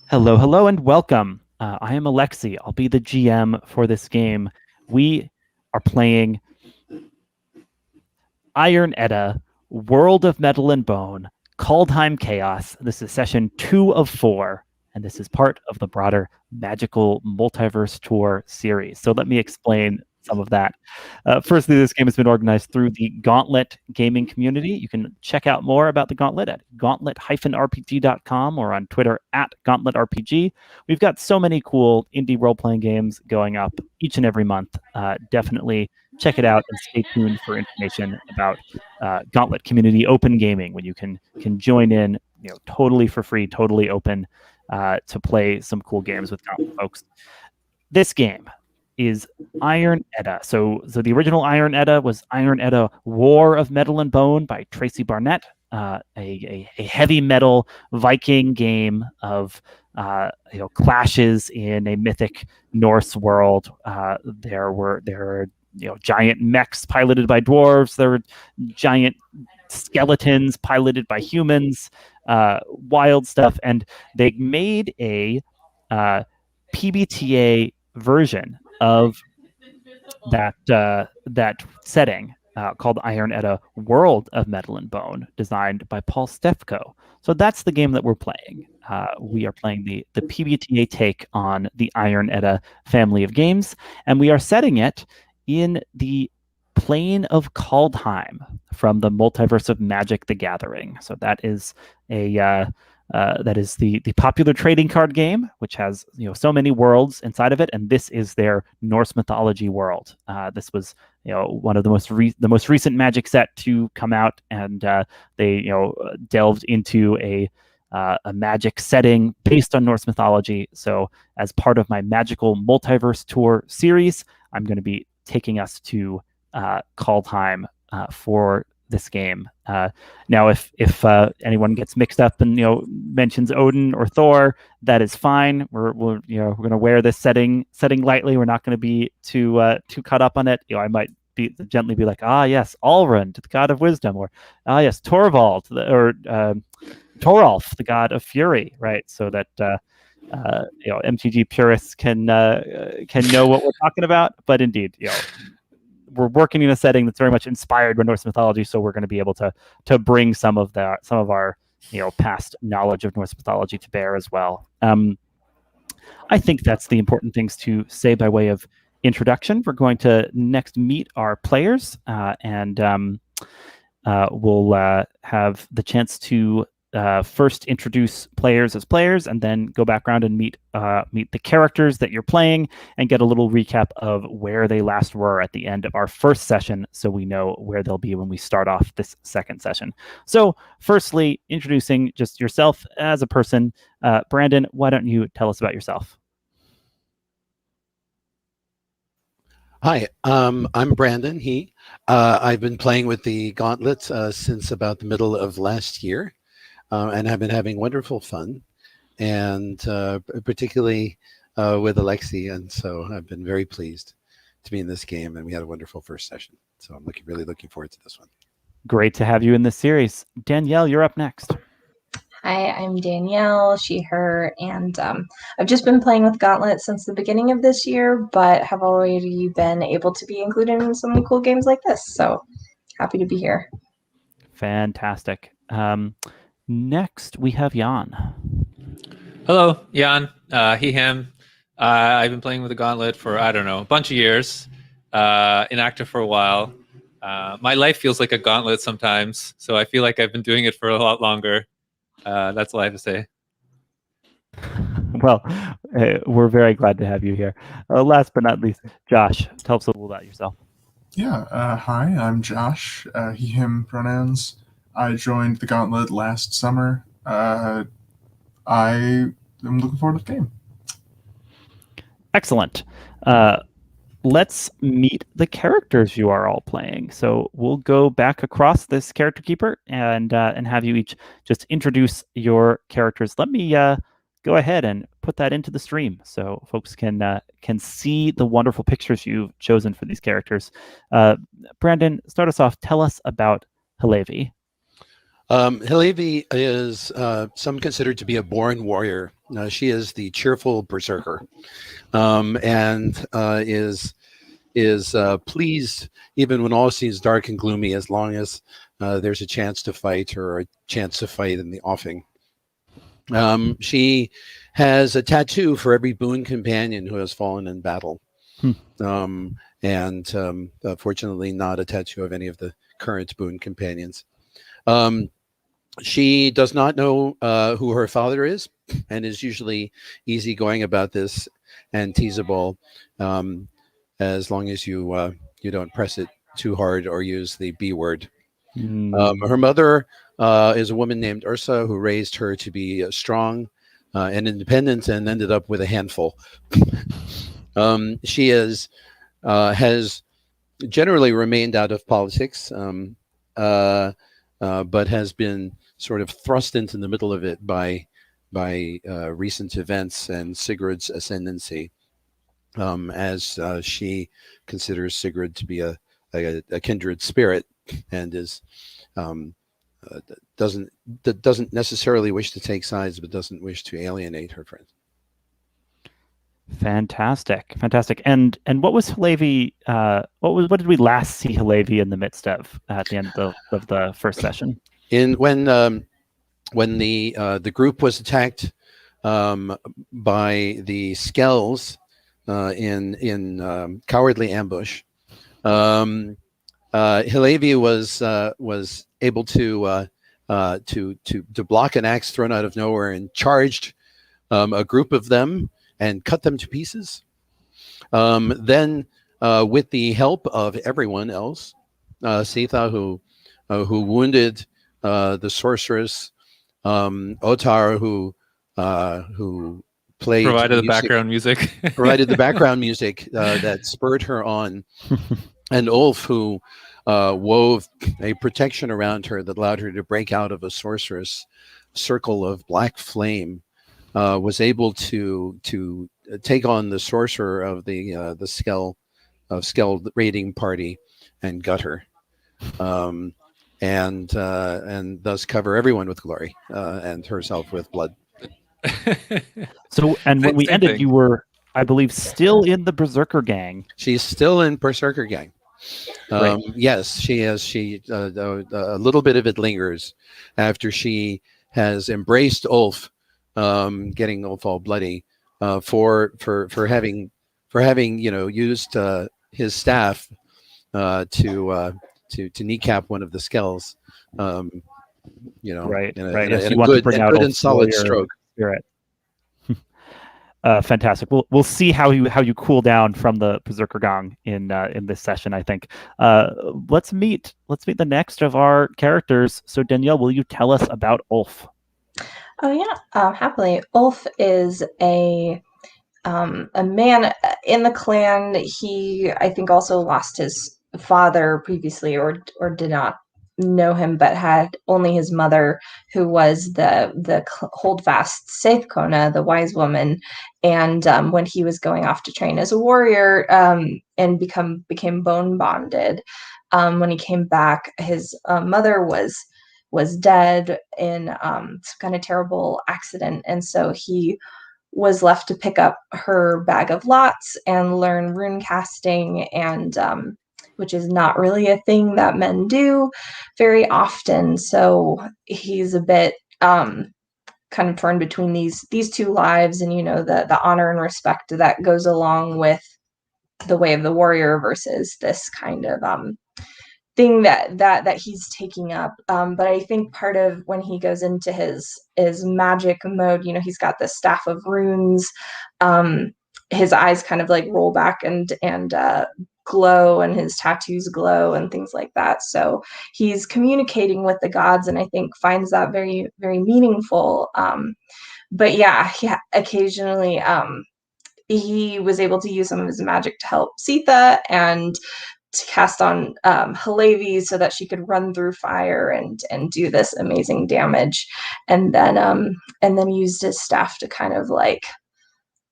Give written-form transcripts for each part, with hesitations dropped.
Hello, hello, and welcome. I am Alexi. I'll be the GM for this game. We are playing Iron Edda, World of Metal and Bone, Kaldheim Chaos. This is session 2 of 4, and this is part of the broader Magical Multiverse Tour series. So let me explain some of that. Firstly, this game has been organized through the Gauntlet gaming community. You can check out more about the Gauntlet at gauntlet-rpg.com or on Twitter at GauntletRPG. We've got so many cool indie role-playing games going up each and every month. Definitely check it out and stay tuned for information about Gauntlet Community Open Gaming, when you can join in, totally for free, totally open to play some cool games with Gauntlet folks. This game is Iron Edda. So the original Iron Edda was Iron Edda War of Metal and Bone by Tracy Barnett, a heavy metal Viking game of clashes in a mythic Norse world. There were giant mechs piloted by dwarves. There were giant skeletons piloted by humans. Wild stuff, and they made a PBTA version of that setting called Iron Edda World of Metal and Bone, designed by Paul Stefko. So that's the game that we're playing. We are playing the PBTA take on the Iron Edda family of games, and we are setting it in the plane of Kaldheim from the Multiverse of Magic: The Gathering. So that is the popular trading card game, which has so many worlds inside of it, and this is their Norse mythology world. This was one of the most recent Magic set to come out, and they delved into a Magic setting based on Norse mythology. So as part of my Magical Multiverse Tour series, I'm going to be taking us to Kaldheim for this game. Now, if anyone gets mixed up and mentions Odin or Thor, that is fine. We're going to wear this setting lightly. We're not going to be too caught up on it. I might gently be like, yes, Alrund, the god of wisdom, or yes, Torvald, or Toralf, the god of fury, right? So that MTG purists can know what we're talking about. But indeed, we're working in a setting that's very much inspired by Norse mythology, so we're going to be able to bring some of our past knowledge of Norse mythology to bear as well. I think that's the important things to say by way of introduction. We're going to next meet our players, and we'll have the chance to first introduce players as players, and then go back around and meet the characters that you're playing, and get a little recap of where they last were at the end of our first session, so we know where they'll be when we start off this second session. So firstly, introducing just yourself as a person. Brandon, why don't you tell us about yourself? Hi, I'm Brandon He. I've been playing with the Gauntlet since about the middle of last year. And I've been having wonderful fun, and particularly with Alexi, and so I've been very pleased to be in this game, and we had a wonderful first session. So I'm really looking forward to this one. Great to have you in this series. Danielle, you're up next. Hi, I'm Danielle, she, her, and I've just been playing with Gauntlet since the beginning of this year, but have already been able to be included in some cool games like this, so happy to be here. Fantastic. Next, we have Jan. Hello, Jan. He, him. I've been playing with the Gauntlet for, I don't know, a bunch of years. Inactive for a while. My life feels like a gauntlet sometimes, so I feel like I've been doing it for a lot longer. That's all I have to say. Well, we're very glad to have you here. Last but not least, Josh, tell us a little about yourself. Yeah, hi, I'm Josh, he, him pronouns. I joined the Gauntlet last summer. I am looking forward to the game. Excellent. Let's meet the characters you are all playing. So we'll go back across this character keeper and have you each just introduce your characters. Let me go ahead and put that into the stream so folks can see the wonderful pictures you've chosen for these characters. Brandon, start us off. Tell us about Hillevi. Hillevi is some considered to be a born warrior. She is the cheerful berserker, and is pleased even when all seems dark and gloomy, as long as there's a chance to fight or a chance to fight in the offing. She has a tattoo for every boon companion who has fallen in battle. And fortunately not a tattoo of any of the current boon companions. She does not know who her father is, and is usually easygoing about this and teasable, as long as you don't press it too hard or use the B word. Her mother is a woman named Ursa, who raised her to be strong and independent, and ended up with a handful. She has generally remained out of politics, but has been sort of thrust into the middle of it by recent events and Sigurd's ascendancy, as she considers Sigurd to be a kindred spirit, and is doesn't necessarily wish to take sides, but doesn't wish to alienate her friends. Fantastic. And what was Hillevi? What did we last see Hillevi in the midst of at the end of the first session? When the group was attacked by the Skells in cowardly ambush, Hillevi was able to block an axe thrown out of nowhere, and charged a group of them and cut them to pieces. Then, with the help of everyone else, Siða, who wounded the sorceress, Otarr, who provided the background music, provided the background music that spurred her on, and Ulf, who wove a protection around her that allowed her to break out of a sorceress circle of black flame, was able to take on the sorcerer of the Skell raiding party and gut her, and thus cover everyone with glory, and herself with blood. So, and when we Same ended, thing. you were, I believe, still in the Berserker gang. She's still in Berserker gang. Right. Yes, she is. A little bit of it lingers after she has embraced Ulf, getting Ulf all bloody, for having used his staff to kneecap one of the Skells. Right. in Right. a, Yes, in you a want to good, bring and out good and Ulf's solid warrior stroke. spirit. Fantastic. We'll see how you cool down from the Berserker gang in this session, I think. Let's meet the next of our characters. So Danielle, will you tell us about Ulf? Oh yeah, happily. Ulf is a man in the clan. He, I think, also lost his father previously, or did not know him, but had only his mother, who was the holdfast Seithkona, the wise woman. And when he was going off to train as a warrior, and became bone bonded, when he came back, his mother was dead in some kind of terrible accident, and so he was left to pick up her bag of lots and learn rune casting, and which is not really a thing that men do very often. So he's a bit kind of torn between these two lives, and the honor and respect that goes along with the way of the warrior versus this kind of thing that he's taking up. But I think part of when he goes into his magic mode, he's got the staff of runes. His eyes kind of like roll back and glow, and his tattoos glow and things like that. So he's communicating with the gods, and I think finds that very, very meaningful. But yeah, occasionally he was able to use some of his magic to help Siða, and to cast on Hillevi so that she could run through fire and do this amazing damage, and then used his staff to kind of like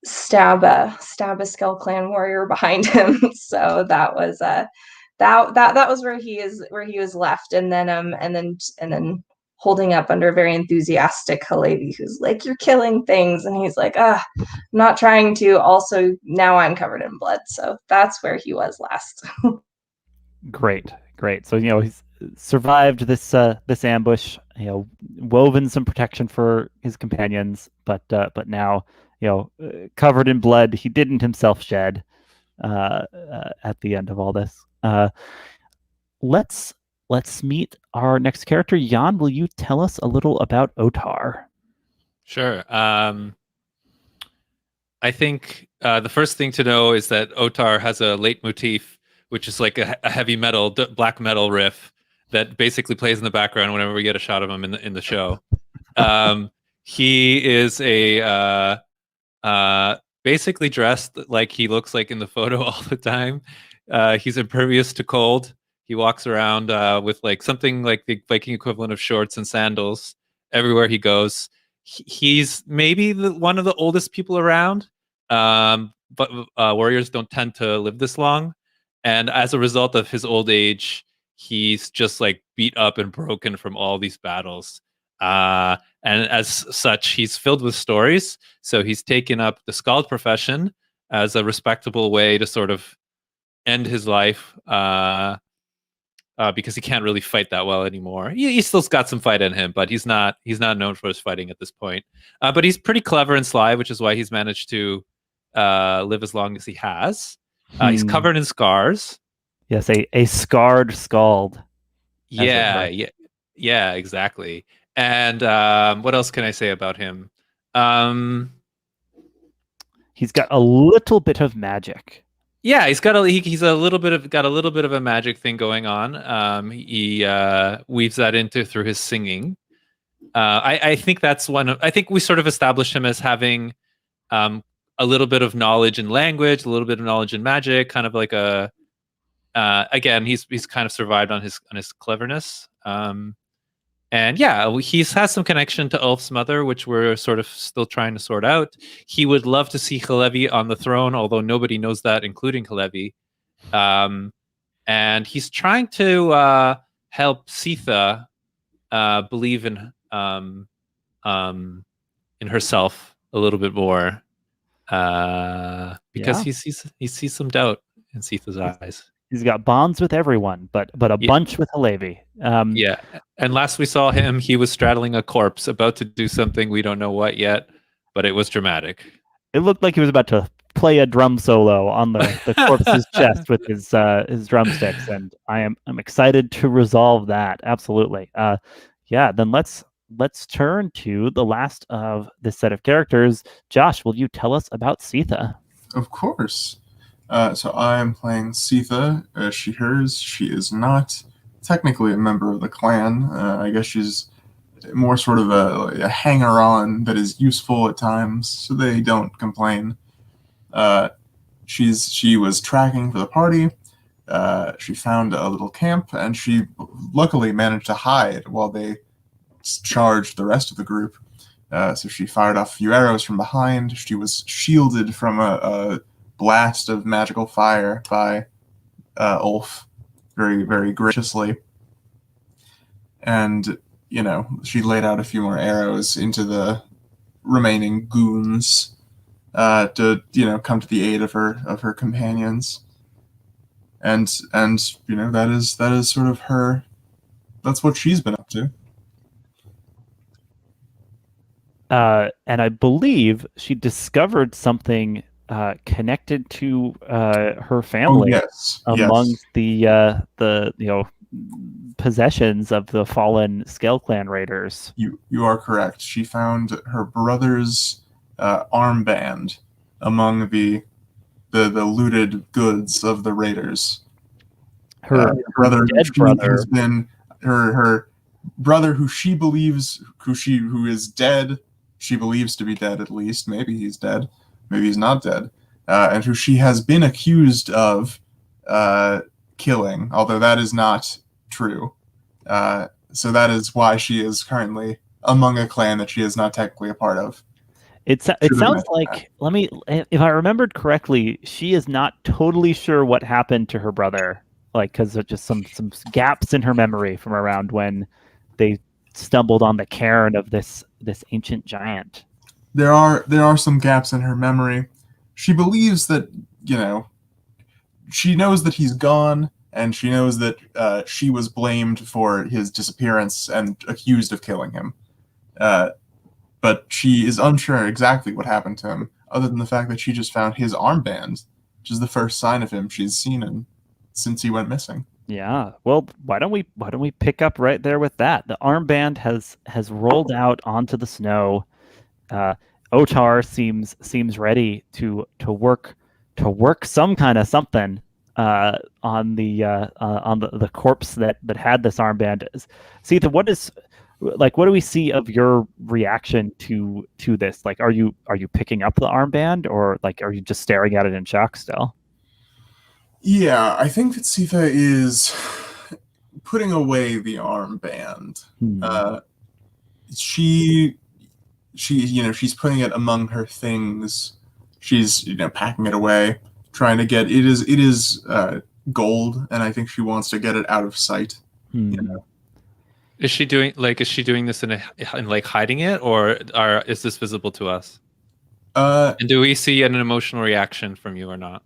stab a Skell clan warrior behind him. So that was that was where he was left, and then holding up under a very enthusiastic Hillevi who's like, "You're killing things," and he's like, "I'm not trying to. Also, now I'm covered in blood." So that's where he was last. Great. So he's survived this ambush. Woven some protection for his companions, but now covered in blood. He didn't himself shed at the end of all this. Let's meet our next character. Jan, will you tell us a little about Otarr? Sure. I think the first thing to know is that Otarr has a leitmotif, which is like a heavy metal, black metal riff that basically plays in the background whenever we get a shot of him in the show. He is basically dressed like he looks like in the photo all the time. He's impervious to cold. He walks around with like something like the Viking equivalent of shorts and sandals everywhere he goes. He's maybe one of the oldest people around, but warriors don't tend to live this long. And as a result of his old age, he's just like beat up and broken from all these battles. And as such, he's filled with stories. So he's taken up the skald profession as a respectable way to sort of end his life because he can't really fight that well anymore. He still's got some fight in him, but he's not known for his fighting at this point. But he's pretty clever and sly, which is why he's managed to live as long as he has. He's covered in scars. Yes, a scarred skald. Yeah, exactly. And what else can I say about him? He's got a little bit of magic. Yeah, he's got a little bit of a magic thing going on. He weaves that into through his singing. I think that's I think we sort of established him as having a little bit of knowledge in language, a little bit of knowledge in magic, kind of like again, he's kind of survived on his cleverness. And yeah, he has some connection to Ulf's mother, which we're sort of still trying to sort out. He would love to see Hillevi on the throne, although nobody knows that, including Hillevi. And he's trying to help Siða believe in herself a little bit more, because he sees some doubt in Siða's eyes. He's got bonds with everyone, but a bunch with Hillevi. Yeah, and last we saw him, he was straddling a corpse, about to do something we don't know what yet, but it was dramatic. It looked like he was about to play a drum solo on the corpse's chest with his drumsticks, and I'm excited to resolve that. Absolutely. Then let's turn to the last of this set of characters. Josh, will you tell us about Siða? Of course. So I am playing Siða, she, hers. She is not technically a member of the clan. I guess she's more sort of a hanger-on that is useful at times, so they don't complain. She was tracking for the party. She found a little camp, and she luckily managed to hide while they charged the rest of the group. So she fired off a few arrows from behind. She was shielded from a blast of magical fire by Ulf very, very graciously. And, she laid out a few more arrows into the remaining goons to, come to the aid of her companions. And that is sort of her, that's what she's been up to. And I believe she discovered something connected to her family amongst the possessions of the fallen Scale Clan raiders. You are correct. She found her brother's armband among the looted goods of the raiders. Her brother, dead brother, has been her brother, who is dead. She believes to be dead, at least. Maybe he's dead. Maybe he's not dead. And who she has been accused of killing, although that is not true. So that is why she is currently among a clan that she is not technically a part of. It sounds like, if I remembered correctly, she is not totally sure what happened to her brother, because there's just some gaps in her memory from around when they stumbled on the cairn of this ancient giant. There are some gaps in her memory. She believes that, she knows that he's gone, and she knows that she was blamed for his disappearance and accused of killing him. But she is unsure exactly what happened to him, other than the fact that she just found his armband, which is the first sign of him she's seen since he went missing. Yeah. Well, why don't we pick up right there with that? The armband has rolled out onto the snow. Otarr seems ready to work some kind of something on the corpse that had this armband. Siða, what do we see of your reaction to this? Like, are you picking up the armband, or like are you just staring at it in shock still? Yeah, I think that Siða is putting away the armband. She's putting it among her things. She's packing it away, trying to get it is gold, and I think she wants to get it out of sight. Is she doing this in like hiding it, or is this visible to us? And do we see an emotional reaction from you or not?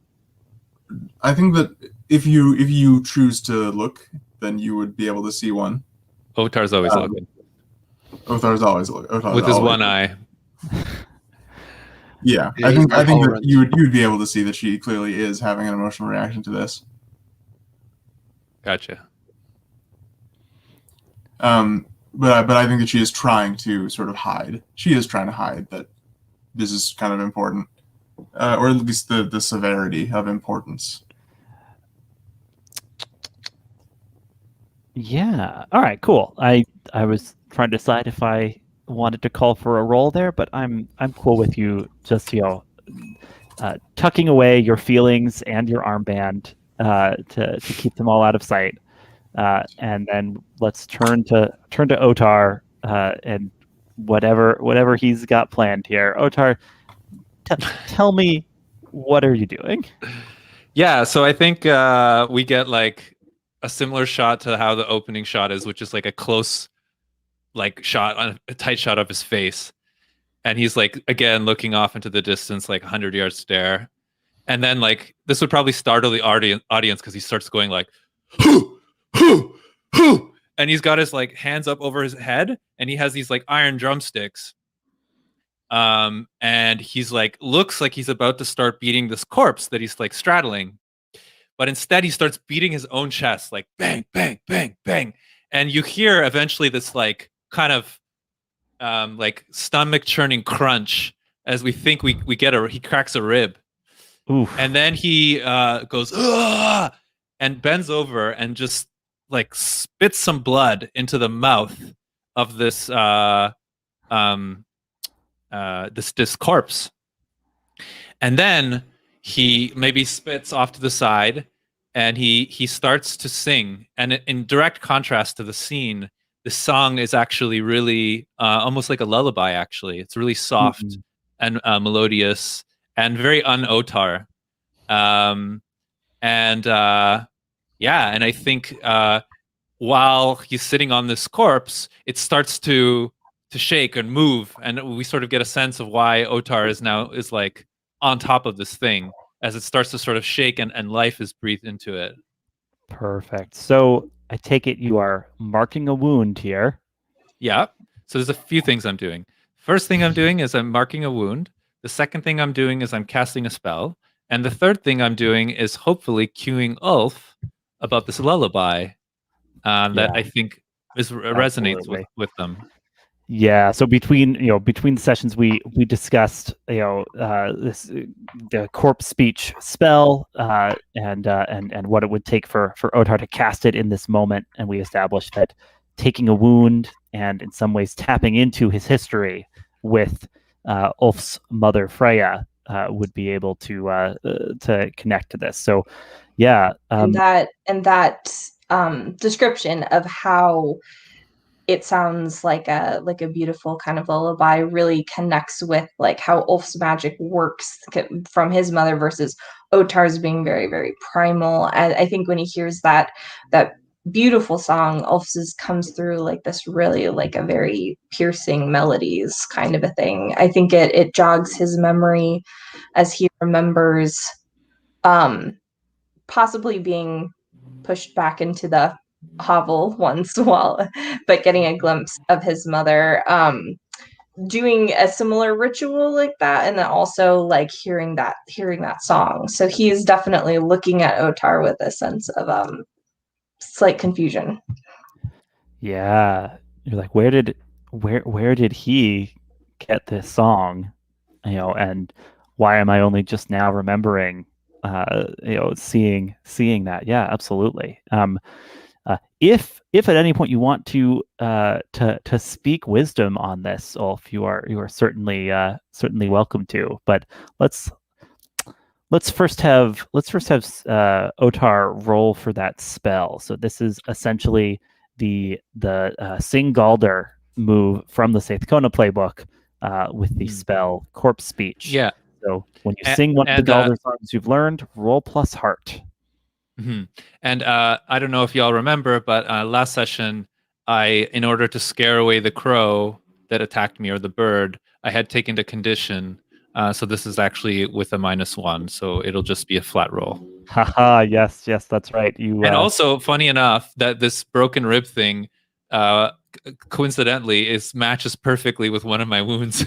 I think that if you choose to look, then you would be able to see one. Otar's always looking. Otar's always looking. With his one eye. Yeah, I think that you'd be able to see that she clearly is having an emotional reaction to this. Gotcha. But I think that she is trying to sort of hide. She is trying to hide that this is kind of important. Or at least the severity of importance. Yeah. All right. Cool. I was trying to decide if I wanted to call for a roll there, but I'm cool with you just tucking away your feelings and your armband to keep them all out of sight, and then let's turn to Otarr and whatever he's got planned here. Otarr, tell me, what are you doing? Yeah, so I think we get like a similar shot to how the opening shot is, which is like a close shot, on a tight shot of his face. And he's like, again, looking off into the distance, like 100-yard stare. And then like, this would probably startle the audience because he starts going like, hoo, hoo, hoo. And he's got his like hands up over his head, and he has these like iron drumsticks. And he's like, looks like he's about to start beating this corpse that he's like straddling, but instead he starts beating his own chest, like bang, bang, bang, bang. And you hear eventually this like kind of like stomach churning crunch as we think we get he cracks a rib. Oof. And then he goes, ugh, and bends over and just like spits some blood into the mouth of this this corpse. And then he maybe spits off to the side, and he starts to sing. And in direct contrast to the scene, the song is actually really almost like a lullaby. Actually, it's really soft and melodious and very un-Otarr. And I think while he's sitting on this corpse, it starts to shake and move, and we sort of get a sense of why Otarr is like on top of this thing as it starts to sort of shake and life is breathed into it. Perfect. So I take it you are marking a wound here. Yeah. So there's a few things I'm doing. First thing I'm doing is I'm marking a wound. The second thing I'm doing is I'm casting a spell. And the third thing I'm doing is hopefully cueing Ulf about this lullaby that I think resonates with them. Yeah. So between the sessions, we discussed the corpse speech spell and what it would take for Otarr to cast it in this moment, and we established that taking a wound and in some ways tapping into his history with Ulf's mother Freya would be able to connect to this. So yeah, and that description of how it sounds like a beautiful kind of lullaby really connects with like how Ulf's magic works from his mother versus Otarr's being very, very primal. And I think when he hears that beautiful song. Ulf's comes through like this really like a very piercing melodies kind of a thing. I think it jogs his memory as he remembers possibly being pushed back into the hovel once while but getting a glimpse of his mother doing a similar ritual like that, and then also like hearing that song. So he is definitely looking at Otarr with a sense of slight confusion. Yeah, you're like, where did he get this song? And why am I only just now remembering? Seeing that. Yeah, absolutely. If at any point you want to speak wisdom on this, Ulf, you are certainly welcome to. But let's first have Otarr roll for that spell. So this is essentially the Sing Galder move from the Seithkona playbook with the spell Corpse Speech. Yeah. So when you sing one of the Galder songs you've learned, roll plus heart. Mm-hmm. And I don't know if y'all remember, but last session, in order to scare away the crow that attacked me, or the bird, I had taken the condition. So this is actually with a -1, so it'll just be a flat roll. Haha, yes, that's right. And also, funny enough, that this broken rib thing, coincidentally, matches perfectly with one of my wounds.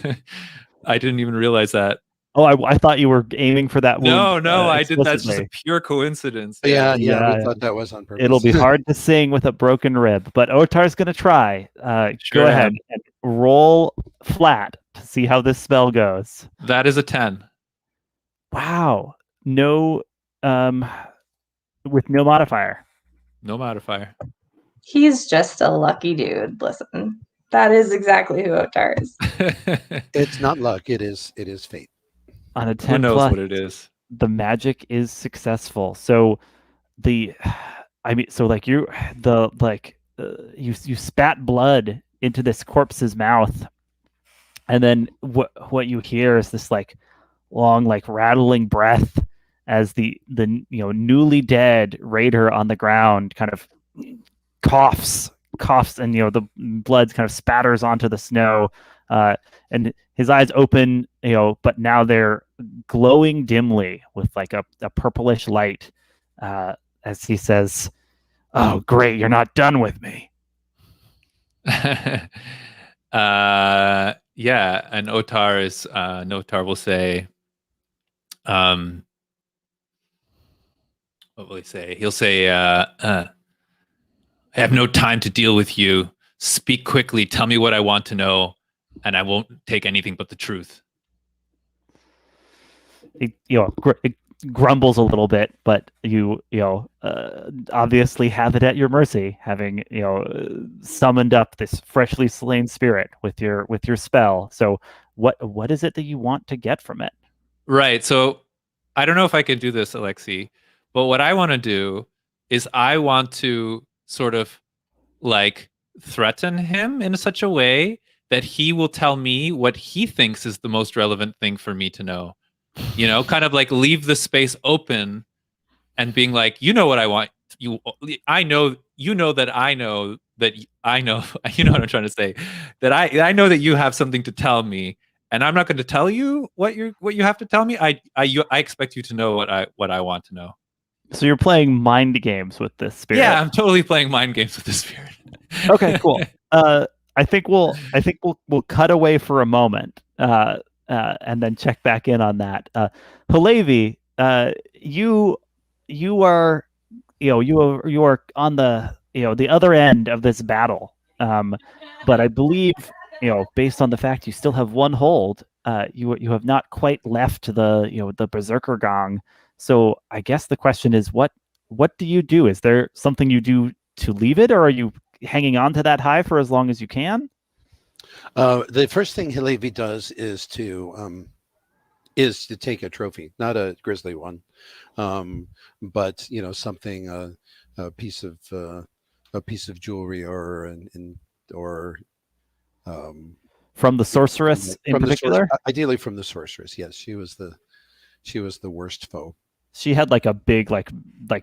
I didn't even realize that. Oh, I thought you were aiming for that wound. No, I did. That's just a pure coincidence. Yeah, we thought that was on purpose. It'll be hard to sing with a broken rib, but Otar's going to try. Go ahead and roll flat to see how this spell goes. That is a 10. Wow. No, with no modifier. No modifier. He's just a lucky dude. Listen, that is exactly who Otarr is. It's not luck. It is fate. On a 10 Who knows plus, what it is? The magic is successful. So you spat blood into this corpse's mouth, and then what you hear is this like long like rattling breath as the newly dead raider on the ground kind of coughs, and the blood kind of spatters onto the snow, and his eyes open, but now they're glowing dimly with like a purplish light, as he says, "Oh, great, you're not done with me." Yeah, and Otarr will say, what will he say? He'll say, I have no time to deal with you. Speak quickly. Tell me what I want to know, and I won't take anything but the truth. It grumbles a little bit, but you obviously have it at your mercy, having summoned up this freshly slain spirit with your spell. So what is it that you want to get from it? Right. So I don't know if I can do this, Alexi, but what I want to do is I want to sort of like threaten him in such a way that he will tell me what he thinks is the most relevant thing for me to know. Kind of like leave the space open and being like, what I want. I know that I know that I know, you know what I'm trying to say, that I know that you have something to tell me, and I'm not going to tell you what you have to tell me. I expect you to know what I want to know. So you're playing mind games with this spirit. Yeah, I'm totally playing mind games with this spirit. Okay, cool. I think we'll cut away for a moment, and then check back in on that. Hillevi, you are on the other end of this battle, but I believe based on the fact you still have one hold, you have not quite left the berserker gong. So I guess the question is, what do you do? Is there something you do to leave it, or are you hanging on to that high for as long as you can? The first thing Hillevi does is to take a trophy, not a grisly one, but something, a piece of jewelry or from the sorceress in particular. Ideally from the sorceress. Yes, she was the worst foe. she had like a big like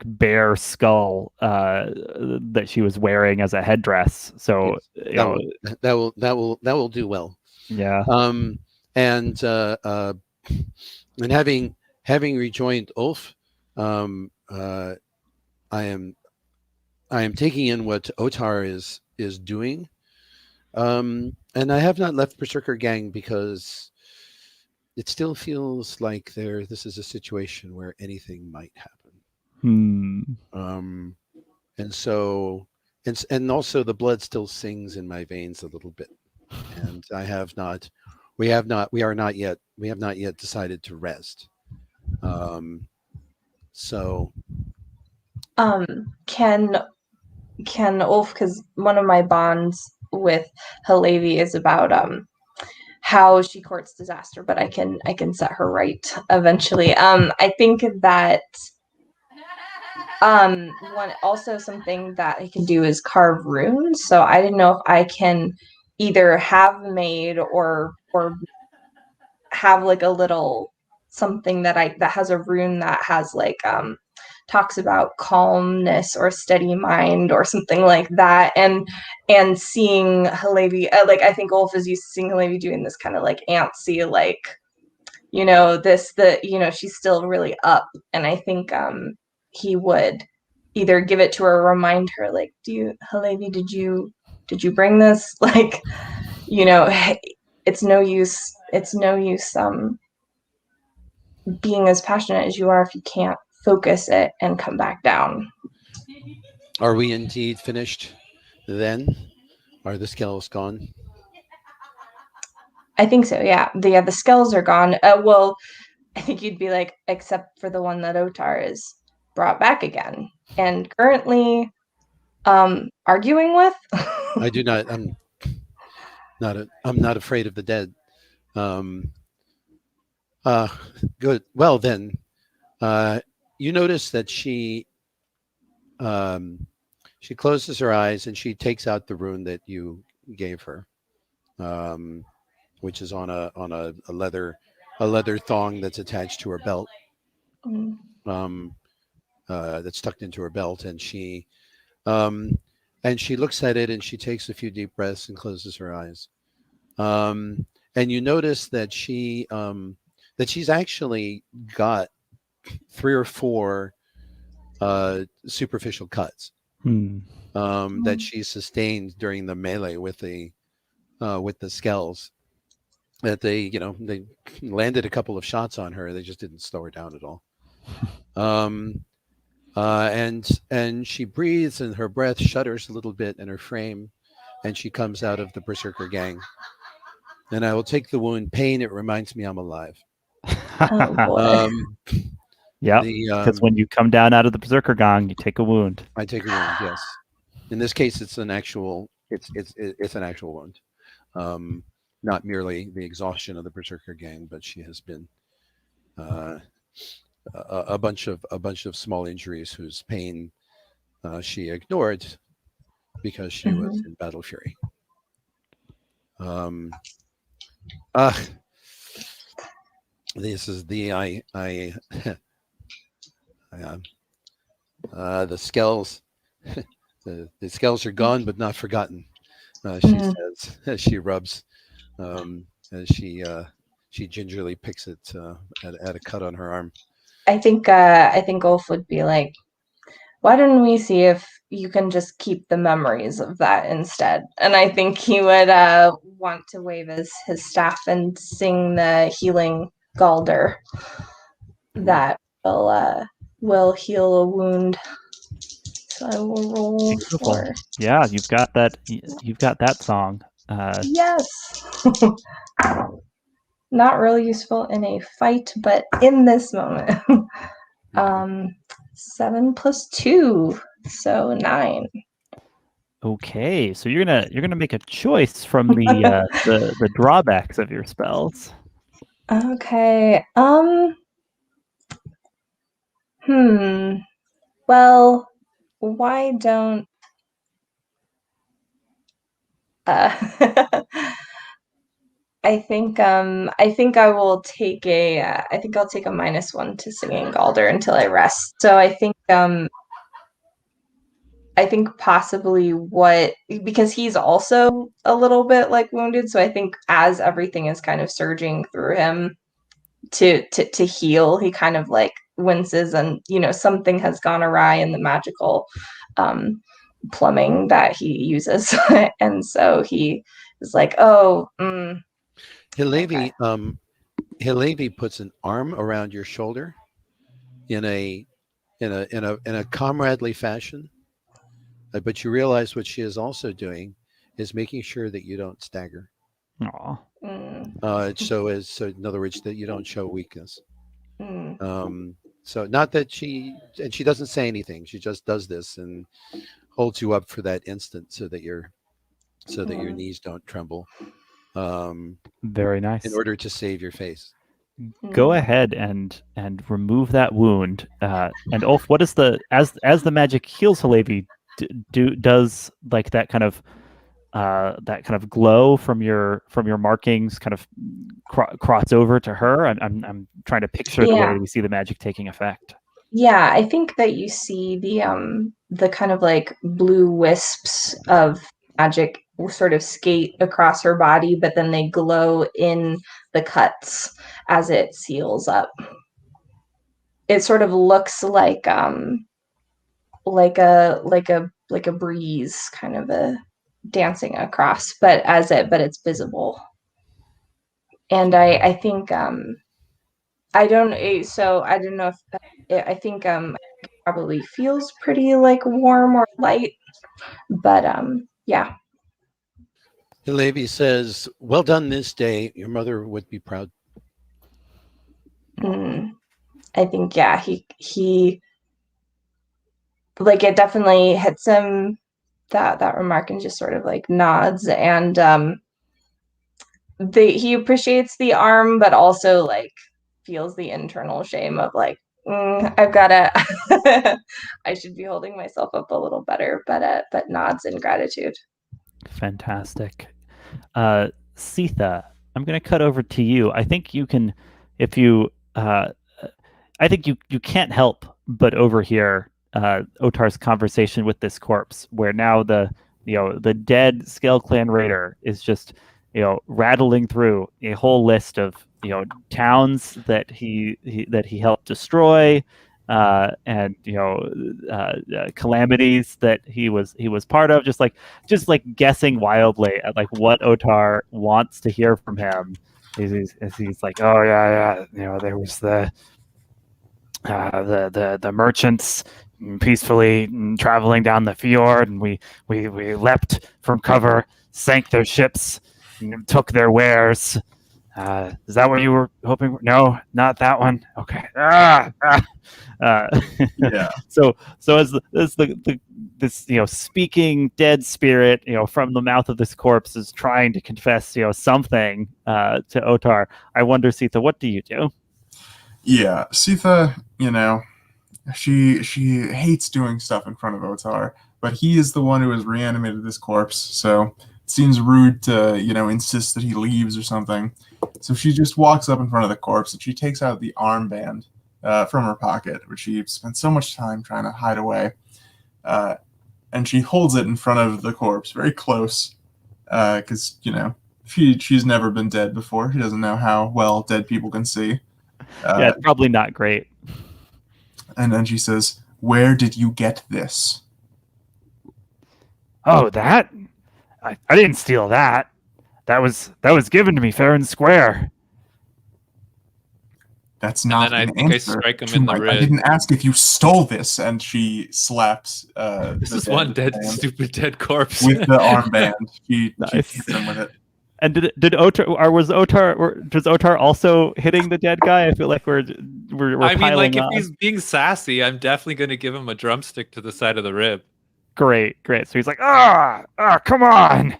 bear skull that she was wearing as a headdress. So you know, that will do well. yeah. And having rejoined Ulf, I am taking in what Otarr is doing, and I have not left Berserker Gang because it still feels like this is a situation where anything might happen. And so and also the blood still sings in my veins a little bit, and we have not yet decided to rest. So can Ulf, because one of my bonds with Hillevi is about how she courts disaster, but I can set her right eventually. I think that something that I can do is carve runes. So I didn't know if I can either have made or have like a little something that has a rune that has like talks about calmness or steady mind or something like that, and seeing Hillevi, like I think Ulf is used to seeing Hillevi doing this kind of like antsy, like she's still really up, and I think he would either give it to her or remind her, like, Hillevi, did you bring this? Like, it's no use being as passionate as you are if you can't focus it and come back down. are we indeed finished then? Are the scales gone? I think so, yeah. The skulls are gone. Well, I think you'd be like, except for the one that Otarr is brought back again and currently arguing with. I do not. I'm not afraid of the dead. Good. Well then, you notice that she closes her eyes and she takes out the rune that you gave her, which is on a leather thong that's attached to her belt. That's tucked into her belt, and she looks at it and she takes a few deep breaths and closes her eyes. And you notice that she's actually got 3 or 4 superficial cuts that she sustained during the melee with the skells. That they landed a couple of shots on her. They just didn't slow her down at all. And she breathes, and her breath shudders a little bit in her frame, and she comes out of the Berserker Gang. And I will take the wound. Pain, it reminds me I'm alive. Oh boy. Yeah, because when you come down out of the Berserker Gang, you take a wound. I take a wound, yes. In this case, it's an actual wound. Not merely the exhaustion of the Berserker Gang, but she has been a bunch of small injuries whose pain she ignored because she was in battle fury. This is the the skells. The skells are gone, but not forgotten. She says as she rubs, as she gingerly picks it at a cut on her arm. I think Ulf would be like, why don't we see if you can just keep the memories of that instead? And I think he would want to wave his staff and sing the healing Galder that will heal a wound. So I will roll for. Yeah, you've got that song. Yes. Not really useful in a fight, but in this moment. 7 + 2, so 9. Okay, so you're gonna make a choice from the drawbacks of your spells. Okay. Well, why don't I think I will take I think I'll take a -1 to singing Galder until I rest. So I think possibly because he's also a little bit like wounded, so I think as everything is kind of surging through him to heal, he kind of like winces, and something has gone awry in the magical plumbing that he uses. And so he is like, oh, Hillevi, okay. Hillevi puts an arm around your shoulder in a comradely fashion, but you realize what she is also doing is making sure that you don't stagger. Aw. So in other words, that you don't show weakness. Mm. So not that she doesn't say anything. She just does this and holds you up for that instant so that your knees don't tremble. Very nice. In order to save your face. Go ahead and remove that wound. And Ulf, what is as the magic heals Hillevi, does like that kind of glow from your markings kind of cross over to her? I'm trying to picture the way we see the magic taking effect. Yeah, I think that you see the kind of like blue wisps of magic sort of skate across her body, but then they glow in the cuts as it seals up. It sort of looks like a breeze, kind of a dancing across, but it's visible. And I think I don't know if I think it probably feels pretty like warm or light, but yeah. Hillevi says, "Well done this day. Your mother would be proud." I think he like it definitely hits him, that remark, and just sort of like nods, and he appreciates the arm, but also like feels the internal shame of like, I've gotta I should be holding myself up a little better, but nods in gratitude. Fantastic. Siða, I'm going to cut over to you. I think you can, if you, I think you can't help but overhear Otarr's conversation with this corpse, where now the dead Scale Clan raider is just rattling through a whole list of towns that he helped destroy, and calamities that he was part of, just like guessing wildly at like what Otarr wants to hear from him. He's like, oh yeah, there was the merchants peacefully traveling down the fjord, and we leapt from cover, sank their ships, took their wares. Is that what you were hoping for? No, not that one. Okay. Yeah. So as this speaking dead spirit from the mouth of this corpse is trying to confess something to Otarr, I wonder, Siða, what do you do? Yeah, Siða, she hates doing stuff in front of Otarr, but he is the one who has reanimated this corpse, so it seems rude to, insist that he leaves or something. So she just walks up in front of the corpse and she takes out the armband from her pocket, which she spent so much time trying to hide away. And she holds it in front of the corpse, very close, because, she's never been dead before. She doesn't know how well dead people can see. Yeah, it's probably not great. And then she says, "Where did you get this?" Oh, that? I didn't steal that. That was given to me fair and square. That's not and then an I think answer. I strike him in the I rib. didn't ask if you stole this, and she slaps. This is one stupid dead corpse with the armband. She Nice. hits him with it. And did Otarr, does Otarr also hitting the dead guy? I feel like we're I mean, like, piling if he's being sassy, I'm definitely going to give him a drumstick to the side of the rib. Great. So he's like, come on.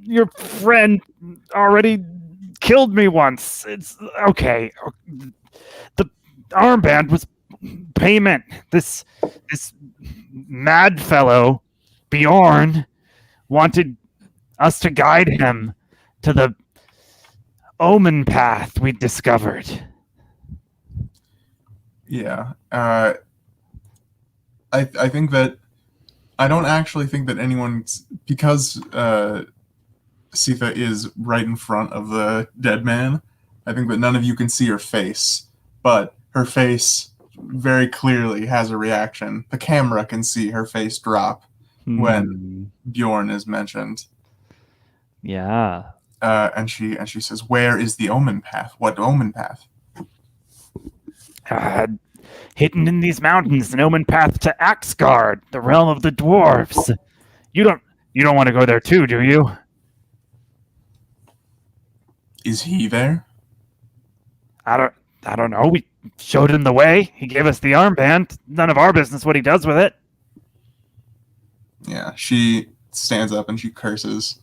Your friend already killed me once. It's okay. The armband was payment. This mad fellow, Bjorn, wanted us to guide him to the omen path we discovered. Yeah. I think that I don't actually think that anyone's, because Siða is right in front of the dead man. I think that none of you can see her face, but her face very clearly has a reaction. The camera can see her face drop when Bjorn is mentioned. Yeah. And she says, "Where is the omen path? What omen path?" Hidden in these mountains, an omen path to Axgard, the realm of the dwarves. You don't want to go there too, do you? Is he there? I don't know. We showed him the way. He gave us the armband. None of our business what he does with it. Yeah, she stands up and she curses.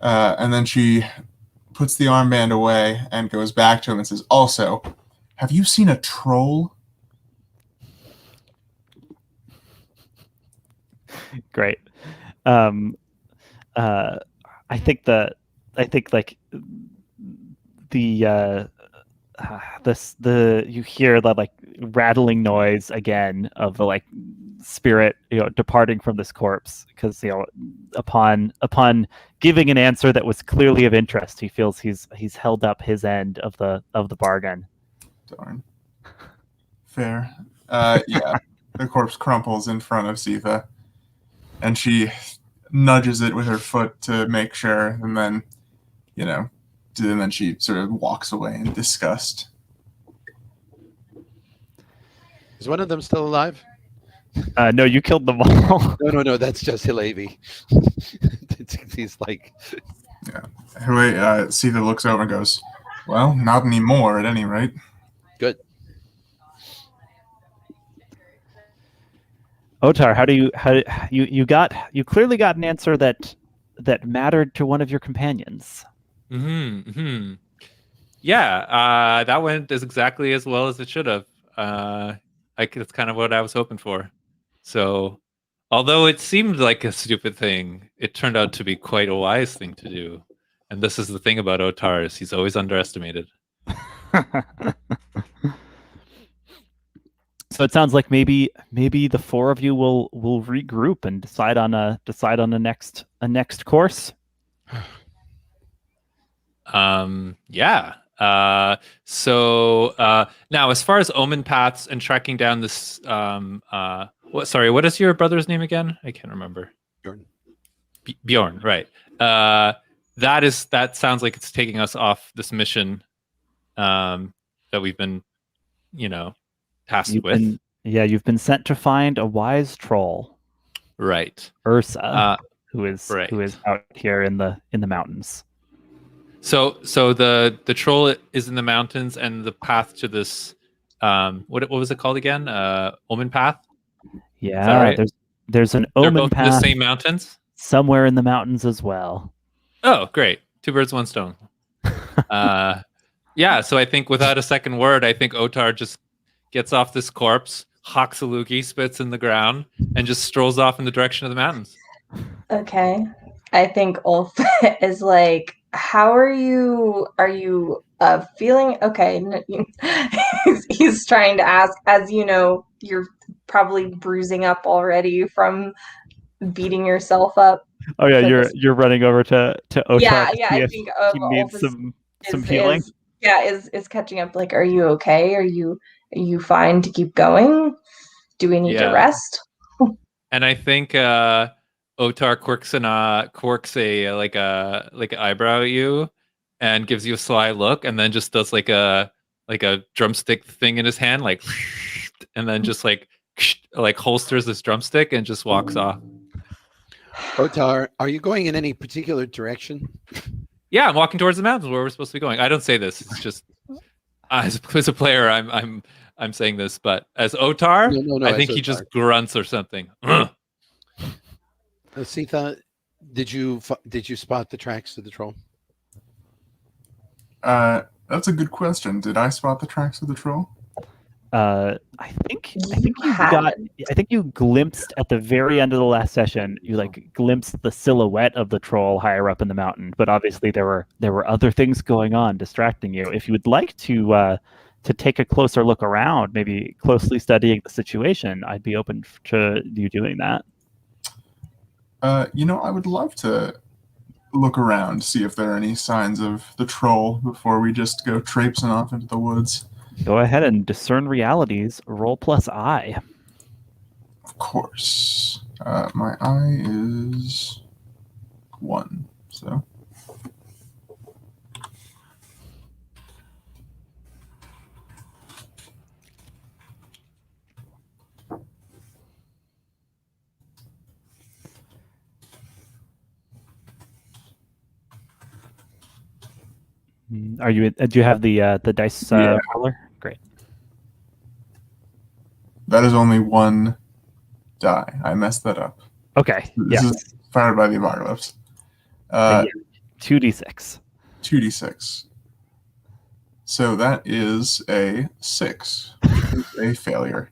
And then she puts the armband away and goes back to him and says, "Also, have you seen a troll?" Great. I think like the you hear the like rattling noise again of the like spirit departing from this corpse, because upon giving an answer that was clearly of interest, he feels he's held up his end of the bargain. Darn. Fair. Yeah. The corpse crumples in front of Siða, and she nudges it with her foot to make sure, and then, and then she sort of walks away in disgust. Is one of them still alive? No, you killed them all. No, that's just Hillevi. He's like... Yeah. Siða looks over and goes, "Well, not anymore, at any rate." Good. Otarr, you clearly got an answer that mattered to one of your companions. Yeah, that went exactly as well as it should have. That's kind of what I was hoping for. So, although it seemed like a stupid thing, it turned out to be quite a wise thing to do. And this is the thing about Otarr, is he's always underestimated. So it sounds like maybe the four of you will regroup and decide on a next course. Yeah. So now, as far as omen paths and tracking down this, what is your brother's name again? I can't remember. Bjorn. Bjorn, right? That sounds like it's taking us off this mission that we've been, tasked with. You've been sent to find a wise troll, right? Ursa, who is out here in the mountains. So the troll is in the mountains, and the path to this, what was it called again? Omen path. Yeah, right? there's an They're omen both path in the same mountains. Somewhere in the mountains as well. Oh, great! 2 birds, 1 stone. Yeah. So I think without a second word, I think Otarr just gets off this corpse, hawks a loogie, spits in the ground, and just strolls off in the direction of the mountains. Okay. I think Ulf is like, how are you feeling? Okay. He's trying to ask, as you know, you're probably bruising up already from beating yourself up. Oh yeah, you're running over to Otarr. Yeah, I think he needs some healing. Is catching up. Like, are you okay? Are you fine to keep going? Do we need to rest? And I think Otarr quirks a like an eyebrow at you, and gives you a sly look, and then just does like a drumstick thing in his hand, like, and then just like holsters this drumstick and just walks off. Otarr, are you going in any particular direction? Yeah, I'm walking towards the mountains where we're supposed to be going. I don't say this; it's just as a player, I'm saying this, but as Otarr, no, I think he just grunts or something. Siða, did you spot the tracks to the troll? That's a good question. Did I spot the tracks of the troll? I think you had. I think you glimpsed at the very end of the last session. You like glimpsed the silhouette of the troll higher up in the mountain, but obviously there were other things going on distracting you. If you would like to take a closer look around, maybe closely studying the situation, I'd be open to you doing that. I would love to look around, see if there are any signs of the troll before we just go traipsing off into the woods. Go ahead and discern realities. Roll plus I. Of course. My eye is 1, so. Are you? Do you have the dice Yeah. roller? Great. That is only 1 die. I messed that up. Okay. This Yes. is fired by the apocalypse. Yeah. 2d6. 2d6. So that is a 6. A failure.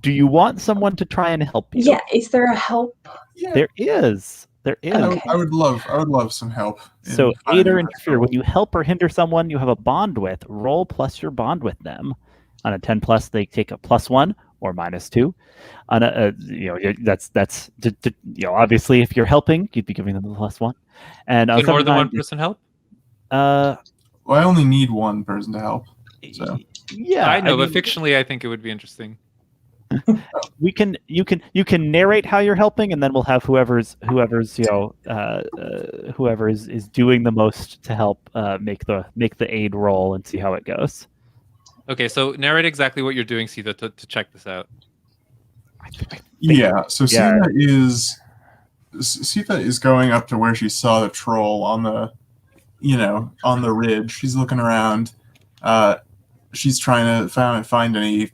Do you want someone to try and help you? Yeah, is there a help? Yeah. There is. There is. Okay. I would love some help. in So aid finding or that interfere. troll. When you help or hinder someone you have a bond with, roll plus your bond with them. On a 10 plus, they take a +1 or -2. On a that's obviously if you're helping, you'd be giving them a +1. And Can more than 79, one person help? Well, I only need 1 person to help. So. Yeah, I know, mean, but fictionally, I think it would be interesting. you can narrate how you're helping, and then we'll have whoever's whoever is doing the most to help make the aid roll and see how it goes. Okay, so narrate exactly what you're doing, Siða, to check this out. Yeah, so Yeah. Siða is going up to where she saw the troll on the ridge. She's looking around. She's trying to find any,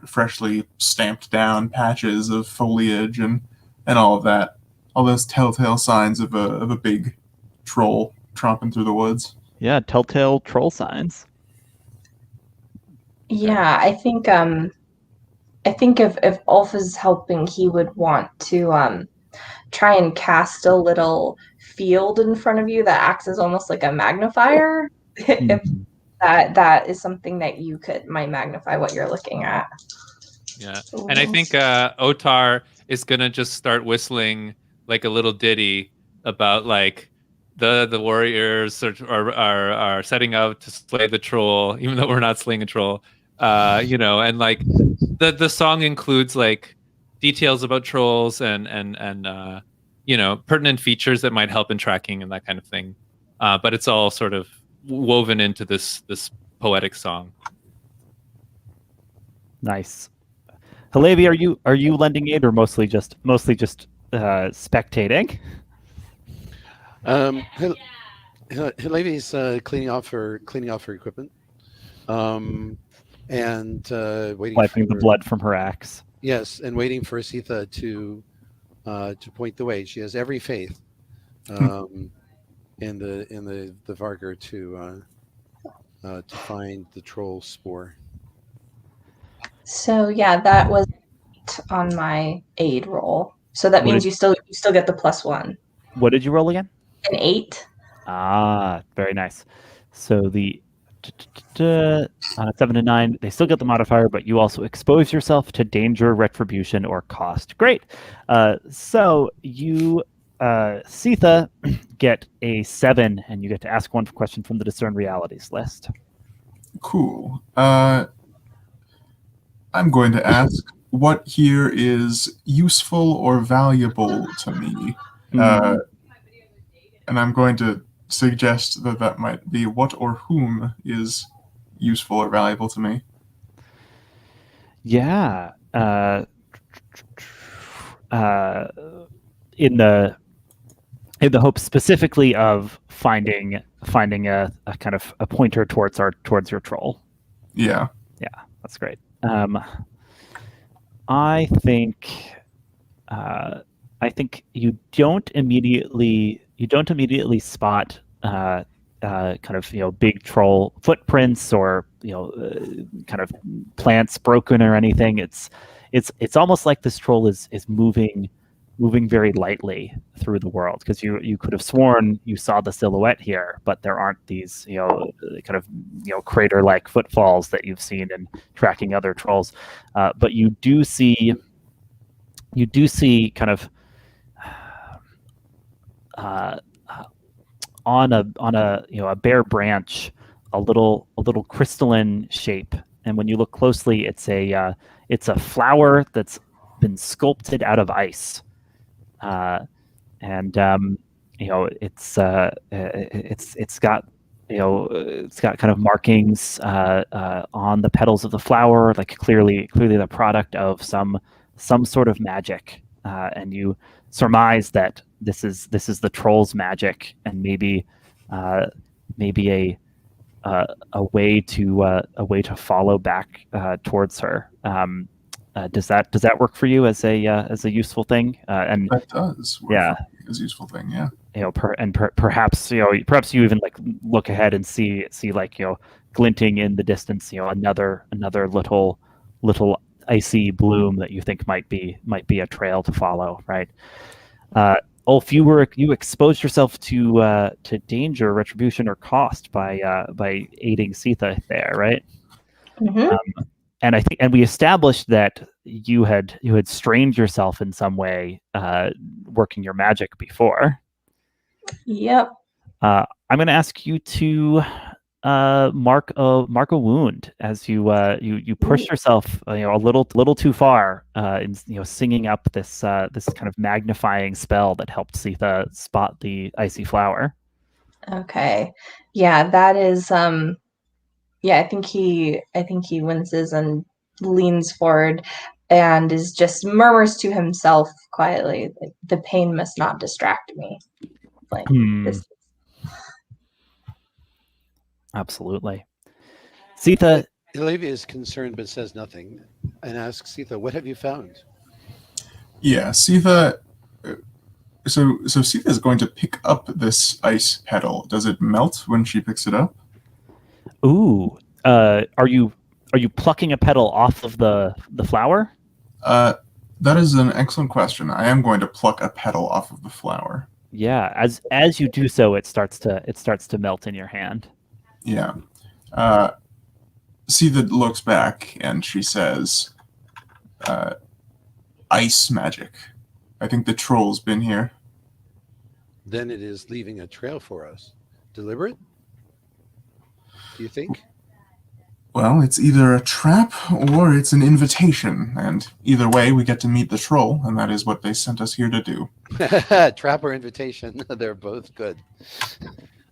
freshly stamped down patches of foliage and all of that. All those telltale signs of a big troll tromping through the woods. Yeah, telltale troll signs. Yeah, I think if Ulf is helping, he would want to try and cast a little field in front of you that acts as almost like a magnifier. If that is something that might magnify what you're looking at. Yeah, and I think Otarr is gonna just start whistling like a little ditty about like the warriors are setting out to slay the troll, even though we're not slaying a troll. And like the song includes like details about trolls and pertinent features that might help in tracking and that kind of thing. But it's all sort of woven into this poetic song. Nice. Hillevi, are you lending aid or mostly just spectating? Hillevi's cleaning off her equipment, and waiting Wiping for, the blood from her axe. Yes, and waiting for Siða to point the way. She has every faith in the Vargar to find the troll spore. So yeah, that was on my aid roll. So that means you still get the +1. What did you roll again? An 8. Ah, very nice. So the on a 7 to 9, they still get the modifier, but you also expose yourself to danger, retribution, or cost. Great. So you, Siða, get a 7, and you get to ask one question from the Discern Realities list. Cool. I'm going to ask what here is useful or valuable to me. And I'm going to suggest that might be what or whom is useful or valuable to me. Yeah. In the hope specifically of finding a kind of a pointer towards your troll. Yeah. Yeah, that's great. I think you don't immediately spot kind of big troll footprints or kind of plants broken or anything. It's almost like this troll is moving very lightly through the world, because you could have sworn you saw the silhouette here, but there aren't these kind of crater-like footfalls that you've seen in tracking other trolls. But you do see kind of on a bare branch, a little crystalline shape, and when you look closely, it's a flower that's been sculpted out of ice. It's got kind of markings on the petals of the flower, like clearly the product of some sort of magic, and you surmise that this is the troll's magic, and maybe a way to follow back towards her. Does that work for you as a useful thing? And that does work yeah, for me as a useful thing. Yeah. Perhaps you even like look ahead and see like glinting in the distance, another little icy bloom that you think might be a trail to follow, right? Ulf, you exposed yourself to danger, retribution, or cost by aiding Siða there, right? Mm-hmm. And we established that you had strained yourself in some way working your magic before. Yep. I'm going to ask you to mark a wound as you push yourself a little too far in singing up this kind of magnifying spell that helped Siða spot the icy flower. Okay. Yeah, that is yeah, I think he winces and leans forward and is just murmurs to himself quietly, like, the pain must not distract me. Like this. Absolutely. Siða. Hillevi is concerned but says nothing and asks Siða, "What have you found?" Yeah, Siða. So Siða is going to pick up this ice petal. Does it melt when she picks it up? Ooh. Are you plucking a petal off of the flower? That is an excellent question. I am going to pluck a petal off of the flower. Yeah. As you do so, it starts to melt in your hand. Yeah. Siða looks back and she says, "Ice magic. I think the troll's been here." Then it is leaving a trail for us. Deliberate? Do you think? Well, it's either a trap or it's an invitation, and either way, we get to meet the troll, and that is what they sent us here to do. Trap or invitation, they're both good.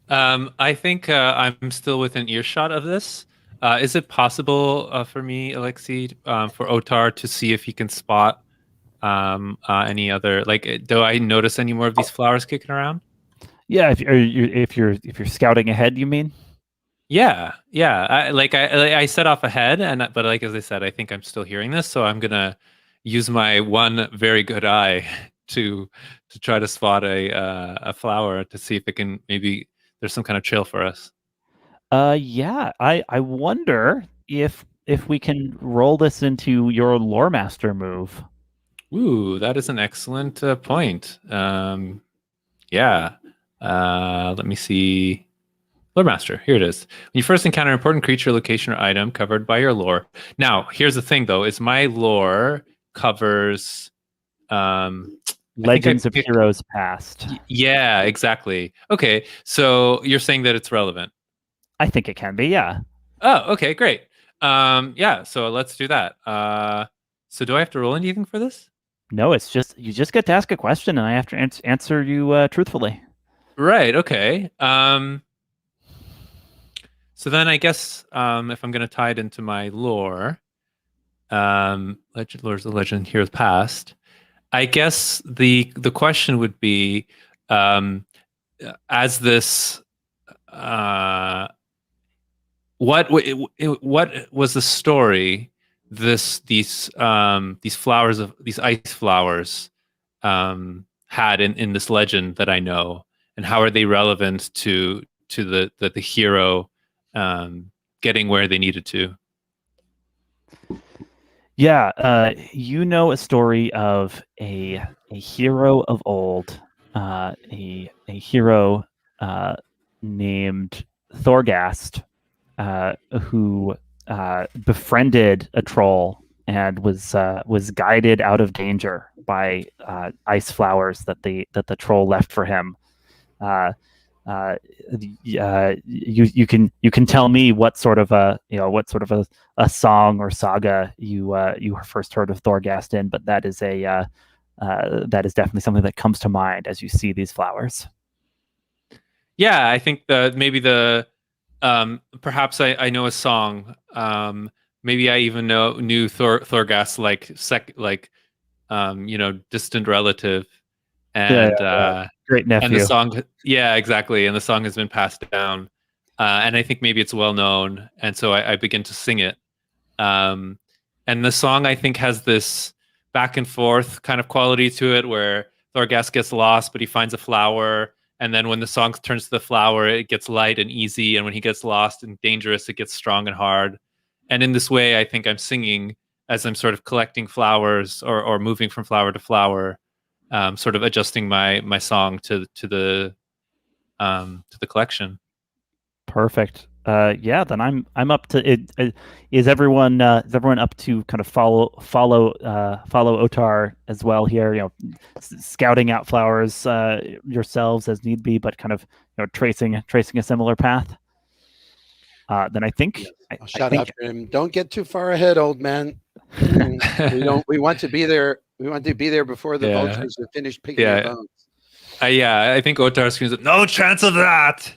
I think I'm still within earshot of this. Is it possible for me, Alexi, for Otarr to see if he can spot any other? Like, do I notice any more of these flowers kicking around? Yeah, if you're scouting ahead, you mean? Yeah. I set off ahead, but like as I said, I think I'm still hearing this, so I'm gonna use my one very good eye to try to spot a flower to see if it can maybe there's some kind of trail for us. Yeah. I wonder if we can roll this into your lore master move. Ooh, that is an excellent point. Yeah. Let me see. Lore Master, here it is. When you first encounter an important creature, location, or item covered by your lore. Now, here's the thing, though, is my lore covers Legends of Heroes Past. Yeah, exactly. Okay, so you're saying that it's relevant? I think it can be, yeah. Oh, okay, great. Yeah, so let's do that. So do I have to roll anything for this? No, it's just you just get to ask a question, and I have to answer you truthfully. Right. Okay. So then I guess if I'm going to tie it into my lore, lore's the legend here past. I guess the question would be, as this, what was the story? These flowers of these ice flowers had in this legend that I know, and how are they relevant to the hero getting where they needed to. Yeah, you know a story of a hero of old, a hero named Thorgast, who befriended a troll and was guided out of danger by ice flowers that the troll left for him. Uh, you can tell me what sort of a song or saga you first heard of Thorgast in, but that is that is definitely something that comes to mind as you see these flowers. Yeah, I think maybe the perhaps I know a song. Maybe I even knew Thorgast distant relative, and Great nephew. and the song, yeah, exactly, and the song has been passed down, and I think maybe it's well known, and so I begin to sing it. And the song, I think, has this back and forth kind of quality to it, where Thorgast gets lost, but he finds a flower. And then when the song turns to the flower, it gets light and easy. And when he gets lost and dangerous, it gets strong and hard. And in this way, I think I'm singing as I'm sort of collecting flowers or moving from flower to flower, sort of adjusting my song to the collection. Perfect. Yeah, then I'm up to it. Is everyone up to kind of follow Otarr as well here? You know, scouting out flowers yourselves as need be, but kind of tracing a similar path. Then I think Yes. I'll I shout think after him. Don't get too far ahead, old man. We want to be there. We want to be there before the Yeah. vultures have finished picking your bones. I think Otarr screams, "No chance of that!"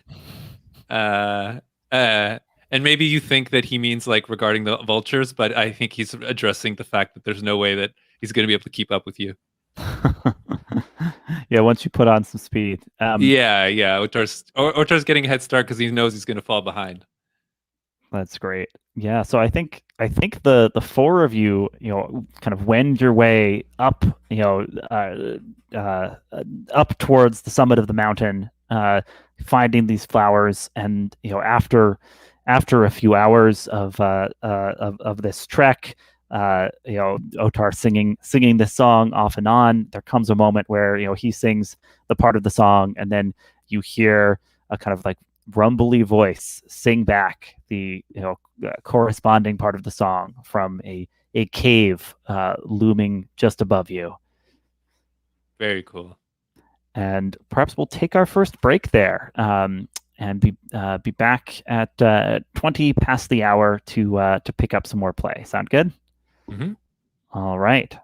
And maybe you think that he means like regarding the vultures, but I think he's addressing the fact that there's no way that he's going to be able to keep up with you. yeah, once you put on some speed. Yeah. Otarr's getting a head start because he knows he's going to fall behind. That's great. Yeah, so I think the four of you, kind of wend your way up, up towards the summit of the mountain, finding these flowers, and after a few hours of this trek, Otarr singing this song off and on. There comes a moment where he sings the part of the song, and then you hear a kind of like rumbly voice sing back the corresponding part of the song from a cave looming just above you. Very cool. And perhaps we'll take our first break there, and be back at 20 past the hour to pick up some more play. Sound good? Mm-hmm. All right.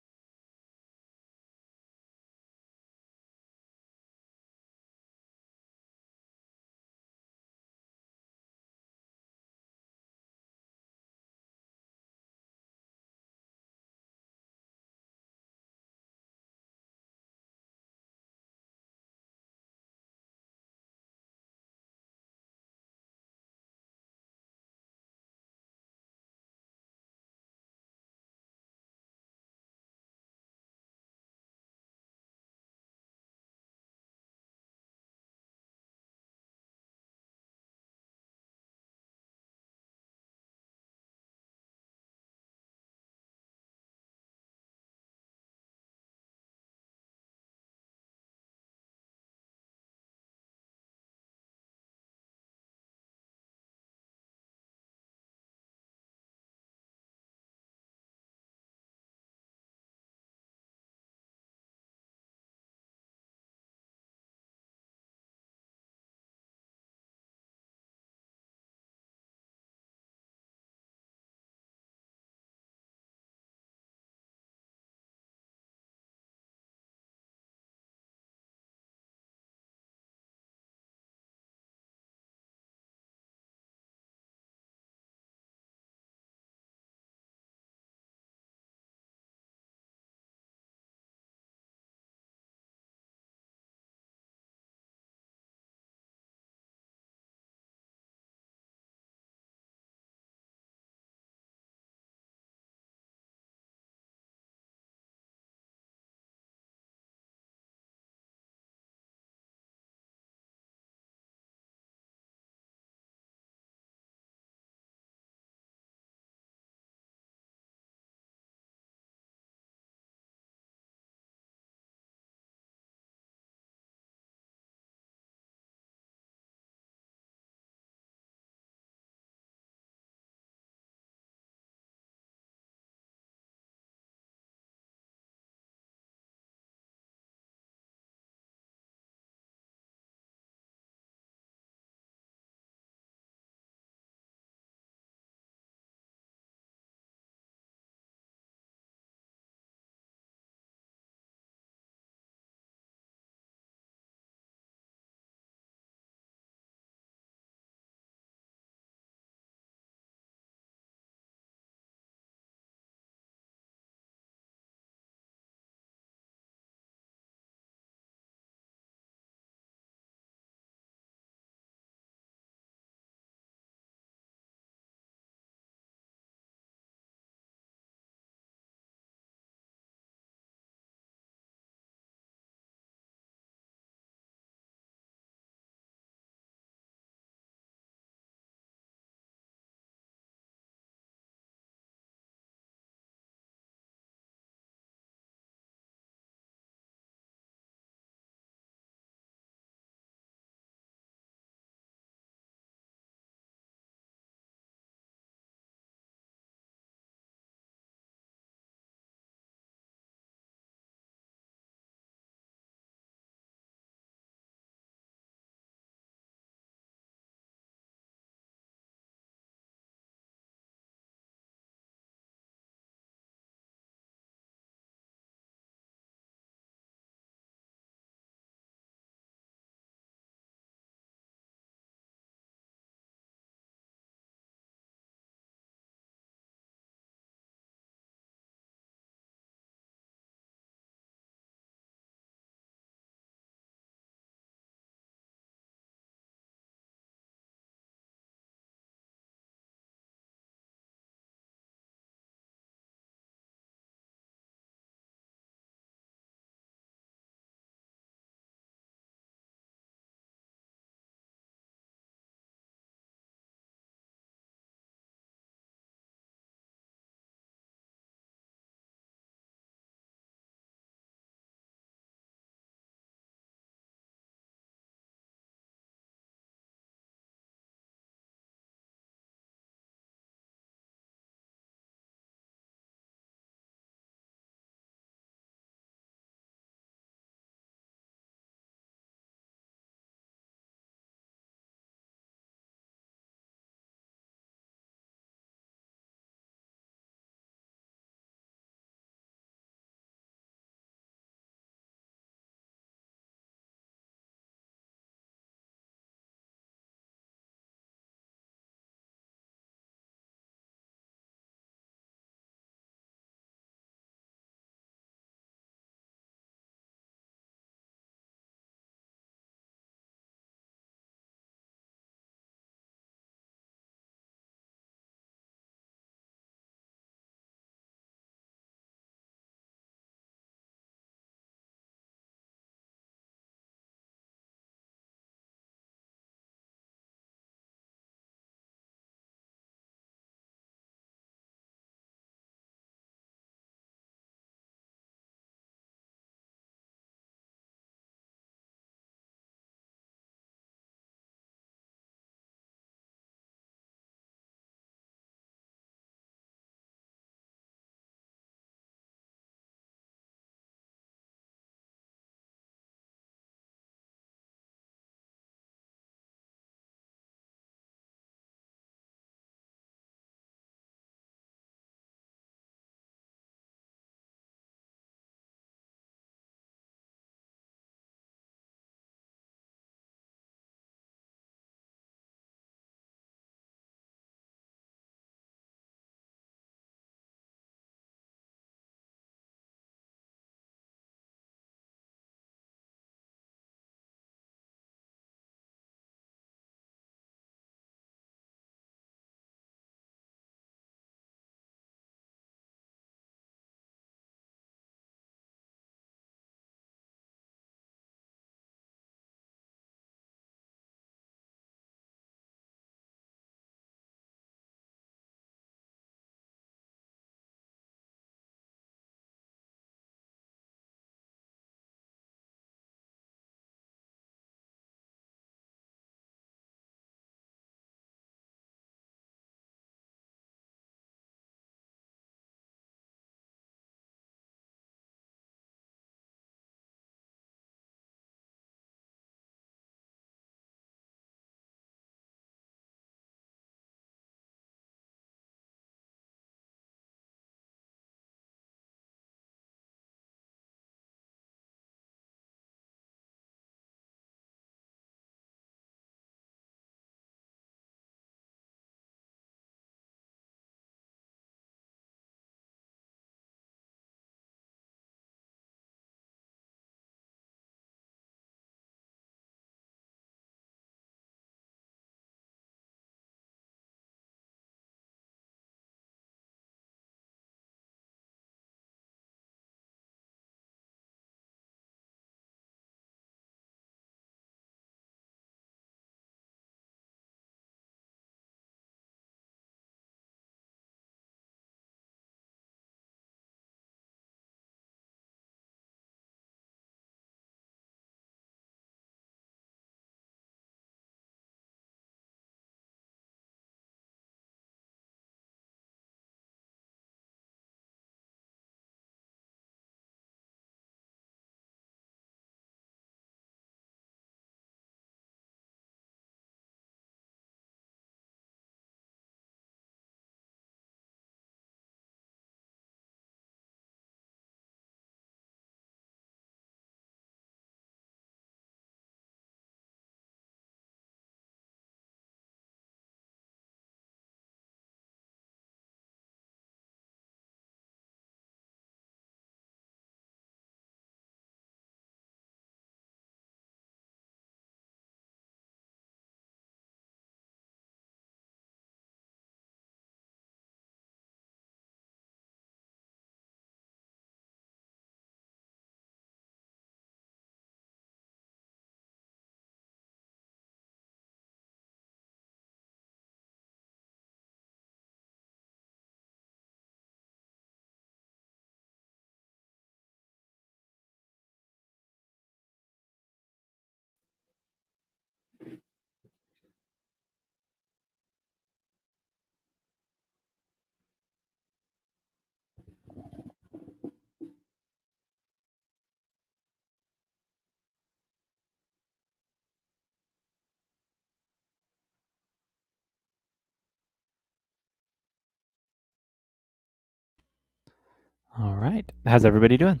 All right. How's everybody doing?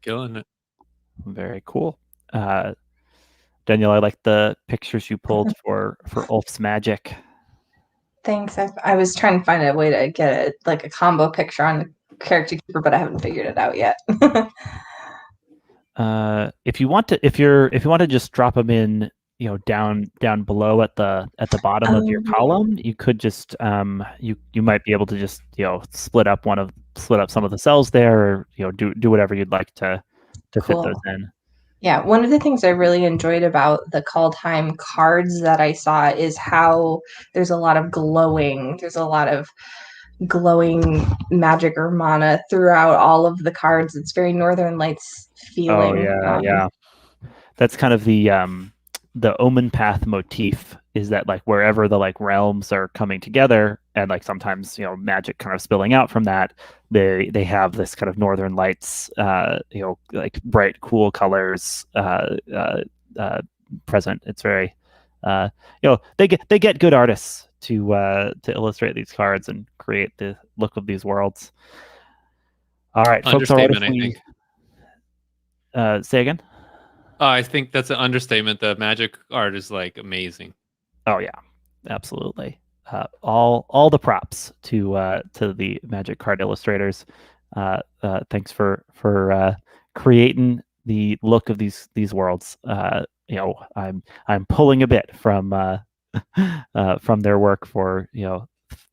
Killing it. Very cool. Danielle, I like the pictures you pulled for Ulf's magic. Thanks. I was trying to find a way to get a combo picture on the character keeper, but I haven't figured it out yet. If you want to just drop them in, down below at the bottom of your column, you could just you might be able to just split up some of the cells there, or do whatever you'd like to Cool. fit those in. Yeah, one of the things I really enjoyed about the Kaldheim cards that I saw is how there's a lot of glowing magic or mana throughout all of the cards. It's very Northern Lights feeling. Oh yeah. That's kind of the Omen Path motif, is that like wherever the like realms are coming together, and like sometimes magic kind of spilling out from that, they have this kind of Northern Lights like bright cool colors present. It's very they get good artists to illustrate these cards and create the look of these worlds. All right, folks. Understatement, I think. Say again. I think that's an understatement. The magic art is like amazing. Oh yeah, absolutely. All the props to the magic card illustrators. Thanks for creating the look of these worlds. I'm pulling a bit from their work for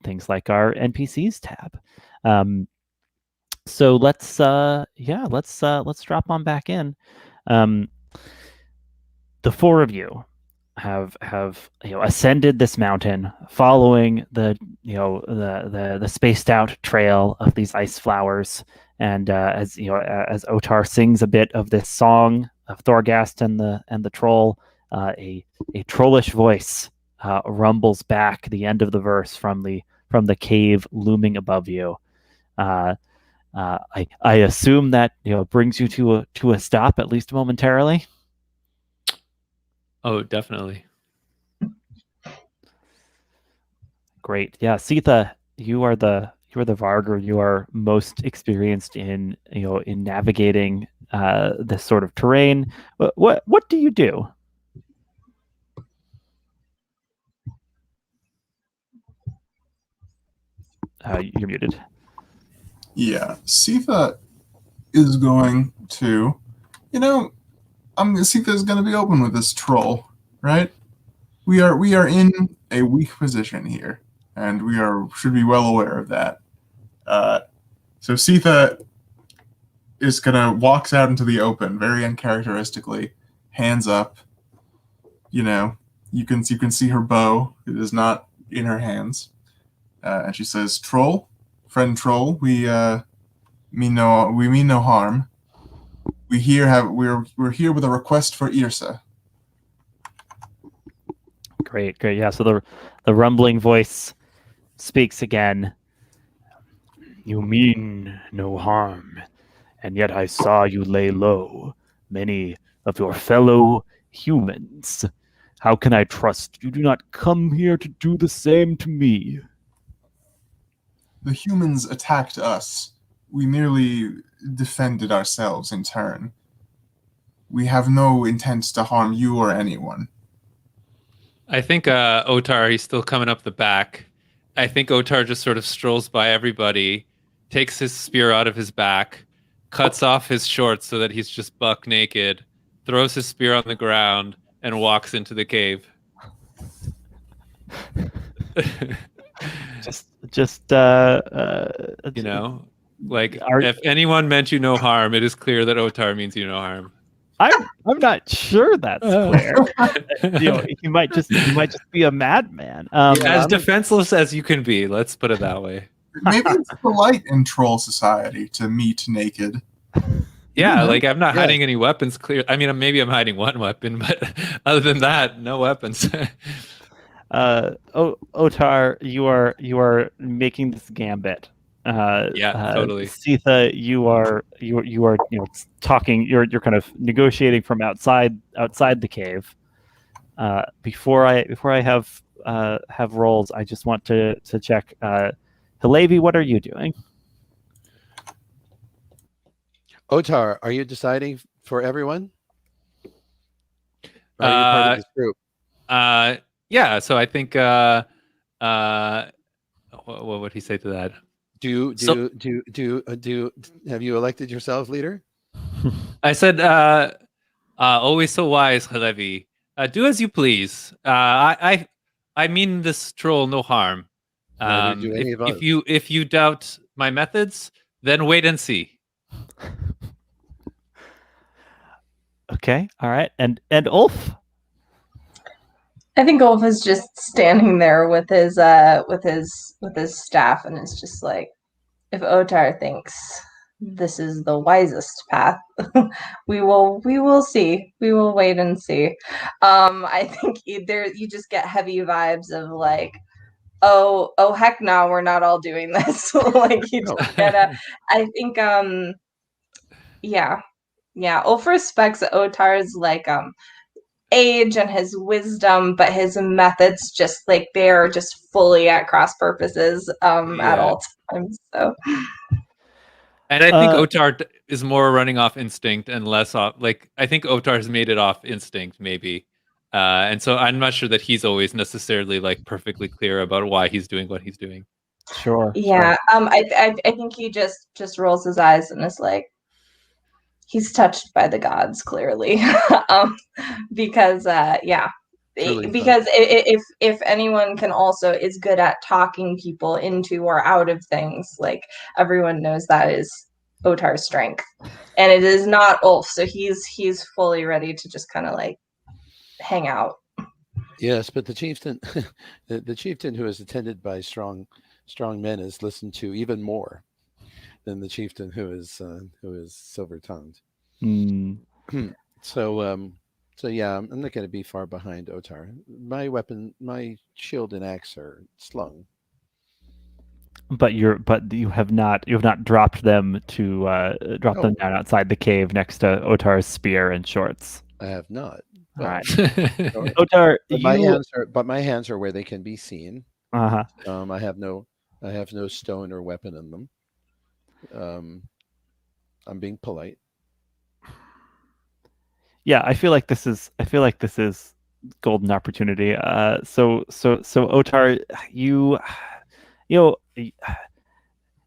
things like our NPCs tab. So let's drop on back in. The four of you have ascended this mountain, following the spaced out trail of these ice flowers, and as Otarr sings a bit of this song of Thorgast and the troll, a trollish voice rumbles back the end of the verse from the cave looming above you. I assume that brings you to a stop, at least momentarily. Oh, definitely. Great. Yeah, Siða, you are the Vargur. You are most experienced in navigating this sort of terrain. What do you do? You're muted. Yeah, Siða is going to, Siða is going to be open with this troll, right? We are in a weak position here, and should be well aware of that. So Siða is gonna walks out into the open, very uncharacteristically, hands up. You can see her bow. It is not in her hands, and she says, "Troll, friend troll, we mean no harm. We're here with a request for Yrsa." Great. Yeah. So the rumbling voice speaks again. You mean no harm, and yet I saw you lay low many of your fellow humans. How can I trust you do not come here to do the same to me? The humans attacked us. We merely defended ourselves in turn. We have no intent to harm you or anyone. I think Otarr, he's still coming up the back. I think Otarr just sort of strolls by everybody, takes his spear out of his back, cuts off his shorts so that he's just buck naked, throws his spear on the ground, and walks into the cave. If anyone meant you no harm, it is clear that Otarr means you no harm. I'm not sure that's clear. He might just be a madman. As defenseless as you can be. Let's put it that way. Maybe it's polite in troll society to meet naked. Yeah, like I'm not hiding any weapons. Clear. I mean, maybe I'm hiding one weapon, but other than that, no weapons. Otarr, you are making this gambit. Totally. Siða, you are talking. You're kind of negotiating from outside the cave. Before I have rolls, I just want to check. Hillevi, what are you doing? Otarr, are you deciding for everyone? Or are you part of this group? Yeah. So I think. What would he say to that? Have you elected yourself leader? I said, always so wise, Hillevi. Do as you please. I mean this troll no harm. Neither do any of us. If you doubt my methods, then wait and see. Okay, all right, and Ulf. I think Ulf is just standing there with his staff, and it's just like, if Otarr thinks this is the wisest path, we will see. We will wait and see. I think either you just get heavy vibes of like, oh heck no, we're not all doing this. Like you just gotta. I think yeah. Ulf respects Otar's like age and his wisdom, but his methods just like they're just fully at cross purposes at all times. So and I think Otarr is more running off instinct and less off like I think Otarr has made it off instinct maybe. And so I'm not sure that he's always necessarily like perfectly clear about why he's doing what he's doing. Sure. Yeah. I think he just rolls his eyes and is like, he's touched by the gods, clearly. Because because if anyone can also is good at talking people into or out of things, like everyone knows that is Otar's strength, and it is not Ulf. So he's fully ready to just kind of like hang out. Yes, but the chieftain, the chieftain who is attended by strong men is listened to even more than the chieftain who is silver-tongued. So yeah, I'm not going to be far behind Otarr. My weapon, my shield and axe are slung. But you have not dropped them to them down outside the cave next to Otar's spear and shorts. I have not. All right, Otarr, but my hands are where they can be seen. Uh-huh. I have no stone or weapon in them. I'm being polite. Yeah, I feel like this is golden opportunity. So Otarr,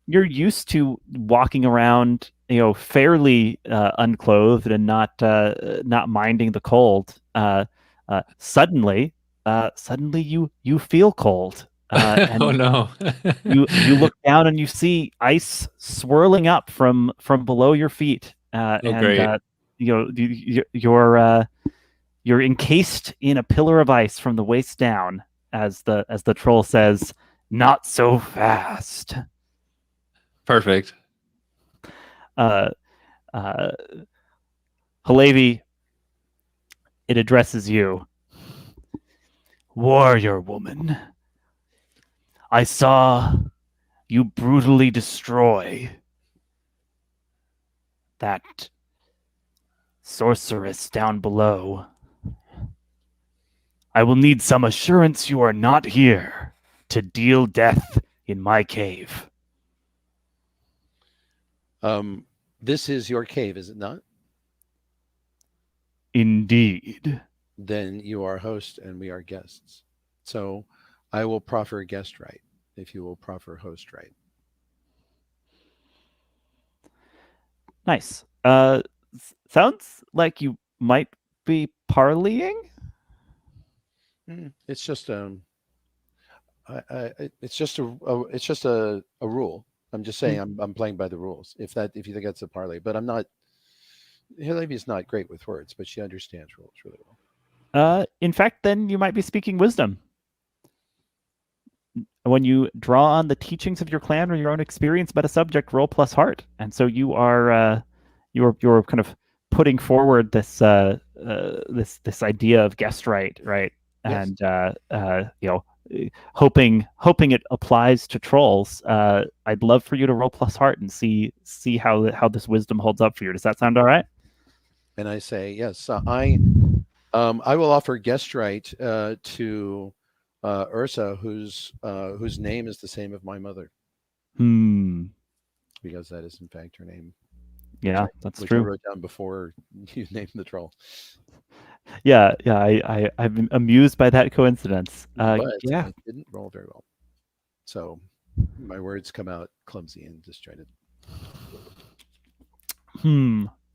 you're used to walking around, fairly unclothed and not minding the cold. Suddenly you feel cold. And oh no! you look down and you see ice swirling up from below your feet. Great. You're encased in a pillar of ice from the waist down, as the troll says, "Not so fast." Perfect. Hillevi, it addresses you. Warrior woman, I saw you brutally destroy that sorceress down below. I will need some assurance you are not here to deal death in my cave. This is your cave, is it not? Indeed. Then you are host and we are guests. So I will proffer guest right if you will proffer host right. Nice. Sounds like you might be parleying. It's just it's just a rule. I'm just saying I'm playing by the rules. If you think that's a parley, but I'm not. Hillevi is not great with words, but she understands rules really well. In fact, then you might be speaking wisdom. When you draw on the teachings of your clan or your own experience about a subject, roll plus heart, and so you are you're kind of putting forward this this idea of guest right, yes. And hoping it applies to trolls. I'd love for you to roll plus heart and see how this wisdom holds up for you. Does that sound all right? And I say yes. I will offer guest right to Ursa, whose name is the same as my mother. Because that is in fact her name. Yeah, that's which I true. wrote down before you named the troll. Yeah, I'm amused by that coincidence. But Yeah. I didn't roll very well, so my words come out clumsy and disjointed.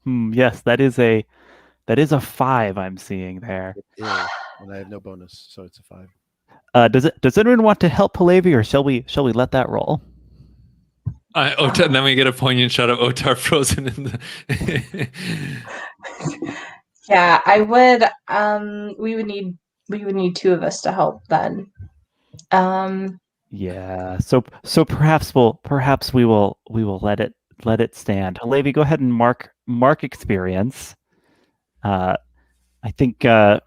Yes, that is a 5 I'm seeing there. It is, and I have no bonus, so it's a 5. Does anyone want to help Hillevi, or shall we let that roll? Otarr, and then we get a poignant shot of Otarr frozen in the. Yeah, I would. We would need two of us to help then. Yeah. So perhaps we will let it stand. Hillevi, go ahead and mark experience. I think yeah.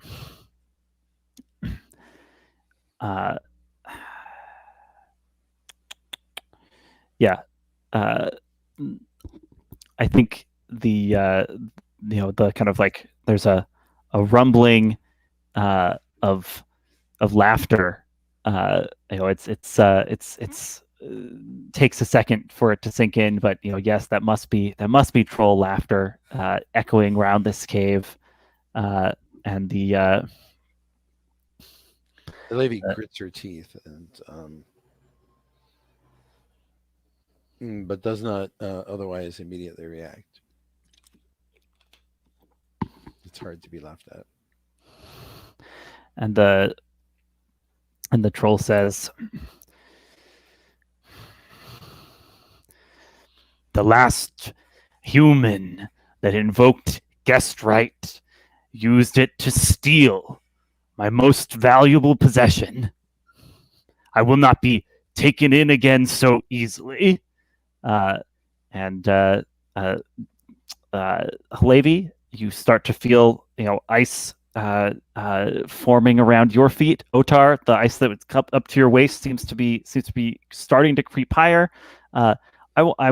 I think the the kind of like there's a rumbling of laughter. It's takes a second for it to sink in, but yes, that must be troll laughter echoing around this cave, and the Hillevi grits her teeth and but does not otherwise immediately react. It's hard to be laughed at. and the troll says, "The last human that invoked guest right used it to steal my most valuable possession. I will not be taken in again so easily." And Hillevi, you start to feel ice forming around your feet. Otarr, the ice that was up to your waist seems to be starting to creep higher. I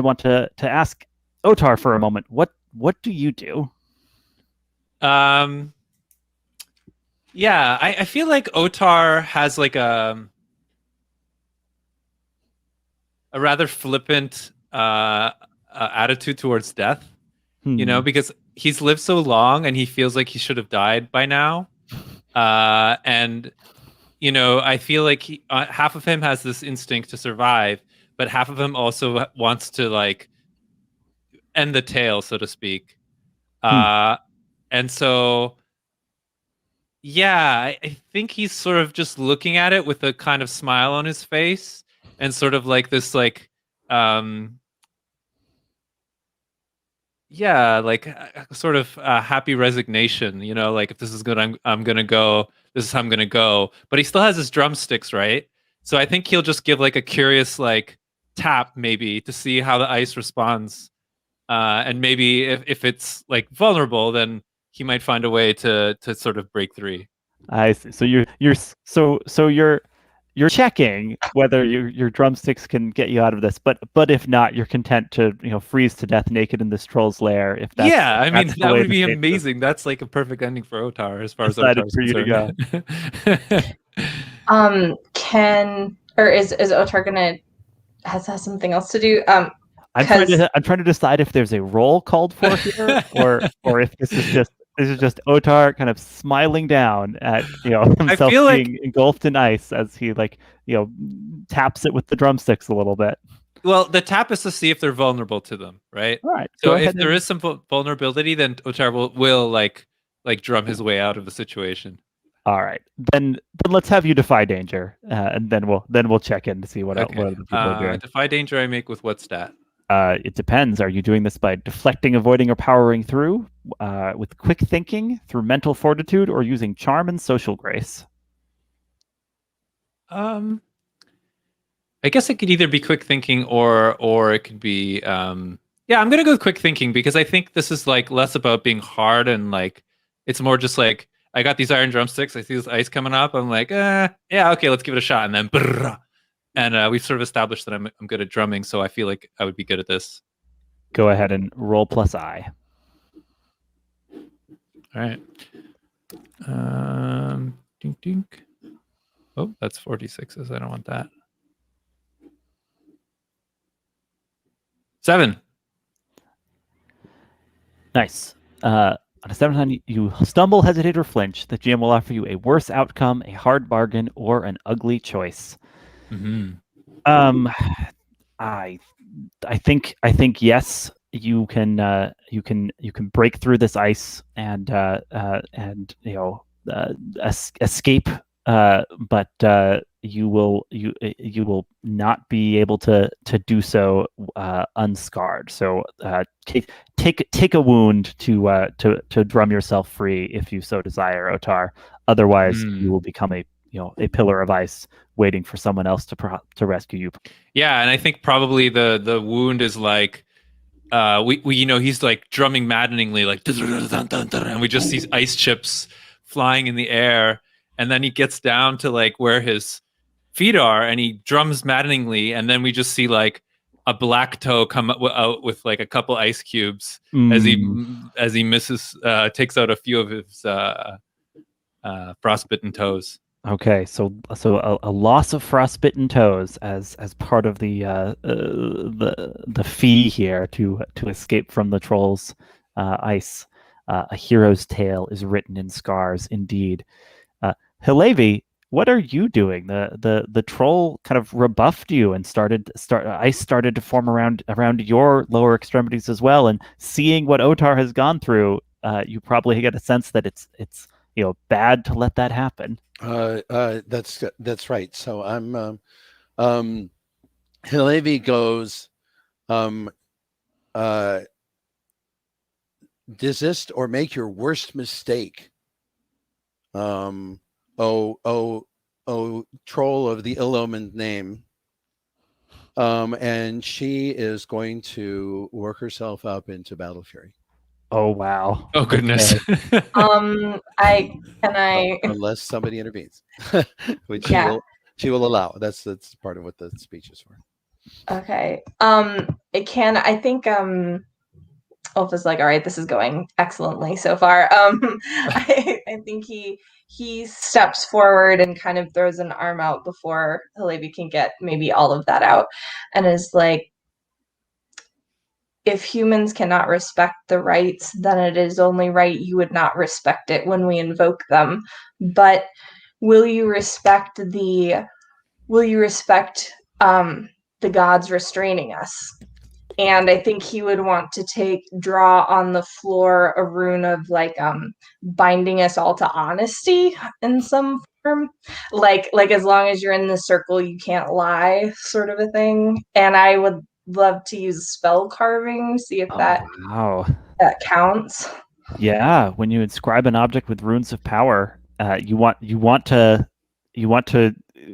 want to ask Otarr for a moment. What do you do? Yeah, I feel like Otarr has like a rather flippant attitude towards death. Because he's lived so long and he feels like he should have died by now. And I feel like half of him has this instinct to survive, but half of him also wants to like end the tale, so to speak. And so, yeah, I think he's sort of just looking at it with a kind of smile on his face and sort of like this, like, yeah, like sort of happy resignation, like if this is good, I'm gonna go. This is how I'm gonna go. But he still has his drumsticks, right? So I think he'll just give like a curious like tap maybe to see how the ice responds, and maybe if it's like vulnerable, then he might find a way to sort of break free. I see. So you're checking whether your drumsticks can get you out of this, but if not, you're content to freeze to death naked in this troll's lair. If that's I mean that's that would be amazing. That's like a perfect ending for Otarr as far as Otarr is for you to go. Is Otarr gonna has something else to do? I'm trying to decide if there's a role called for here, or if this is just Otarr kind of smiling down at himself being engulfed in ice as he taps it with the drumsticks a little bit. Well, the tap is to see if they're vulnerable to them, right? All right. So if there is some vulnerability, then Otarr will like drum his way out of the situation. All right, then let's have you defy danger, and then we'll check in to see what other people are doing. Defy danger, I make with what stat? It depends. Are you doing this by deflecting, avoiding, or powering through, with quick thinking, through mental fortitude, or using charm and social grace? I guess it could either be quick thinking or it could be I'm gonna go with quick thinking because I think this is like less about being hard and like it's more just like I got these iron drumsticks, I see this ice coming up, I'm like yeah, okay, let's give it a shot, and then brrr, and we've sort of established that I'm good at drumming, so I feel like I would be good at this. Go ahead and roll plus I. All right. Dink dink. Oh, that's 46s. I don't want that. 7. Nice. On a 7 you stumble, hesitate, or flinch, the GM will offer you a worse outcome, a hard bargain, or an ugly choice. Mm-hmm. I think yes, you can break through this ice and escape, but you will not be able to do so unscarred. So take a wound to drum yourself free if you so desire, Otarr. Otherwise, you will become a pillar of ice waiting for someone else to rescue you. Yeah, and I think probably the wound is like we he's like drumming maddeningly, like and we just see ice chips flying in the air, and then he gets down to like where his feet are and he drums maddeningly, and then we just see like a black toe come out with like a couple ice cubes as he misses takes out a few of his frostbitten toes. Okay, so a loss of frostbitten toes as part of the fee here to escape from the trolls' ice. A hero's tale is written in scars, indeed. Hillevi, what are you doing? The troll kind of rebuffed you and ice started to form around your lower extremities as well. And seeing what Otarr has gone through, you probably get a sense that it's bad to let that happen. That's right. So I'm Hillevi goes desist or make your worst mistake. Oh, troll of the ill-omened name. And she is going to work herself up into battle fury. Oh wow! Oh goodness! Unless somebody intervenes, which Yeah. she will allow. That's part of what the speech is for. Okay. I think Ulf is like, all right, this is going excellently so far. I think he steps forward and kind of throws an arm out before Hillevi can get maybe all of that out, and is like, if humans cannot respect the rights, then it is only right you would not respect it when we invoke them. But will you respect the gods restraining us? And I think he would want to draw on the floor a rune of like binding us all to honesty in some form. Like as long as you're in the circle, you can't lie, sort of a thing. And I would love to use spell carving, see if that counts. Yeah, when you inscribe an object with runes of power, you want to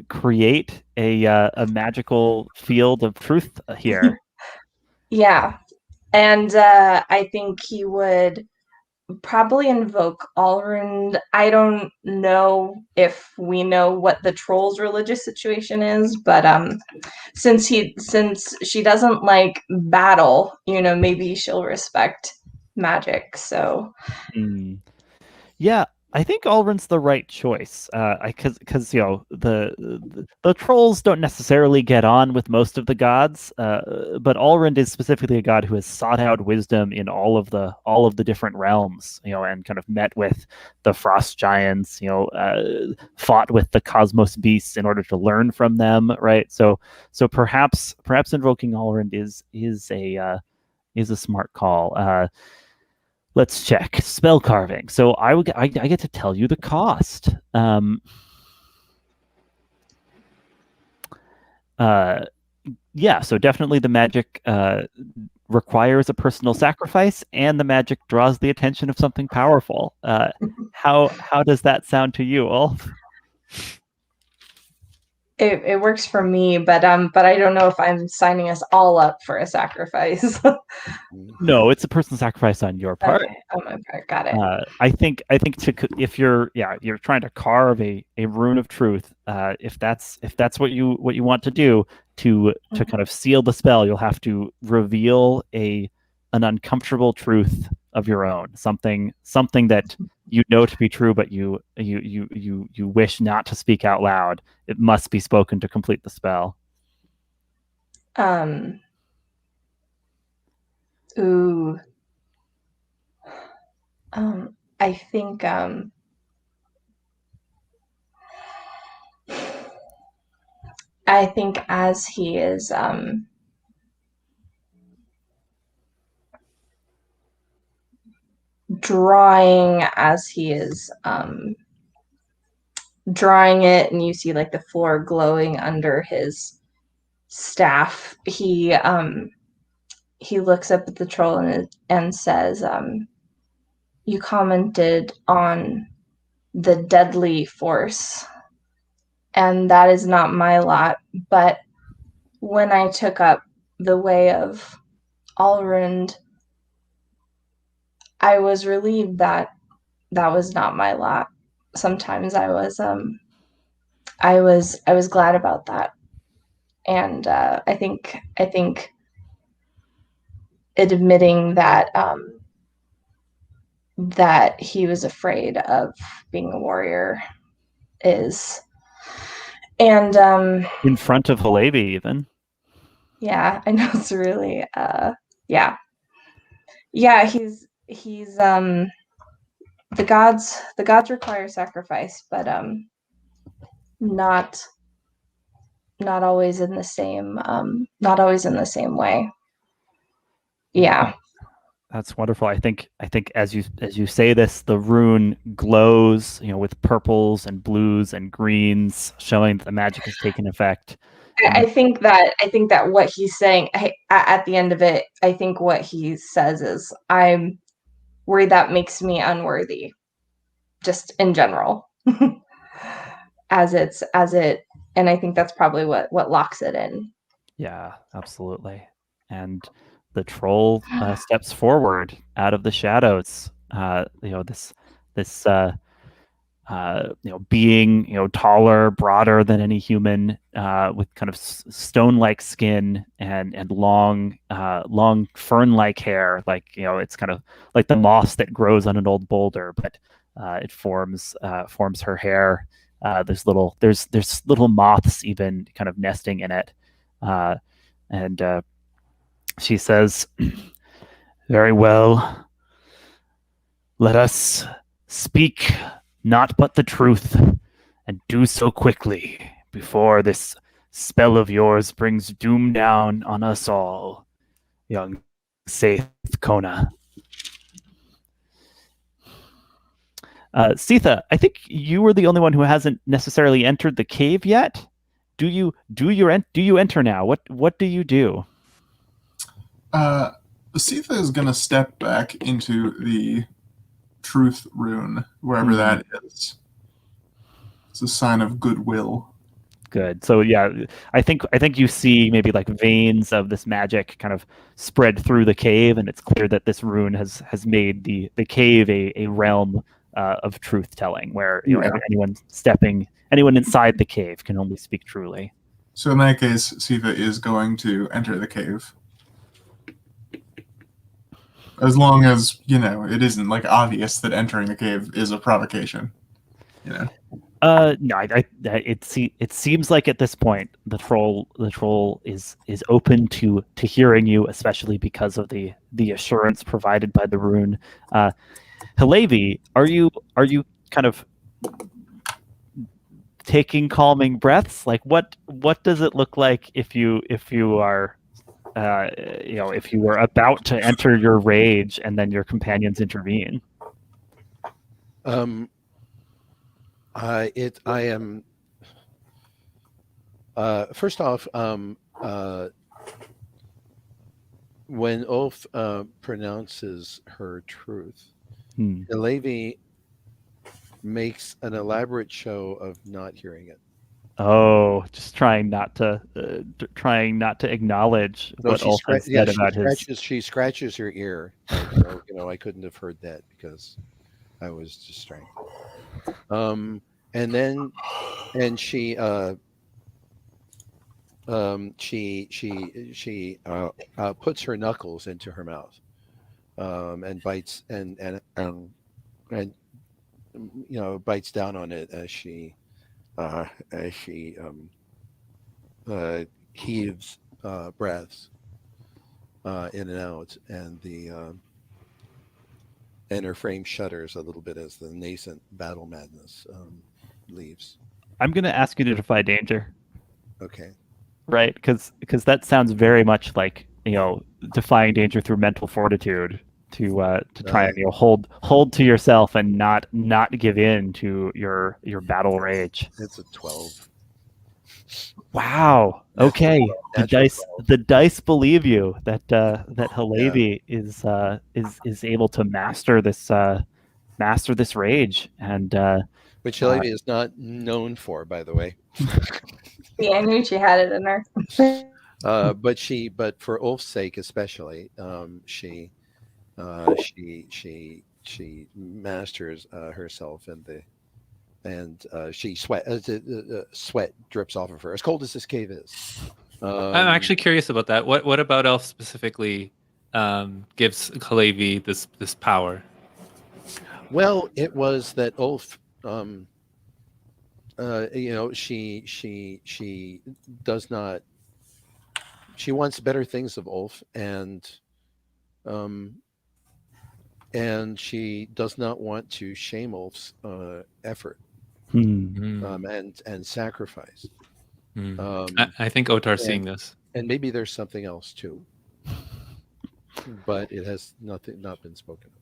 create a magical field of truth here. Yeah, and I think he would probably invoke Allrund. I don't know if we know what the troll's religious situation is, but since she doesn't like battle, maybe she'll respect magic. So yeah, I think Allrund's the right choice. Because the trolls don't necessarily get on with most of the gods, but Allrund is specifically a god who has sought out wisdom in all of the different realms, and kind of met with the frost giants, fought with the cosmos beasts in order to learn from them, right? So perhaps invoking Allrund is a smart call. Let's check spell carving. So I get to tell you the cost. Yeah, so definitely the magic requires a personal sacrifice, and the magic draws the attention of something powerful. How does that sound to you, Ulf? It works for me, but I don't know if I'm signing us all up for a sacrifice. No, it's a personal sacrifice on your part. Okay, on my part, got it. I think if you're trying to carve a rune of truth, if that's what you want to do to kind of seal the spell, you'll have to reveal an uncomfortable truth of your own, something that you know to be true, but you wish not to speak out loud. It must be spoken to complete the spell. Ooh. I think as he is drawing, as he is drawing it, and you see like the floor glowing under his staff, he looks up at the troll and says, you commented on the deadly force, and that is not my lot, but when I took up the way of Alrund, I was relieved that that was not my lot. Sometimes I was glad about that. And I think admitting that that he was afraid of being a warrior is, and In front of Hillevi, even. yeah, I know, it's really yeah. Yeah, he's the gods require sacrifice, but not always in the same way. Yeah. That's wonderful. I think as you say this, the rune glows, with purples and blues and greens, showing that the magic has taken effect. I think that what he's saying at the end of it, I think what he says is, I'm worried that makes me unworthy, just in general. as it, and I think that's probably what locks it in. Yeah, absolutely. And the troll steps forward out of the shadows. This being, taller, broader than any human, with kind of stone-like skin and long fern-like hair. Like, it's kind of like the moss that grows on an old boulder, but it forms her hair. There's little moths even kind of nesting in it. And she says, "Very well. Let us speak not but the truth, and do so quickly, before this spell of yours brings doom down on us all, young Saith Kona." Siða, I think you were the only one who hasn't necessarily entered the cave yet. Do you enter now? What do you do? Siða is going to step back into the truth rune, wherever that is. It's a sign of goodwill. Good. So yeah, I think you see maybe like veins of this magic kind of spread through the cave, and it's clear that this rune has made the cave a realm of truth telling, where anyone inside the cave can only speak truly. So in that case, Siða is going to enter the cave. As long as, it isn't like obvious that entering the cave is a provocation. No, it seems like at this point the troll is open to hearing you, especially because of the assurance provided by the rune. Hillevi, are you kind of taking calming breaths? Like what does it look like if you are if you were about to enter your rage and then your companions intervene? I am first off, when Ulf pronounces her truth, Hillevi makes an elaborate show of not hearing it. Oh, just trying not to acknowledge what Ulf has said about his. She scratches her ear. I couldn't have heard that because I was distracted. She puts her knuckles into her mouth, and bites and bites down on it as she heaves breaths in and out, and her frame shudders a little bit as the nascent battle madness leaves. I'm going to ask you to defy danger, Okay. right? Because that sounds very much like defying danger through mental fortitude to try and hold to yourself and not give in to your battle rage. It's a 12. Wow. Okay. Natural 12. The dice believe you that Hillevi is able to master this rage, and Which Hillevi is not known for, by the way. Yeah, I knew she had it in her. But for Ulf's sake especially, she masters herself and she sweat drips off of her, as cold as this cave is. I'm actually curious about that. What about Elf specifically gives Hillevi this power? Well, it was that Ulf, she does not. She wants better things of Ulf, and she does not want to shame Ulf's effort and sacrifice. I think Otarr's seeing this, and maybe there's something else too, but it has not been spoken of.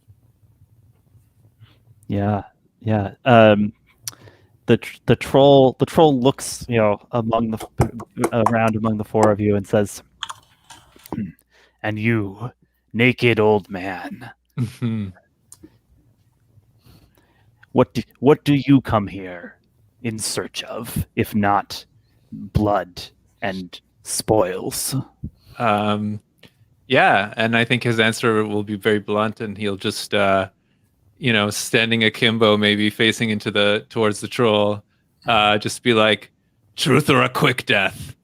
Yeah. The troll looks around among the four of you and says, "And you, naked old man, what do you come here in search of, if not blood and spoils?" Yeah, and I think his answer will be very blunt, and he'll just standing akimbo, maybe facing towards the troll, just be like, "Truth or a quick death."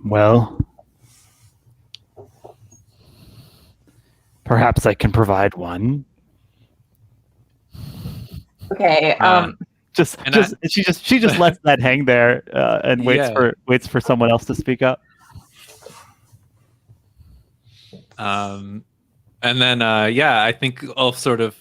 Well, perhaps I can provide one. Okay. She just lets that hang there and waits for someone else to speak up. And then I think Ulf sort of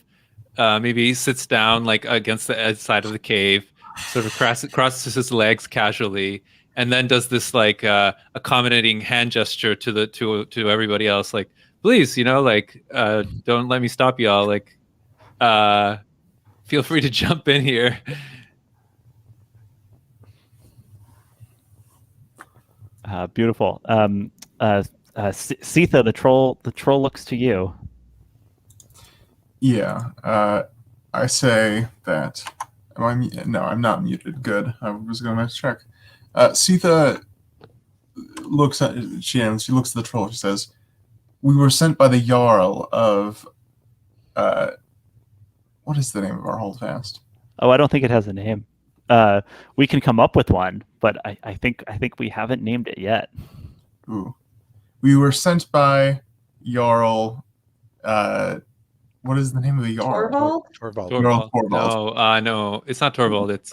maybe sits down like against the edge side of the cave, sort of crosses his legs casually, and then does this like accommodating hand gesture to everybody else, like, "Please, don't let me stop y'all. Like, feel free to jump in here." Beautiful. Siða, the troll looks to you. Yeah, I say that. No, I'm not muted. Good. I was going to check. Siða looks at she looks at the troll. She says, "We were sent by the Jarl of what is the name of our holdfast?" Oh, I don't think it has a name. We can come up with one, but I think we haven't named it yet. Ooh. We were sent by Jarl. What is the name of the Jarl? Torvald? Jarl Torvald. No, it's not Torvald. It's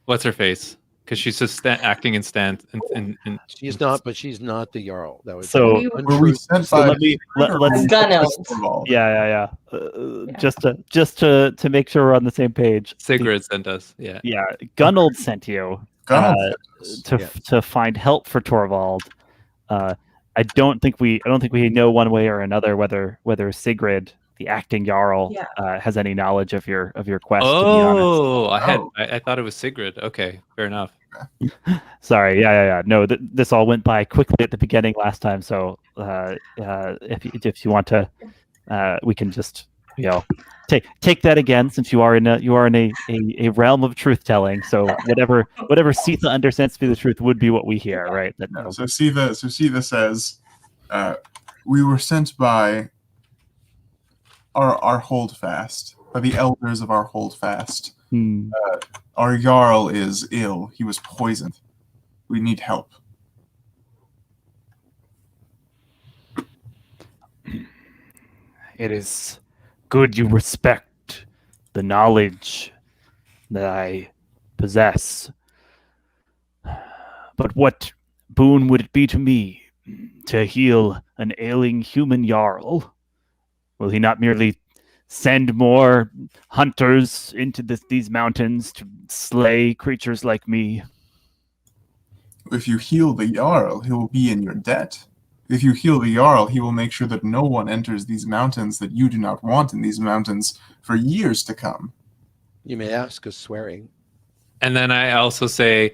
what's her face? Because she's just acting in stand. She's not, but she's not the Jarl. That was so. Were we sent by? Let's Gunnel. Yeah. Just to make sure we're on the same page. Sigrid sent us. Yeah. Yeah, Gunnold sent you to find help for Torvald. I don't think we know one way or another whether Sigrid, the acting Jarl, has any knowledge of your quest. Oh, I thought it was Sigrid. Okay, fair enough. Sorry. Yeah. No, this all went by quickly at the beginning last time. So if you want to, we can just take that again, since you are in a realm of truth telling. So whatever Siða understands to be the truth would be what we hear, right? So Siða says, "We were sent by our holdfast, by the elders of our holdfast. Our Jarl is ill. He was poisoned. We need help." It is good you respect the knowledge that I possess. But what boon would it be to me to heal an ailing human jarl? Will he not merely send more hunters into these mountains to slay creatures like me? If you heal the Jarl, he will be in your debt. If you heal the Jarl, he will make sure that no one enters these mountains that you do not want in these mountains for years to come. You may ask us swearing. And then I also say,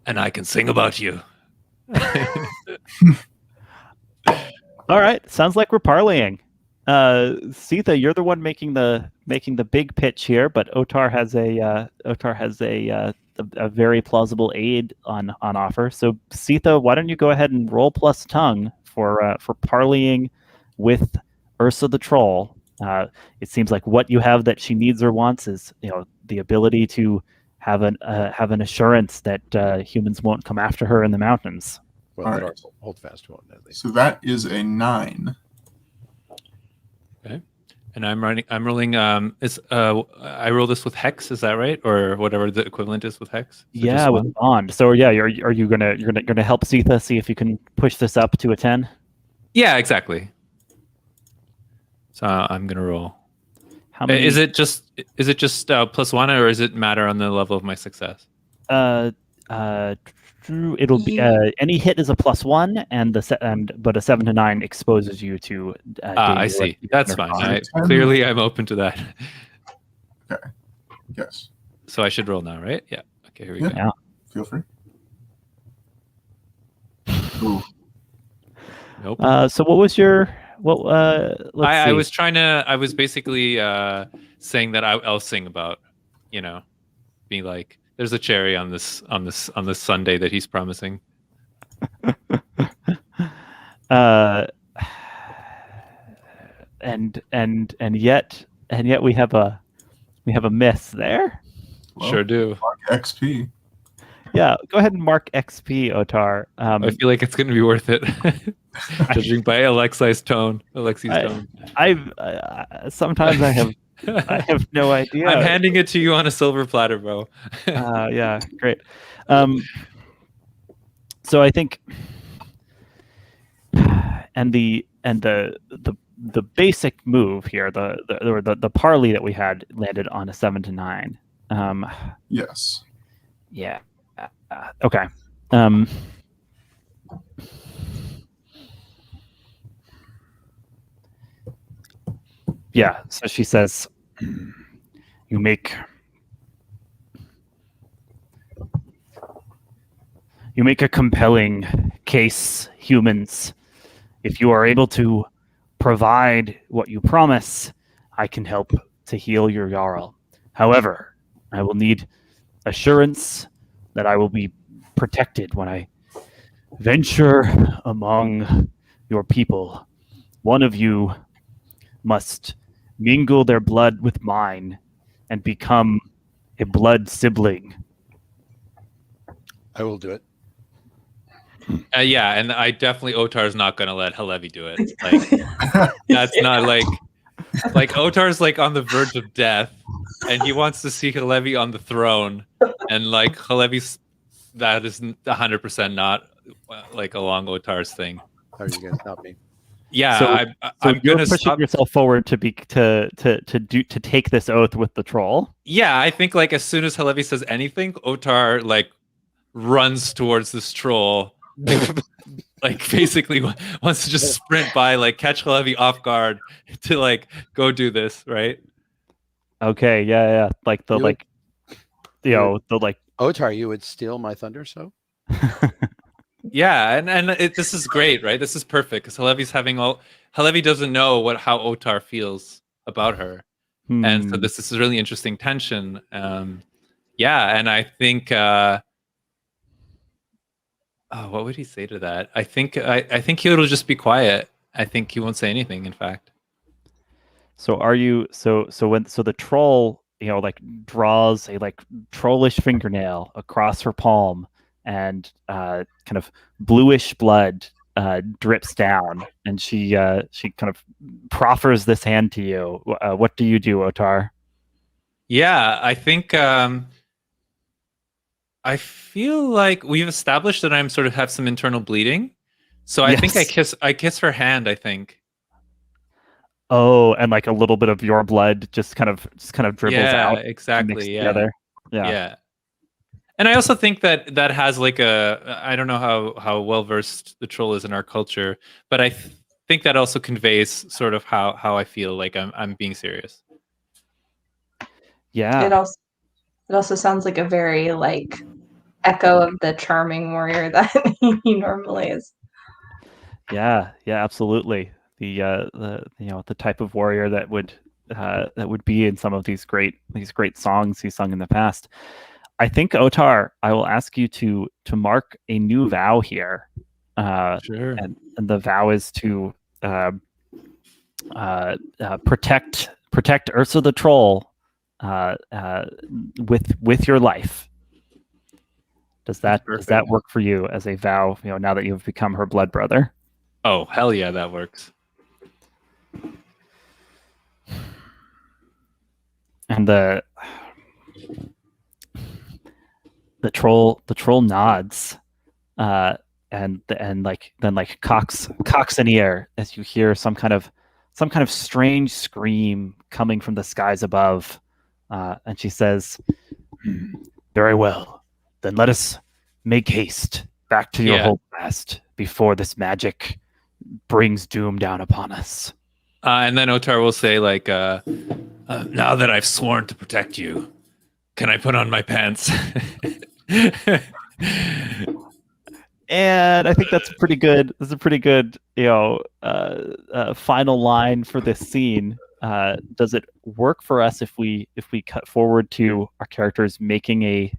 and I can sing about you. All right, sounds like we're parlaying. Siða, you're the one making the big pitch here, but Otarr has a very plausible aid on offer. So Siða, why don't you go ahead and roll plus tongue for parlaying with Ursa the troll? It seems like what you have that she needs or wants is the ability to have an assurance that humans won't come after her in the mountains. Well, All that right. also holdfast won't, at least. So that is a 9. Okay. And I'm rolling. I roll this with hex. Is that right, or whatever the equivalent is with hex? So Yeah, just with one? bond. So yeah, are you gonna help Siða see if you can push this up to a 10? Yeah, exactly. So I'm gonna roll. How many? Is it just +1, or does it matter on the level of my success? It'll be any hit is a +1, but a 7 to 9 exposes you to. I see. That's fine. Clearly, I'm open to that. Okay. Yes. So I should roll now, right? Yeah. Okay. Here we go. Yeah. Feel free. Ooh. Nope. So what was your what? Let's see. I was basically saying that I'll sing about, being like, there's a cherry on this Sunday that he's promising. And yet we have a miss there. Well, Sure do. Mark XP. Yeah, go ahead and mark XP, Otarr. I feel like it's going to be worth it, judging by Alexi's tone. Sometimes I have no idea. I'm handing it to you on a silver platter, bro. Yeah, great. So I think, and the basic move here, the parley that we had landed on a 7 to 9. Yes. Yeah. Okay. Yeah. So she says, "You make a compelling case, humans. If you are able to provide what you promise, I can help to heal your Jarl. However, I will need assurance that I will be protected when I venture among your people. One of you must mingle their blood with mine and become a blood sibling." I will do it. Yeah, and I definitely Otar's not gonna let Hillevi do it. That's not like Otar's on the verge of death, and he wants to see Hillevi on the throne, and Hillevi's that is 100% not along Otar's thing. How are you going to stop me? Yeah, So I'm you're gonna pushing stop. yourself forward to take this oath with the troll. Yeah, I think as soon as Hillevi says anything, Otarr runs towards this troll. Basically wants to just sprint by, catch Hillevi off guard to go do this, right? Okay, yeah. Otarr, you would steal my thunder, so? Yeah, and this is great, right? This is perfect because Hillevi doesn't know how Otarr feels about her, and so this is a really interesting tension. Yeah, and I think what would he say to that? I think he'll just be quiet. I think he won't say anything. In fact. So are you? So the troll, draws a trollish fingernail across her palm, and kind of bluish blood drips down, and she kind of proffers this hand to you. What do you do, Otarr? Yeah, I think I feel like we've established that I'm sort of have some internal bleeding, so I think Yes. I kiss her hand. I think. Oh, and like a little bit of your blood just kind of dribbles Yeah, out, mixed exactly. Yeah, together. Yeah. yeah. And I also think that that has like a I don't know how well versed the troll is in our culture, but I think that also conveys sort of how I feel like I'm being serious. Yeah. It also sounds like a very like echo of the charming warrior that he normally is. Yeah, absolutely. The the type of warrior that would be in some of these great songs he's sung in the past. I think Otarr, I will ask you to mark a new vow here. Sure. And the vow is to protect Ursa the troll with your life. Does that work for you as a vow? Now that you've become her blood brother. Oh, hell yeah, that works. And the troll nods, and like cocks an ear as you hear some kind of strange scream coming from the skies above, and she says, "Very well, then let us make haste back to your holdfast before this magic brings doom down upon us." And then Otarr will say, like, now that I've sworn to protect you, can I put on my pants? And I think that's a pretty good. Final line for this scene. Does it work for us if we cut forward to our characters making a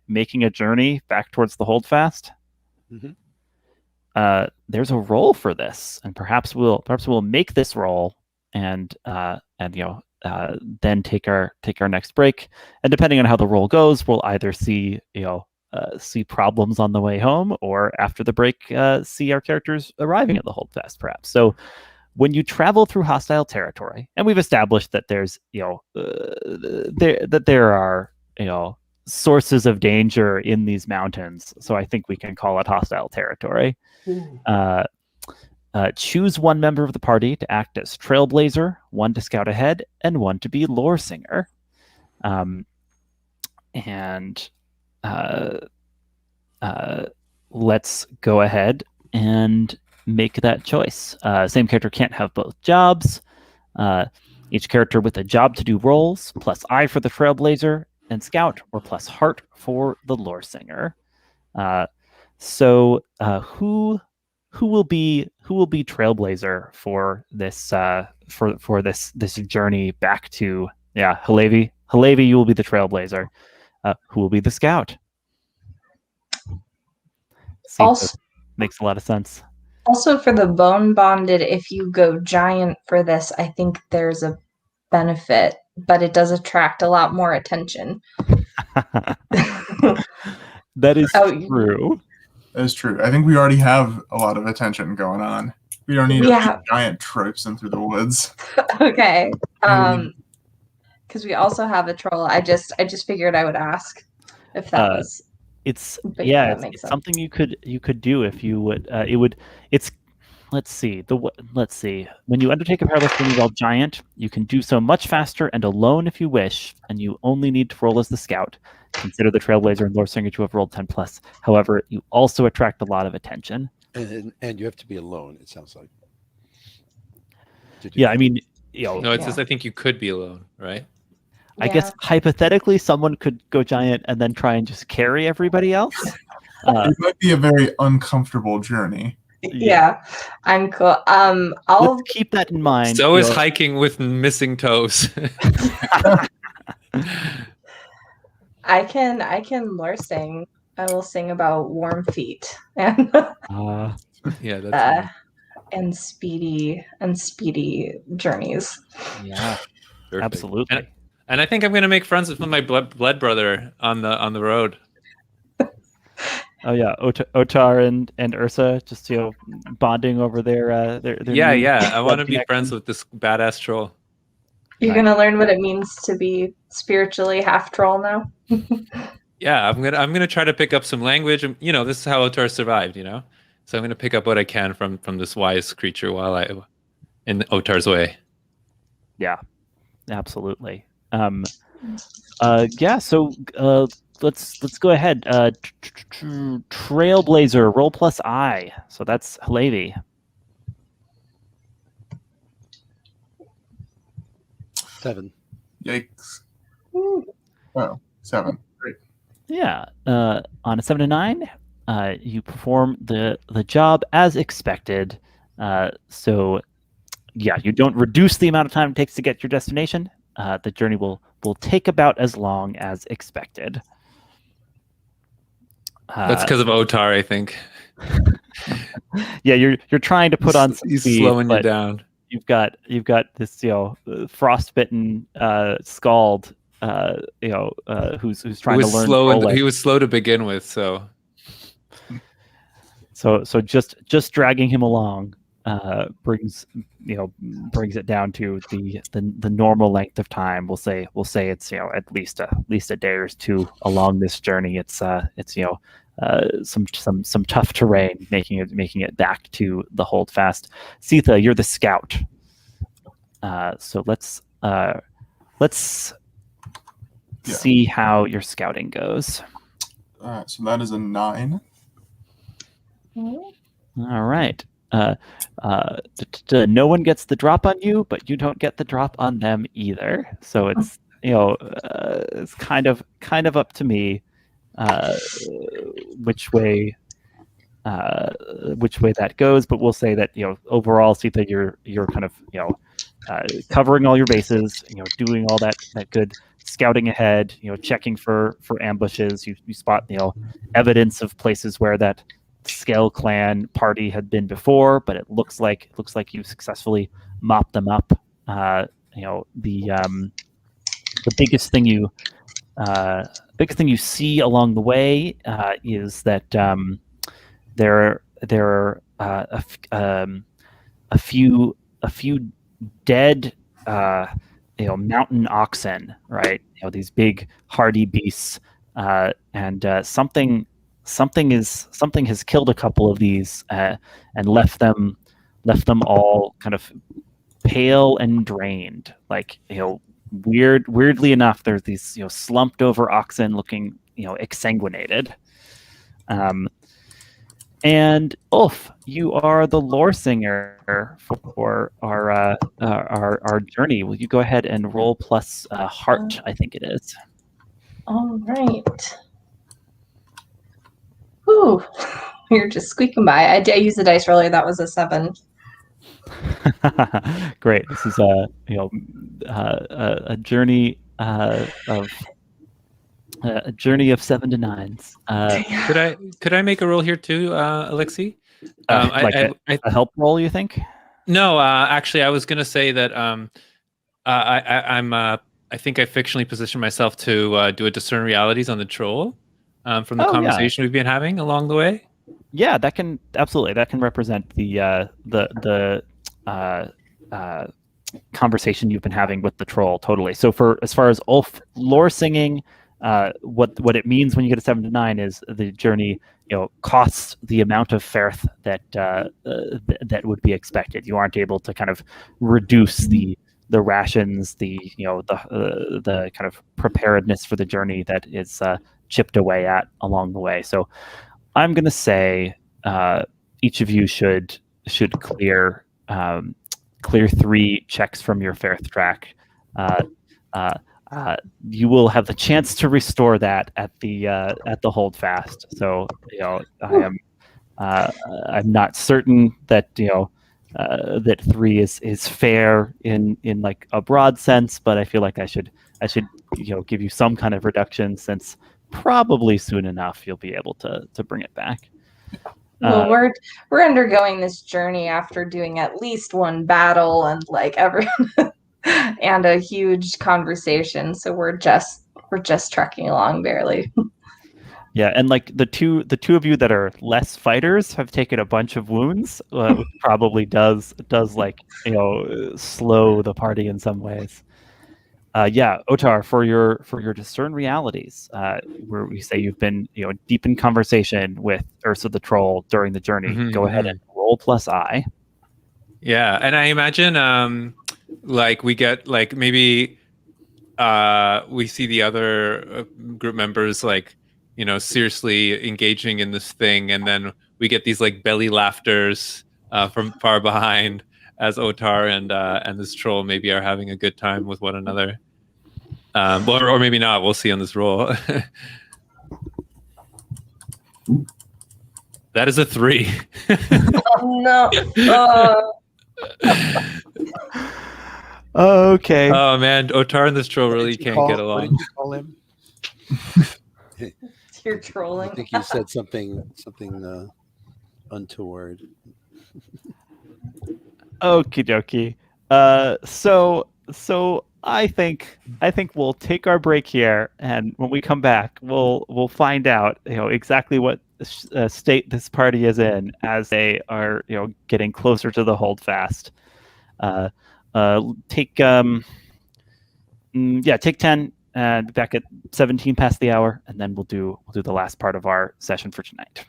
journey back towards the holdfast? Mm-hmm. There's a role for this, and perhaps we'll make this role, and then take our next break. And depending on how the roll goes, we'll either see see problems on the way home, or after the break, see our characters arriving at the holdfast, perhaps. So when you travel through hostile territory, and we've established that there's there are sources of danger in these mountains, so I think we can call it hostile territory. Choose one member of the party to act as trailblazer, one to scout ahead, and one to be lore singer. Let's go ahead and make that choice. Same character can't have both jobs. Each character with a job to do rolls, plus I for the trailblazer and scout, or plus heart for the lore singer. So who will be trailblazer for this for this journey back to Hillevi? Hillevi, you will be the trailblazer. Who will be the scout? Also, makes a lot of sense. Also, for the bone bonded, if you go giant for this, I think there's a benefit, but it does attract a lot more attention. That is true. That is true. I think we already have a lot of attention going on. We don't need a giant traipsing through the woods. Okay. Because we also have a troll. I just figured I would ask if that was. It's something you could do if you would. Let's see. When you undertake a perilous journey while giant, you can do so much faster and alone if you wish, and you only need to roll as the scout. Consider the trailblazer and lore singer to have rolled 10+. However, you also attract a lot of attention. And you have to be alone, it sounds like. Yeah, I mean, no, it says I think you could be alone, right? I guess hypothetically, someone could go giant and then try and just carry everybody else. It might be a very uncomfortable journey. Yeah, I'm cool. I'll keep that in mind. So is hiking with missing toes. I can lore sing. I will sing about warm feet and that's and speedy journeys. Yeah, perfect. Absolutely. And I think I'm going to make friends with my blood brother on the road. Oh yeah, Otarr and Ursa just bonding over their I want to be friends with this badass troll. You're gonna learn what it means to be spiritually half troll now. yeah, I'm gonna try to pick up some language. You know, this is how Otarr survived. You know, so I'm gonna pick up what I can from this wise creature while I in Otar's way. Yeah, absolutely. Yeah. So let's go ahead. Trailblazer, roll plus I. So that's Hillevi. 7. Yikes. Oh, 7. Great. Yeah. On a 7 to 9, you perform the job as expected. So yeah, you don't reduce the amount of time it takes to get to your destination. The journey will take about as long as expected. That's because of Otarr, I think. Yeah, you're trying to put on some He's speed, slowing you but down. you've got this frostbitten scald who's trying to learn to He was slow to begin with, so just dragging him along brings it down to the normal length of time. We'll say it's at least a day or two along this journey. It's some tough terrain, making it back to the holdfast. Siða, you're the scout. So let's see how your scouting goes. All right, so that is a 9. All right. No one gets the drop on you, but you don't get the drop on them either. So it's it's kind of up to me which way that goes. But we'll say that overall, Siða, you're kind of covering all your bases. Doing all that good scouting ahead. Checking for ambushes. You spot evidence of places where that Scale clan party had been before, but it looks like you successfully mopped them up. The biggest thing you see along the way is that there are a few dead mountain oxen, right? These big hardy beasts, and something has killed a couple of these and left them all kind of pale and drained. Like weirdly enough, there's these slumped over oxen looking exsanguinated. And Ulf, you are the lore singer for our journey. Will you go ahead and roll plus heart? I think it is. All right. Ooh, you're just squeaking by. I used the dice roller. That was a 7. Great. This is a journey of a journey of 7 to 9s. Could I make a roll here too, Alexi? A help roll, you think? No, actually, I was gonna say that I think I fictionally positioned myself to do a discern realities on the troll. From the conversation we've been having along the way. Yeah, that can represent the conversation you've been having with the troll. Totally. So as far as Ulf lore singing, what it means when you get a 7 to 9 is the journey costs the amount of ferth that would be expected. You aren't able to kind of reduce the rations, the kind of preparedness for the journey that is chipped away at along the way. So I'm going to say each of you should clear 3 checks from your ferth track. You will have the chance to restore that at the holdfast. So I'm not certain that that 3 is fair in like a broad sense, but I feel like I should give you some kind of reduction, since probably soon enough you'll be able to bring it back. Well, we're undergoing this journey after doing at least one battle and and a huge conversation, so we're just trekking along barely. Yeah, and like the two of you that are less fighters have taken a bunch of wounds, which probably does like slow the party in some ways. Yeah, Otarr, for your discern realities, where we say you've been deep in conversation with Ursa the troll during the journey. Mhm, Go ahead mhm. and roll plus I. Yeah, and I imagine like we get like maybe we see the other group members like seriously engaging in this thing, and then we get these like belly laughters from far behind as Otarr and this troll maybe are having a good time with one another. Or maybe not. We'll see on this roll. That is a 3. Oh, no. Okay. Oh man, Otarr and this troll What really did you can't call- get What along. did you call him? You're I trolling. think you said something untoward. Okie dokie. So I think we'll take our break here, and when we come back, we'll find out exactly what state this party is in as they are getting closer to the holdfast. Take take 10 and back at 17 past the hour, and then we'll do the last part of our session for tonight.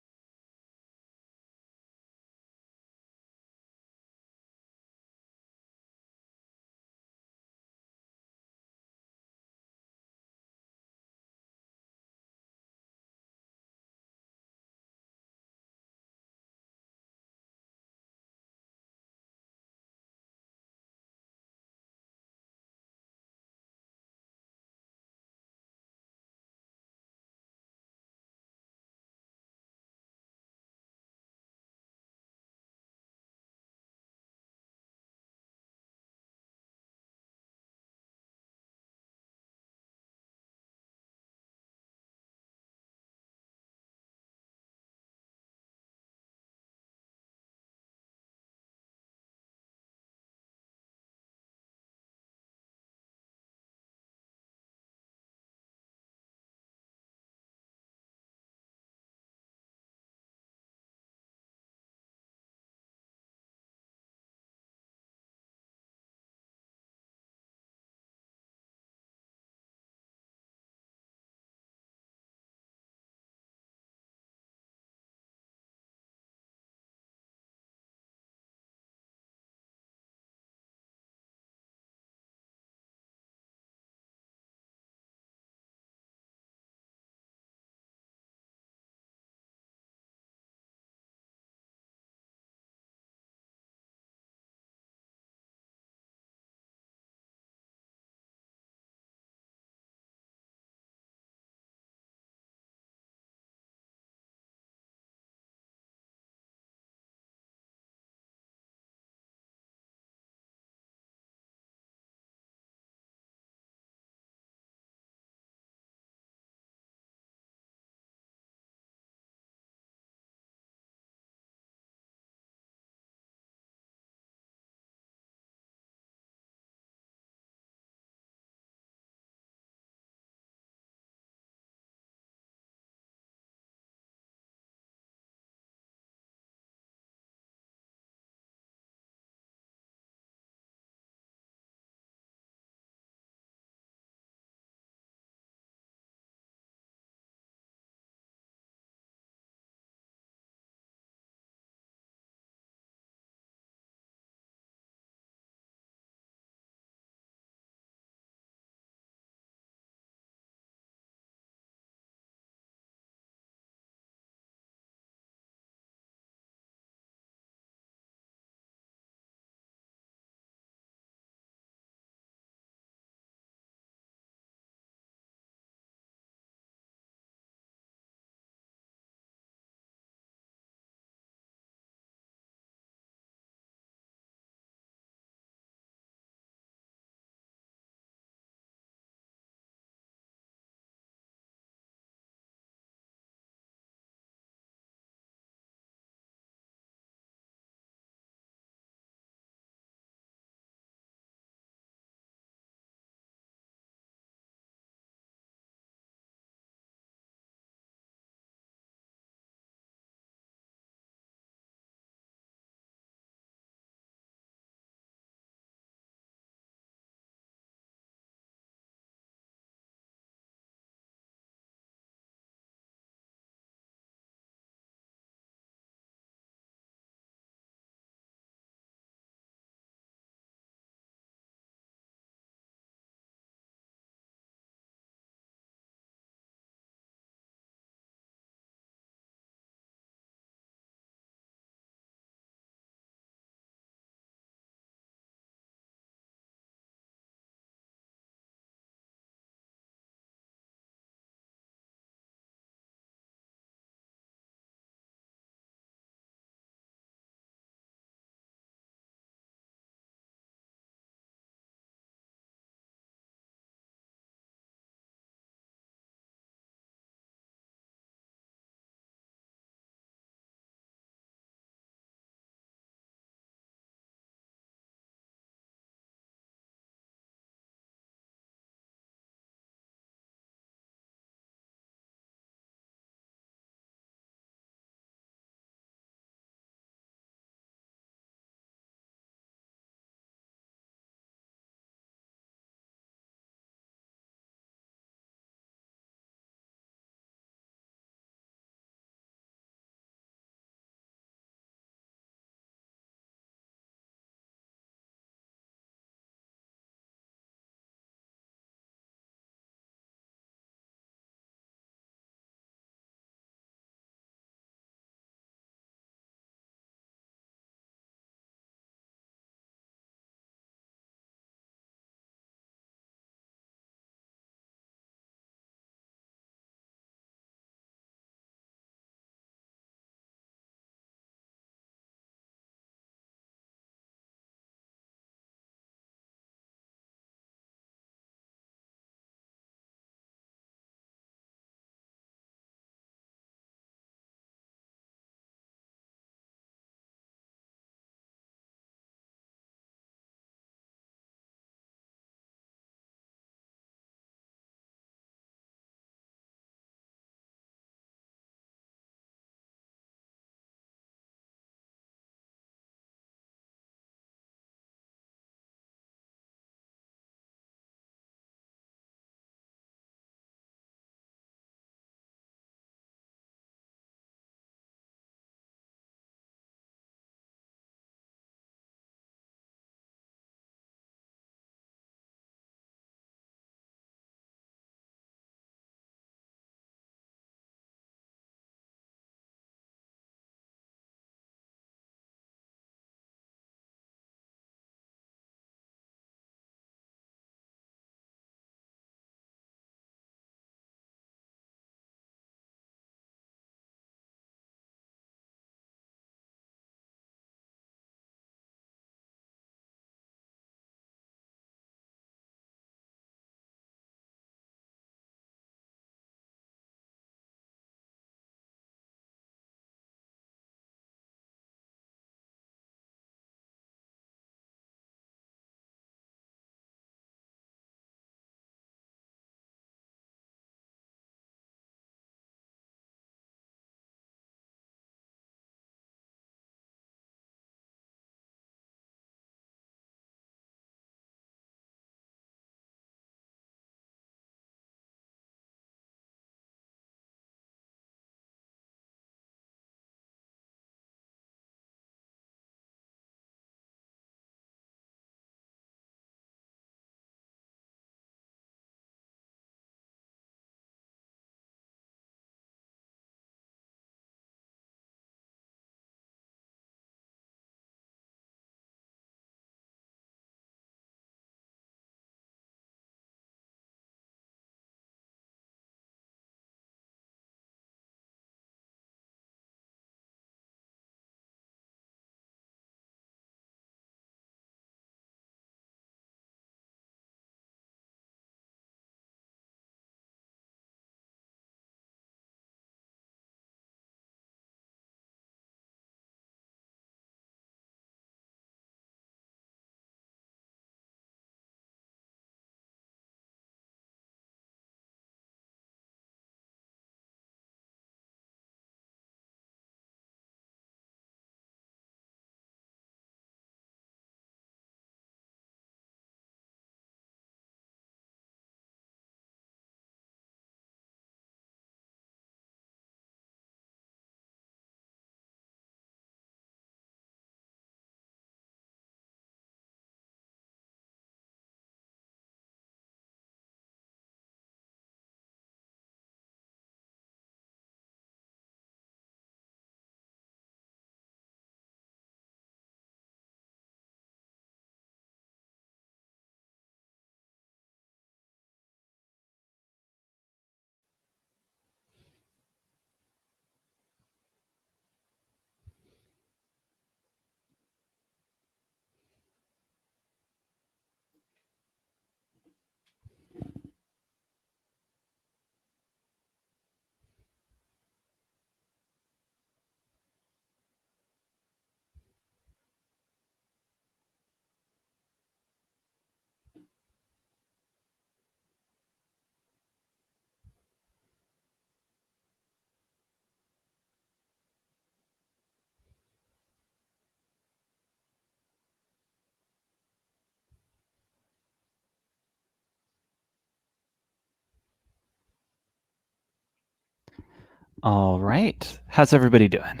All right. How's everybody doing?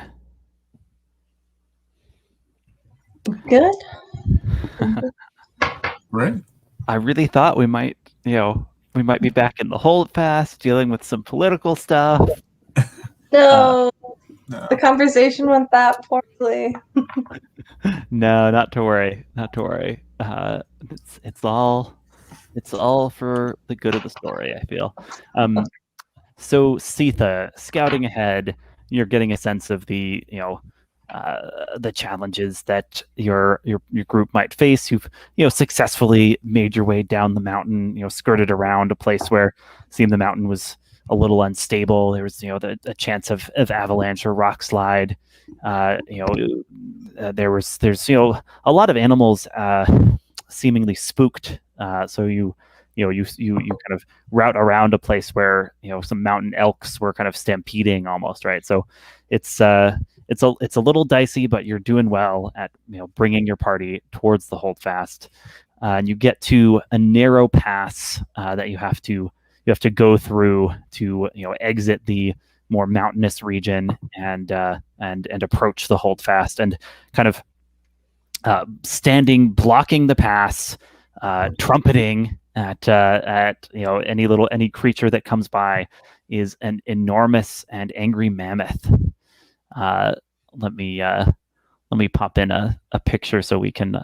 Good. Right? I really thought we might, we might be back in the holdfast, dealing with some political stuff. No, No. the conversation went that poorly. No, not to worry. Not to worry. It's all for the good of the story, I feel. So Siða, scouting ahead, you're getting a sense of the challenges that your group might face. You've successfully made your way down the mountain, skirted around a place where it seemed the mountain was a little unstable. There was a chance of avalanche or rock slide. There's a lot of animals seemingly spooked. So you kind of route around a place where some mountain elks were kind of stampeding almost, right? So it's a little dicey, but you're doing well at bringing your party towards the holdfast. And you get to a narrow pass that you have to go through to exit the more mountainous region and approach the holdfast, and kind of blocking the pass, trumpeting at any creature that comes by is an enormous and angry mammoth. Let me pop in a picture so we can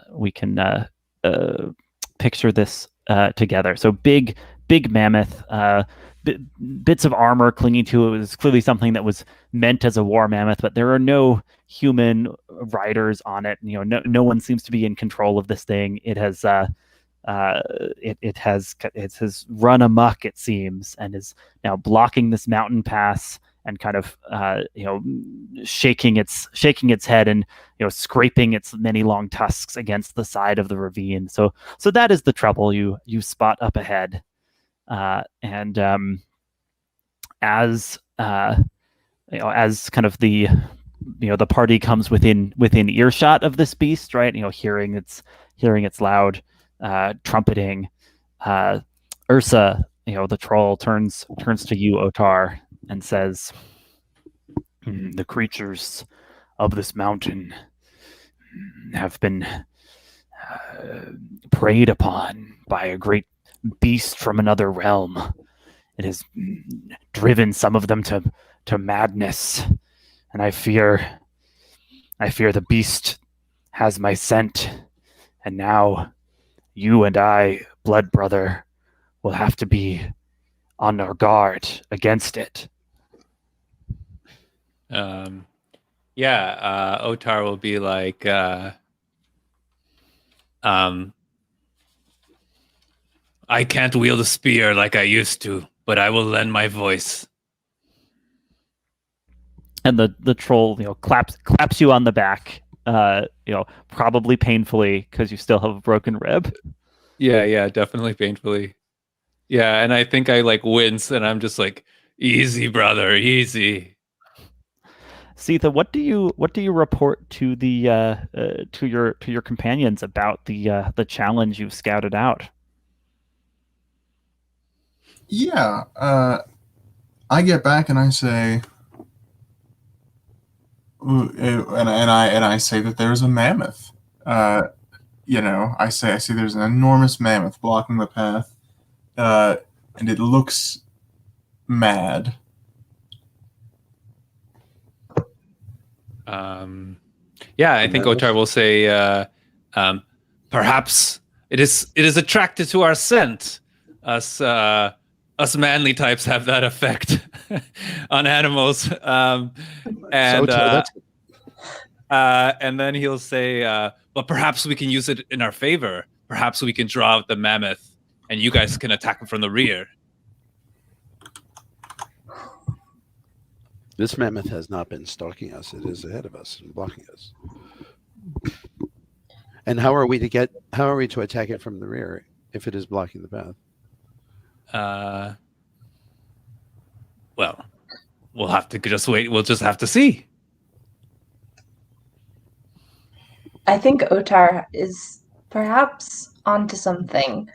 picture this together. So big mammoth, bits of armor clinging to it. It was clearly something that was meant as a war mammoth, but there are no human riders on it. No one seems to be in control of this thing. It has it has run amok, it seems, and is now blocking this mountain pass and kind of shaking its head and scraping its many long tusks against the side of the ravine. So that is the trouble you spot up ahead, and as kind of the party comes within earshot of this beast, right? Hearing its loud trumpeting, Ursa, the troll, turns to you, Otarr, and says, "The creatures of this mountain have been preyed upon by a great beast from another realm. It has driven some of them to madness, and I fear the beast has my scent, and now you and I, blood brother, will have to be on our guard against it." Otarr will be like, I can't wield a spear like I used to, but I will lend my voice. And the troll, claps you on the back, probably painfully because you still have a broken rib. Yeah, definitely painfully. Yeah, and I think I wince, and I'm just like, easy, brother, easy. Siða, what do you report to the to your companions about the challenge you've scouted out? Yeah, I get back and I say, and I say that there's a mammoth. I see there's an enormous mammoth blocking the path, and it looks mad. I think Otarr will say, perhaps it is attracted to our scent. Us manly types have that effect on animals. And then he'll say, but perhaps we can use it in our favor. Perhaps we can draw out the mammoth, and you guys can attack him from the rear. This mammoth has not been stalking us. It is ahead of us and blocking us. And how are we to attack it from the rear if it is blocking the path? Well, we'll have to just wait. We'll just have to see. I think Otarr is perhaps onto something.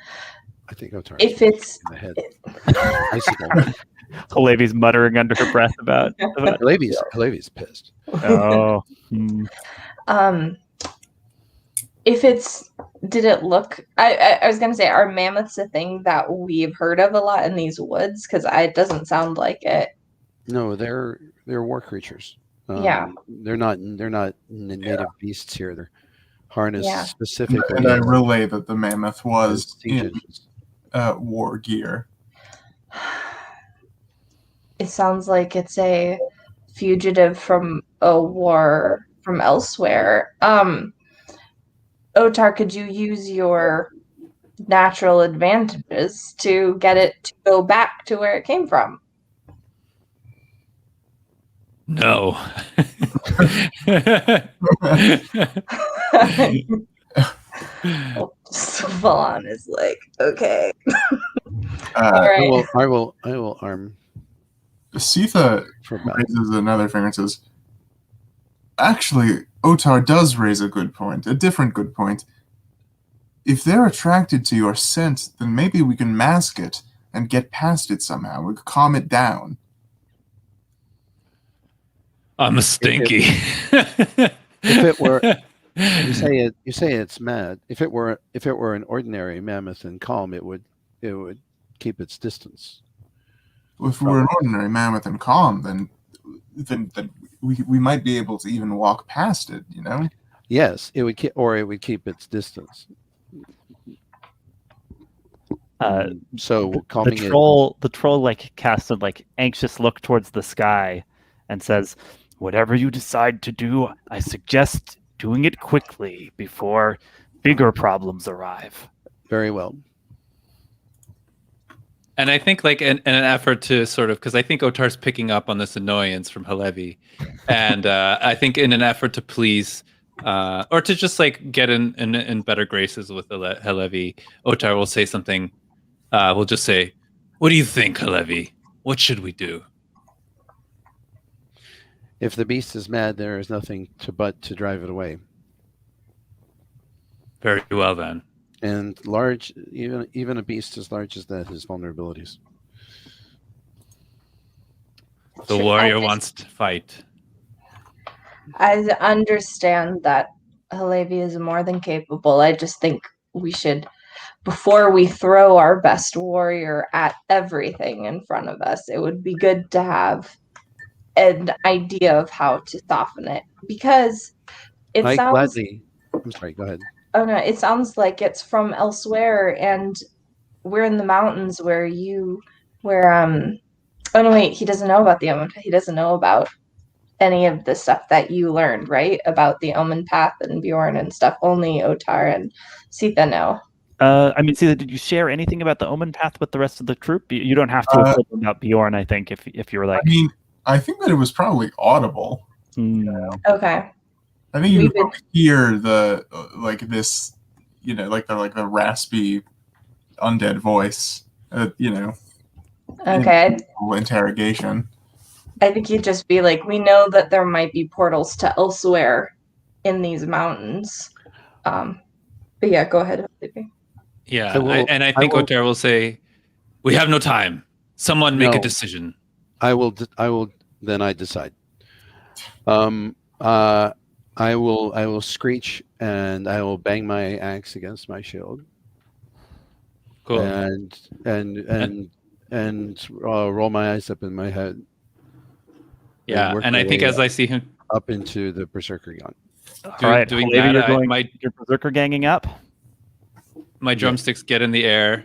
I think Otarr. If it's in the head. Hillevi's muttering under her breath about Hillevi's pissed. oh. If it's, did it look? I was gonna say, are mammoths a thing that we've heard of a lot in these woods? Because it doesn't sound like it. No, they're war creatures. Yeah. They're not native beasts here. They're harnessed Yeah. specifically. And I relay that the mammoth was in Sieges. war gear. It sounds like it's a fugitive from a war from elsewhere. Otarr, could you use your natural advantages to get it to go back to where it came from? No. Vaughn is like, okay. All Uh, right. I will arm Siða for battle. raises another finger and says, actually, Otarr does raise a good point, a different good point. If they're attracted to your scent, then maybe we can mask it and get past it somehow. We could calm it down. I'm a stinky. If it were, you say it's mad. If it were an ordinary mammoth and calm, it would keep its distance. If we were an ordinary mammoth and calm, then we might be able to even walk past it, you know? Yes, it would keep its distance. So calming The troll like casts a like anxious look towards the sky and says, "Whatever you decide to do, I suggest doing it quickly before bigger problems arrive." very well. And I think, like, in an effort to sort of, because I think Otar's picking up on this annoyance from Hillevi, and I think in an effort to please, or to just like get in better graces with Hillevi, Otarr will say something. We'll just say, "What do you think, Hillevi? What should we do?" If the beast is mad, there is nothing but to drive it away. Very well then. And large, even a beast as large as that has vulnerabilities. The warrior wants to fight. I understand that Hillevi is more than capable. I just think we should, before we throw our best warrior at everything in front of us, it would be good to have an idea of how to soften it. Because it sounds... gladly... I'm sorry, go ahead. Oh no, it sounds like it's from elsewhere, and we're in the mountains where oh no, wait, he doesn't know about the Omen. He doesn't know about any of the stuff that you learned, right? About the Omen Path and Bjorn and stuff. Only Otarr and Siða know. I mean, Siða, did you share anything about the Omen Path with the rest of the troop? You don't have to have told them about Bjorn, I think, if you were like... I mean, I think that it was probably audible. Okay. I think you could probably hear the this, you know, like the raspy undead voice, you know. Okay. Interrogation. I think you'd just be like, we know that there might be portals to elsewhere in these mountains. But yeah, go ahead. Yeah, I think Otarr will say, "We have no time. Someone make a decision." I will. Then I decide. I will screech and I will bang my axe against my shield. Cool. And roll my eyes up in my head. Yeah, and I think as I see him up into the berserker gun. All right, doing Hillevi, that, you're berserker ganging up. My drumsticks get in the air,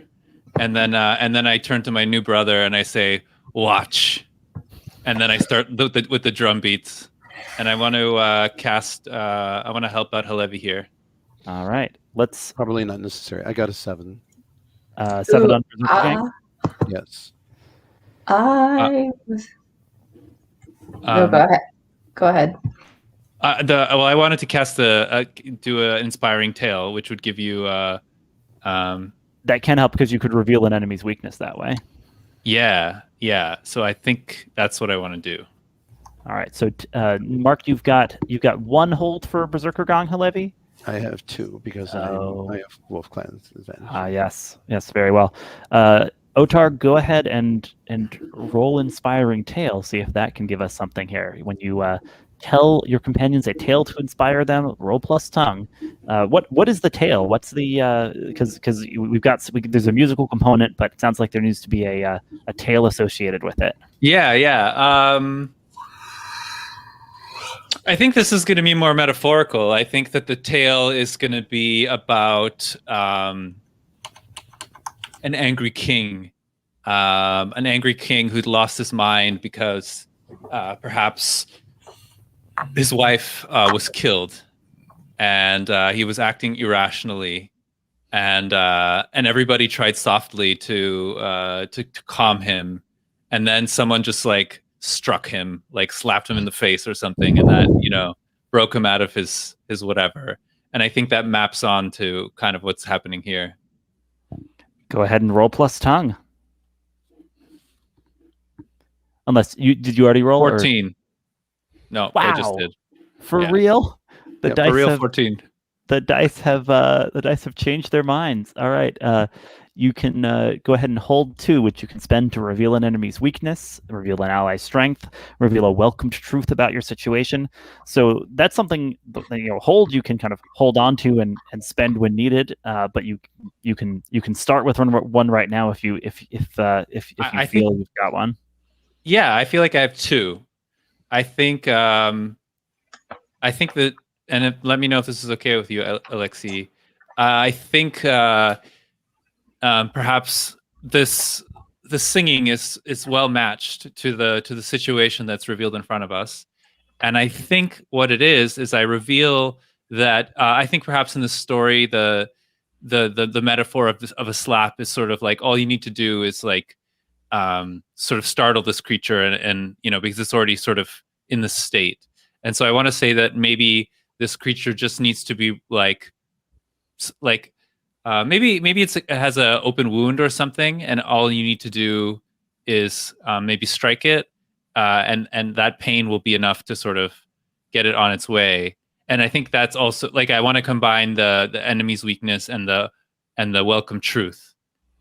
and then I turn to my new brother and I say, "Watch," and then I start with the drum beats. And I want to cast. I want to help out Hillevi here. All right, let's. Probably not necessary. I got a 7. 7 on berserker gang. Yes. No, go ahead. Go ahead. I wanted to cast do an inspiring tale, which would give you. That can help because you could reveal an enemy's weakness that way. Yeah. So I think that's what I want to do. All right, so Mark, you've got 1 hold for Berserker Gong, Hillevi? I have 2 because I have Wolf Clan's advantage. Yes, very well. Otarr, go ahead and roll inspiring tale. See if that can give us something here. When you tell your companions a tale to inspire them, roll plus tongue. What is the tale? What's the because there's a musical component, but it sounds like there needs to be a tale associated with it. Yeah. I think this is going to be more metaphorical. I think that the tale is going to be about an angry king. An angry king who'd lost his mind because perhaps his wife was killed, and he was acting irrationally, and everybody tried softly to calm him, and then someone just like struck him, like slapped him in the face or something, and that broke him out of his whatever. And I think that maps on to kind of what's happening here. Go ahead and roll plus tongue. Unless did you already roll? 14. Or? No, wow. I just did. For real? The dice for real 14. The dice have changed their minds. All right. You can go ahead and hold 2, which you can spend to reveal an enemy's weakness, reveal an ally's strength, reveal a welcomed truth about your situation. So that's something hold you can kind of hold on to and spend when needed. But you can start with one right now if you feel you've got one. Yeah, I feel like I have 2. I think that, and let me know if this is okay with you, Alexi. I think perhaps the singing is well matched to the situation that's revealed in front of us, and I think what it is I reveal that I think perhaps in the story the metaphor of a slap is sort of like all you need to do is like sort of startle this creature and because it's already sort of in the state. And so I want to say that maybe this creature just needs to be like maybe it has an open wound or something, and all you need to do is maybe strike it, and that pain will be enough to sort of get it on its way. And I think that's also like I want to combine the enemy's weakness and the welcome truth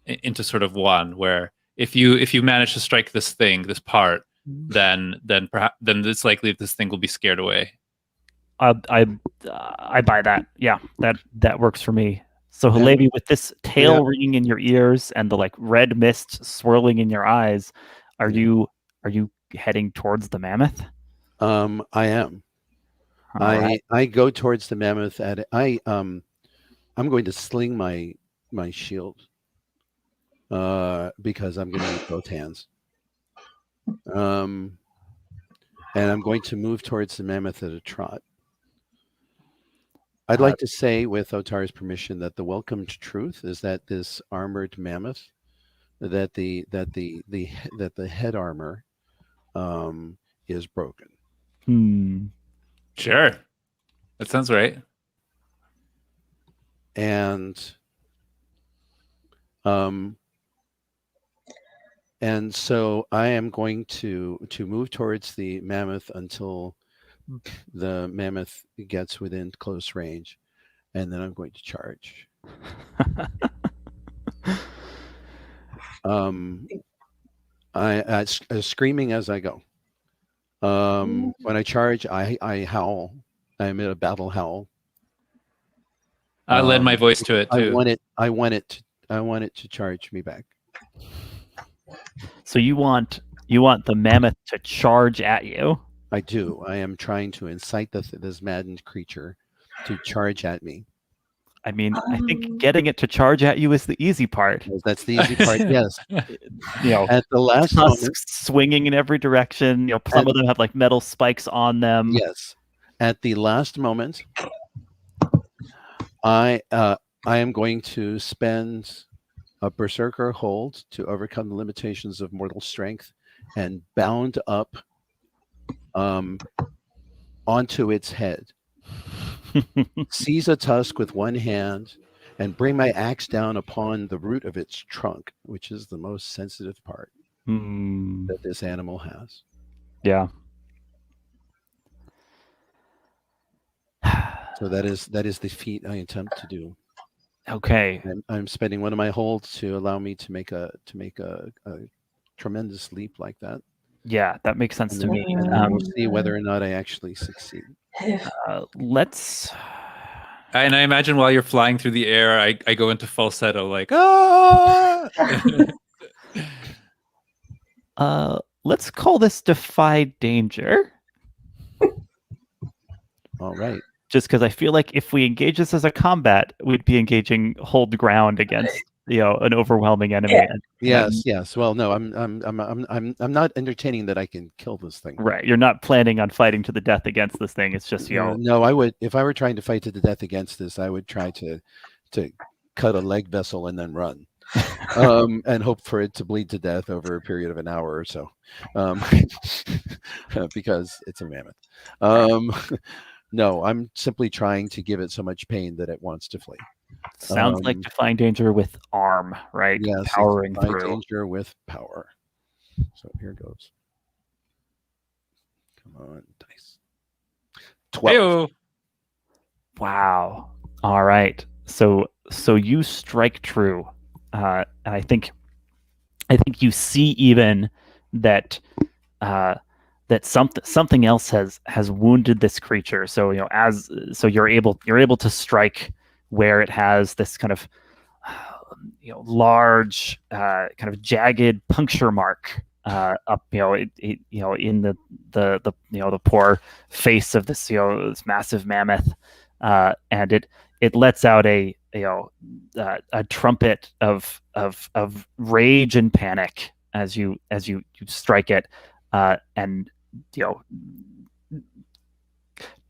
into sort of one, where if you manage to strike this part, then it's likely that this thing will be scared away. I buy that. Yeah, that works for me. So Hillevi, with this tail ringing in your ears and the like red mist swirling in your eyes, are you heading towards the mammoth? I am. I go towards the mammoth I'm going to sling my shield because I'm going to need both hands. And I'm going to move towards the mammoth at a trot. I'd like to say, with Otarr's permission, that the welcome to truth is that this armored mammoth, that the head armor is broken. Sure, that sounds right. And so I am going to move towards the mammoth until the mammoth gets within close range, and then I'm going to charge. I screaming as I go. When I charge, I howl. I emit a battle howl. I lend my voice to it too. I want it to charge me back. So you want the mammoth to charge at you? I do. I am trying to incite this maddened creature to charge at me. I mean, I think getting it to charge at you is the easy part. That's the easy part. Yes. At the last moment, swinging in every direction. Some of them have like metal spikes on them. Yes. At the last moment, I am going to spend a berserker hold to overcome the limitations of mortal strength and bound up onto its head. Seize a tusk with one hand and bring my axe down upon the root of its trunk, which is the most sensitive part that this animal has. Yeah. So that is the feat I attempt to do. Okay. I'm spending one of my holds to allow me to make a tremendous leap like that. Yeah, that makes sense And to then, me. and then we'll see whether or not I actually succeed. Let's. And I imagine while you're flying through the air, I go into falsetto like, ah! Let's call this defy danger. All right. Just because I feel like if we engage this as a combat, we'd be engaging hold ground against an overwhelming enemy. Yeah. Yes. Well, no, I'm not entertaining that I can kill this thing. Right. You're not planning on fighting to the death against this thing. It's just No, I would, if I were trying to fight to the death against this, I would try to cut a leg vessel and then run. And hope for it to bleed to death over a period of an hour or so, because it's a mammoth. No, I'm simply trying to give it so much pain that it wants to flee. Sounds like defying danger with arm, right? Yes, Powering defy through. danger with power. So here goes. Come on, dice. 12. Heyo. Wow. All right. So you strike true, and I think you see even that that something else has wounded this creature. So you're able to strike where it has this kind of large kind of jagged puncture mark up in the poor face of this massive mammoth, and it lets out a trumpet of rage and panic as you strike it, and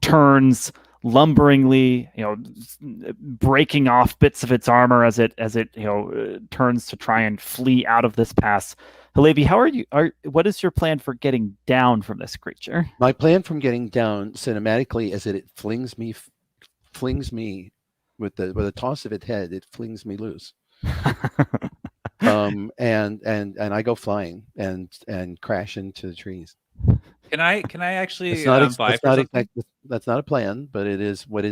turns lumberingly, breaking off bits of its armor as it turns to try and flee out of this pass. Hillevi, what is your plan for getting down from this creature? My plan from getting down cinematically is that it flings me with a toss of its head. It flings me loose. And I go flying and crash into the trees. Can I actually That's buy for something? that's not a plan, but it is what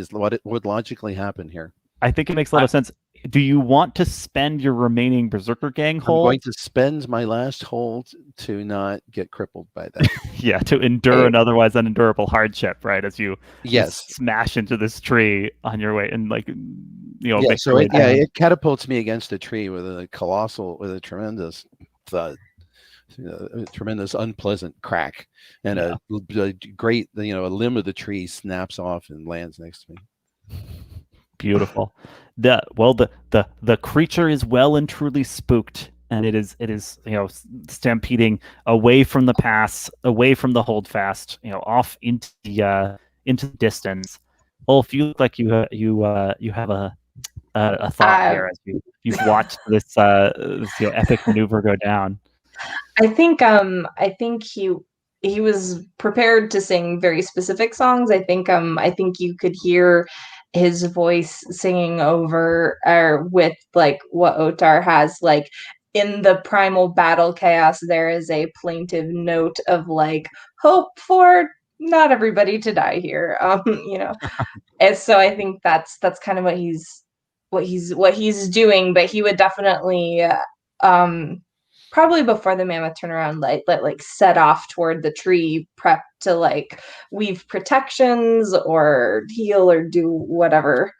would logically happen here. I think it makes a lot of sense. Do you want to spend your remaining Berserker Gang hold? I'm going to spend my last hold to not get crippled by that. Yeah, to endure an otherwise unendurable hardship, right? As you Yes, smash into this tree on your way, and it catapults me against a tree with a tremendous thud, a tremendous unpleasant crack, and a great a limb of the tree snaps off and lands next to me. Beautiful. The creature is well and truly spooked, and it is stampeding away from the pass, away from the holdfast, off into the distance. Ulf, you look like you have a thought here as you've watched this epic maneuver go down. I think he was prepared to sing very specific songs. I think you could hear his voice singing over or with like what Otarr has, like in the primal battle chaos. There is a plaintive note of like hope for not everybody to die here. And so I think that's kind of what he's doing. But he would definitely probably before the mammoth turn around, like set off toward the tree, prep to like weave protections or heal or do whatever.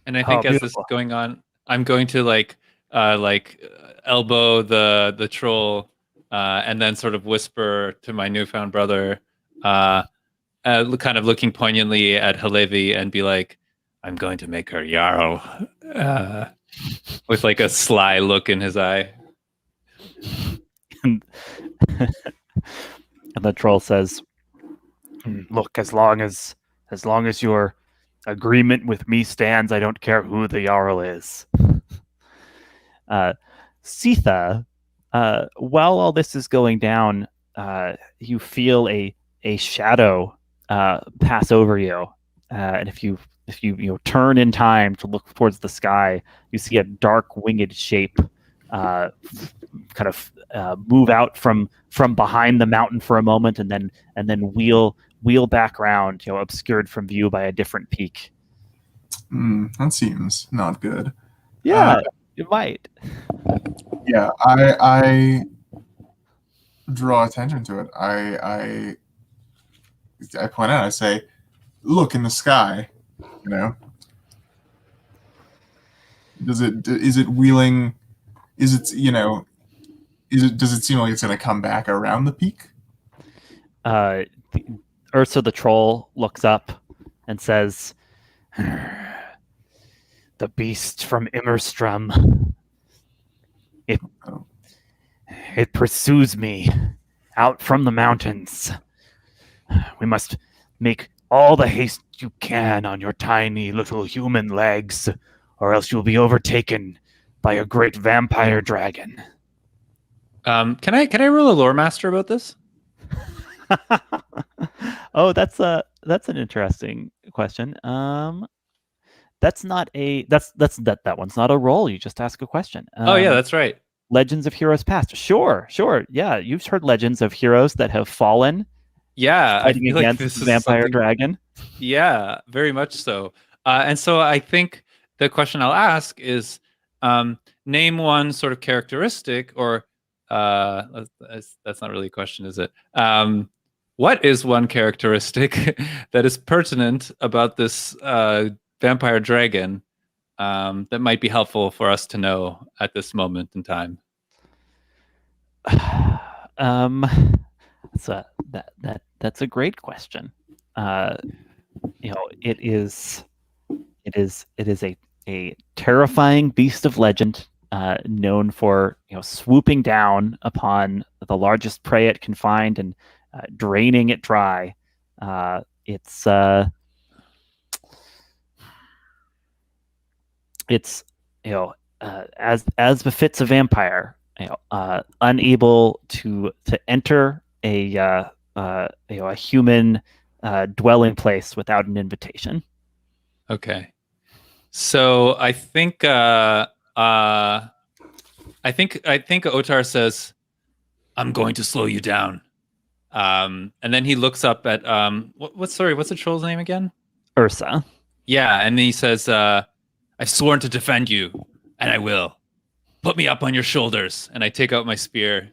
And I think as this is going on, I'm going to like elbow the troll, and then sort of whisper to my newfound brother, kind of looking poignantly at Hillevi and be like, "I'm going to make her Jarl," with like a sly look in his eye. And the troll says, "Look, as long as your agreement with me stands, I don't care who the Jarl is." Siða, while all this is going down, you feel a shadow pass over you, and if you turn in time to look towards the sky, you see a dark winged shape kind of move out from behind the mountain for a moment, and then wheel back around, obscured from view by a different peak. That seems not good. Yeah, it might. Yeah, I draw attention to it. I point out. I say, "Look in the sky." You know, is it wheeling? Is it does it seem like it's going to come back around the peak? Ursa the troll looks up and says, "The beast from Immerstrum. It pursues me out from the mountains. We must make all the haste you can on your tiny little human legs, or else you'll be overtaken by a great vampire dragon." Can I roll a lore master about this? Oh, that's an interesting question. That's not a that one's not a roll. You just ask a question. Oh yeah, that's right. Legends of heroes past. Sure. Yeah, you've heard legends of heroes that have fallen. Yeah, I Fighting feel against like this the is vampire something- dragon. Yeah, very much so. And so I think the question I'll ask is, name one sort of characteristic, or that's not really a question, is it? What is one characteristic that is pertinent about this vampire dragon that might be helpful for us to know at this moment in time? That's a great question. It is a terrifying beast of legend, known for swooping down upon the largest prey it can find and draining it dry. It's as befits a vampire, unable to enter a human dwelling place without an invitation. Okay, so I think Otarr says, "I'm going to slow you down," and then he looks up at what's the troll's name again? Ursa. Yeah, and then he says, "I've sworn to defend you, and I will. Put me up on your shoulders." And I take out my spear,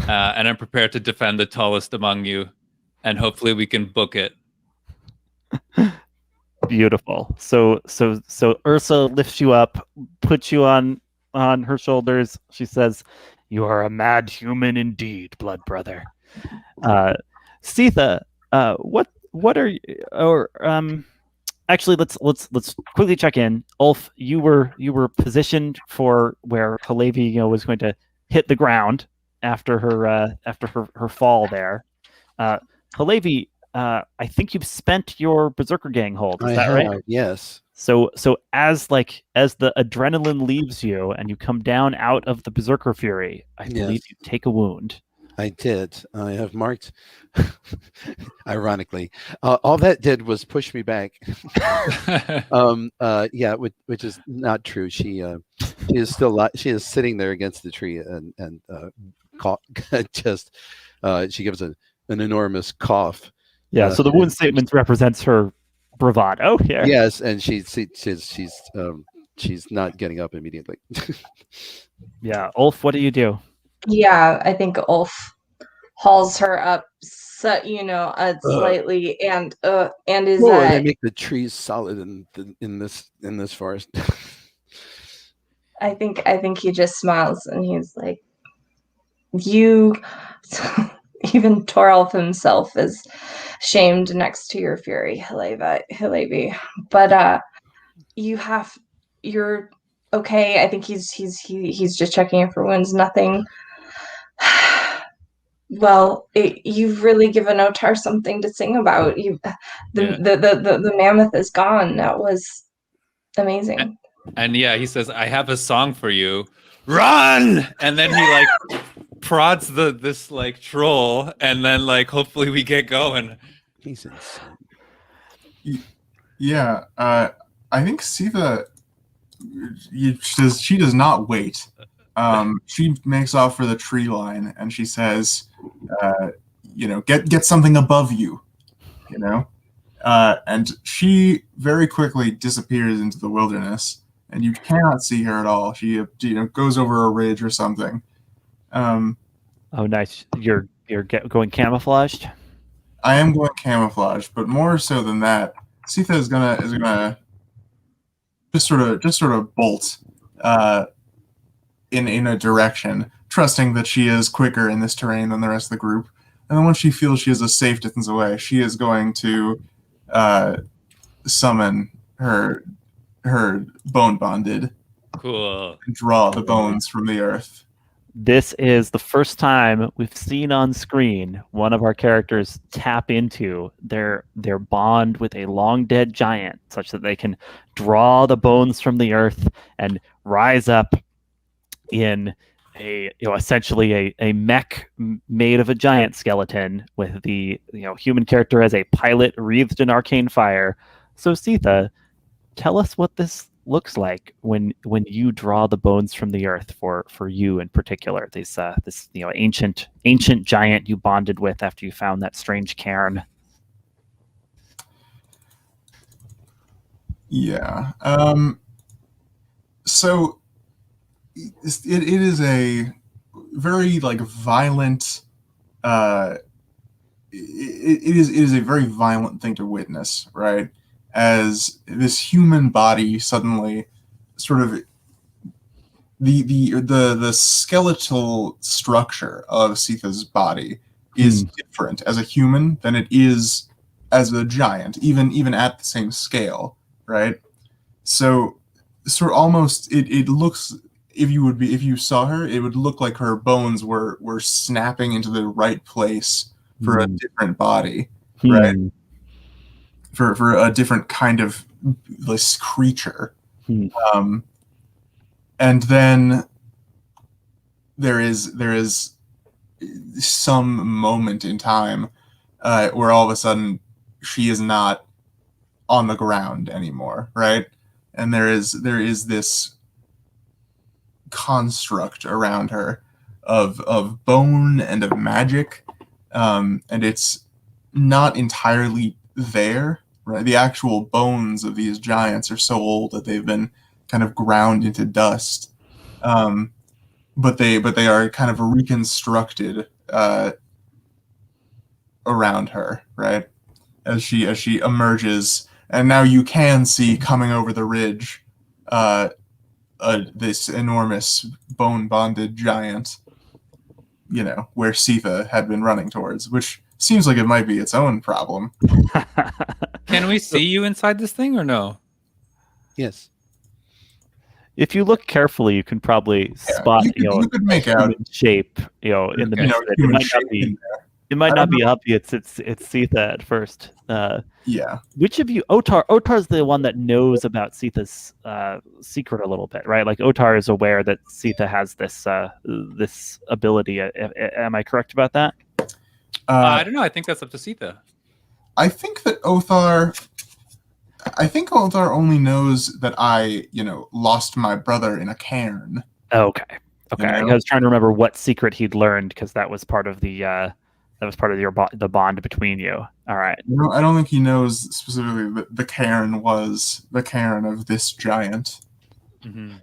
and I'm prepared to defend the tallest among you, and hopefully we can book it. Beautiful. So Ursa lifts you up, puts you on her shoulders. She says, "You are a mad human indeed, blood brother." Siða, what are you, or actually let's quickly check in. Ulf, you were positioned for where Hillevi was going to hit the ground after her fall there. Hillevi, I think you've spent your Berserker Gang hold. Is that right? Yes. So as the adrenaline leaves you and you come down out of the Berserker Fury, I believe you take a wound. I did. I have marked. Ironically, all that did was push me back. Yeah, which is not true. She is still she is sitting there against the tree and just she gives an enormous cough. Yeah. So the wound statement represents her bravado here. Yes, and she's not getting up immediately. Yeah, Ulf, what do you do? Yeah, I think Ulf hauls her up, slightly, and is they make the trees solid in this forest. I think he just smiles and he's like, "You." Even Toralf himself is shamed next to your fury, Hillevi. But you're okay. I think he's just checking in for wounds. Nothing. Well, you've really given Otarr something to sing about. The mammoth is gone. That was amazing. And yeah, he says, "I have a song for you. Run!" And then he prods this troll, and then hopefully we get going. He's insane. Yeah, I think Siða, she does not wait. She makes off for the tree line, and she says, "Get something above you," And she very quickly disappears into the wilderness, and you cannot see her at all. She goes over a ridge or something. Oh, nice. You're going camouflaged. I am going camouflage, but more so than that, Siða is gonna just sort of bolt in a direction, trusting that she is quicker in this terrain than the rest of the group. And then once she feels she is a safe distance away, she is going to summon her bone bonded, Cool. and draw the bones from the earth. This is the first time we've seen on screen one of our characters tap into their bond with a long dead giant, such that they can draw the bones from the earth and rise up in essentially a mech made of a giant skeleton with the human character as a pilot wreathed in arcane fire. So Siða, tell us what this looks like when you draw the bones from the earth for you in particular. This ancient giant you bonded with after you found that strange cairn. Yeah. So it is a very violent. It is a very violent thing to witness, right? As this human body suddenly sort of the skeletal structure of Siða's body is different as a human than it is as a giant, even at the same scale, right? So sort of almost it looks, if you saw her, it would look like her bones were snapping into the right place for a different body, right? For a different kind of this creature. And then there is some moment in time where all of a sudden she is not on the ground anymore, right? And there is this construct around her of bone and of magic, and it's not entirely there, right? The actual bones of these giants are so old that they've been kind of ground into dust, but they are kind of reconstructed around her, right? As she emerges, and now you can see coming over the ridge this enormous bone bonded giant, where Siða had been running towards, which seems like it might be its own problem. Can we see you inside this thing or no? Yes. If you look carefully, you can probably spot you could make out human shape in the midst of it. human It might shape not be. in there. It might not be obvious. It's Siða at first. Yeah. Which of you, Otar's the one that knows about Siða's secret a little bit, right? Like Otarr is aware that Siða has this ability. Am I correct about that? I don't know. I think that's up to Siða. I think that Otarr only knows that I, lost my brother in a cairn. Okay. I was trying to remember what secret he'd learned, because that was part of the the bond between you. All right. No, I don't think he knows specifically that the cairn was the cairn of this giant. Mm-hmm.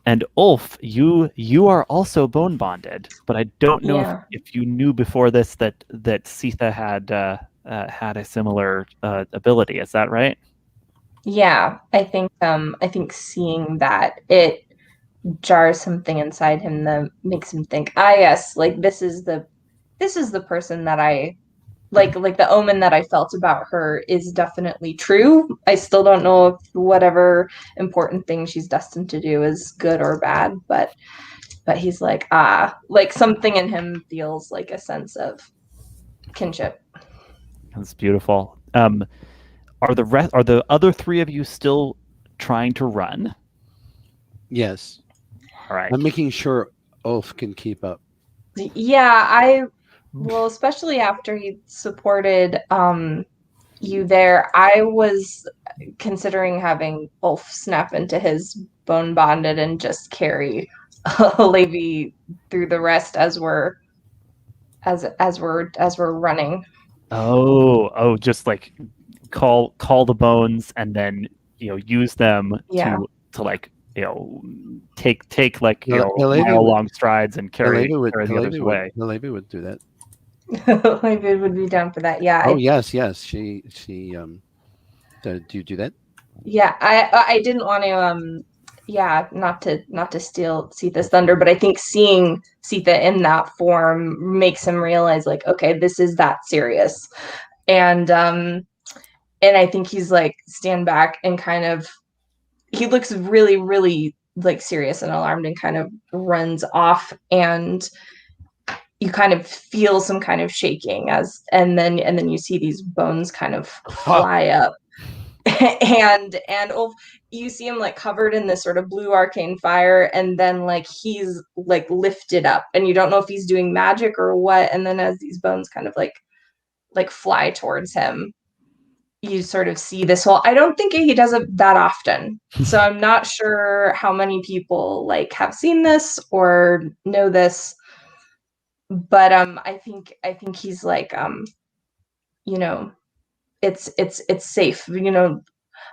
And Ulf, you are also bone bonded, but I don't know if you knew before this that Siða had a similar ability. Is that right? Yeah, I think seeing that, it jars something inside him that makes him think, yes, like this is the person that I like the omen that I felt about her is definitely true. I still don't know if whatever important thing she's destined to do is good or bad, but he's like something in him feels like a sense of kinship. That's beautiful. Are the other three of you still trying to run? Yes. All right. I'm making sure Ulf can keep up. Yeah, well, especially after he supported you there, I was considering having Ulf snap into his bone bonded and just carry Hillevi through the rest as we're running. Oh, just like call the bones and then use them Yeah. to like take like Hillevi mile would- long strides and carry Hillevi would, the others Hillevi away. would, Hillevi would do that. Maybe would be down for that. Yeah. Oh yes, yes. She do you do that? Yeah, I didn't want to not to steal Sita's thunder, but I think seeing Sita in that form makes him realize like, okay, this is that serious. And I think he's like stand back and kind of he looks really, really like serious and alarmed and kind of runs off, and you kind of feel some kind of shaking and then you see these bones kind of fly up. and Ulf, you see him like covered in this sort of blue arcane fire, and then like he's like lifted up, and you don't know if he's doing magic or what. And then as these bones kind of like fly towards him, you sort of see this whole. I don't think he does it that often, so I'm not sure how many people like have seen this or know this. But I think he's like it's safe.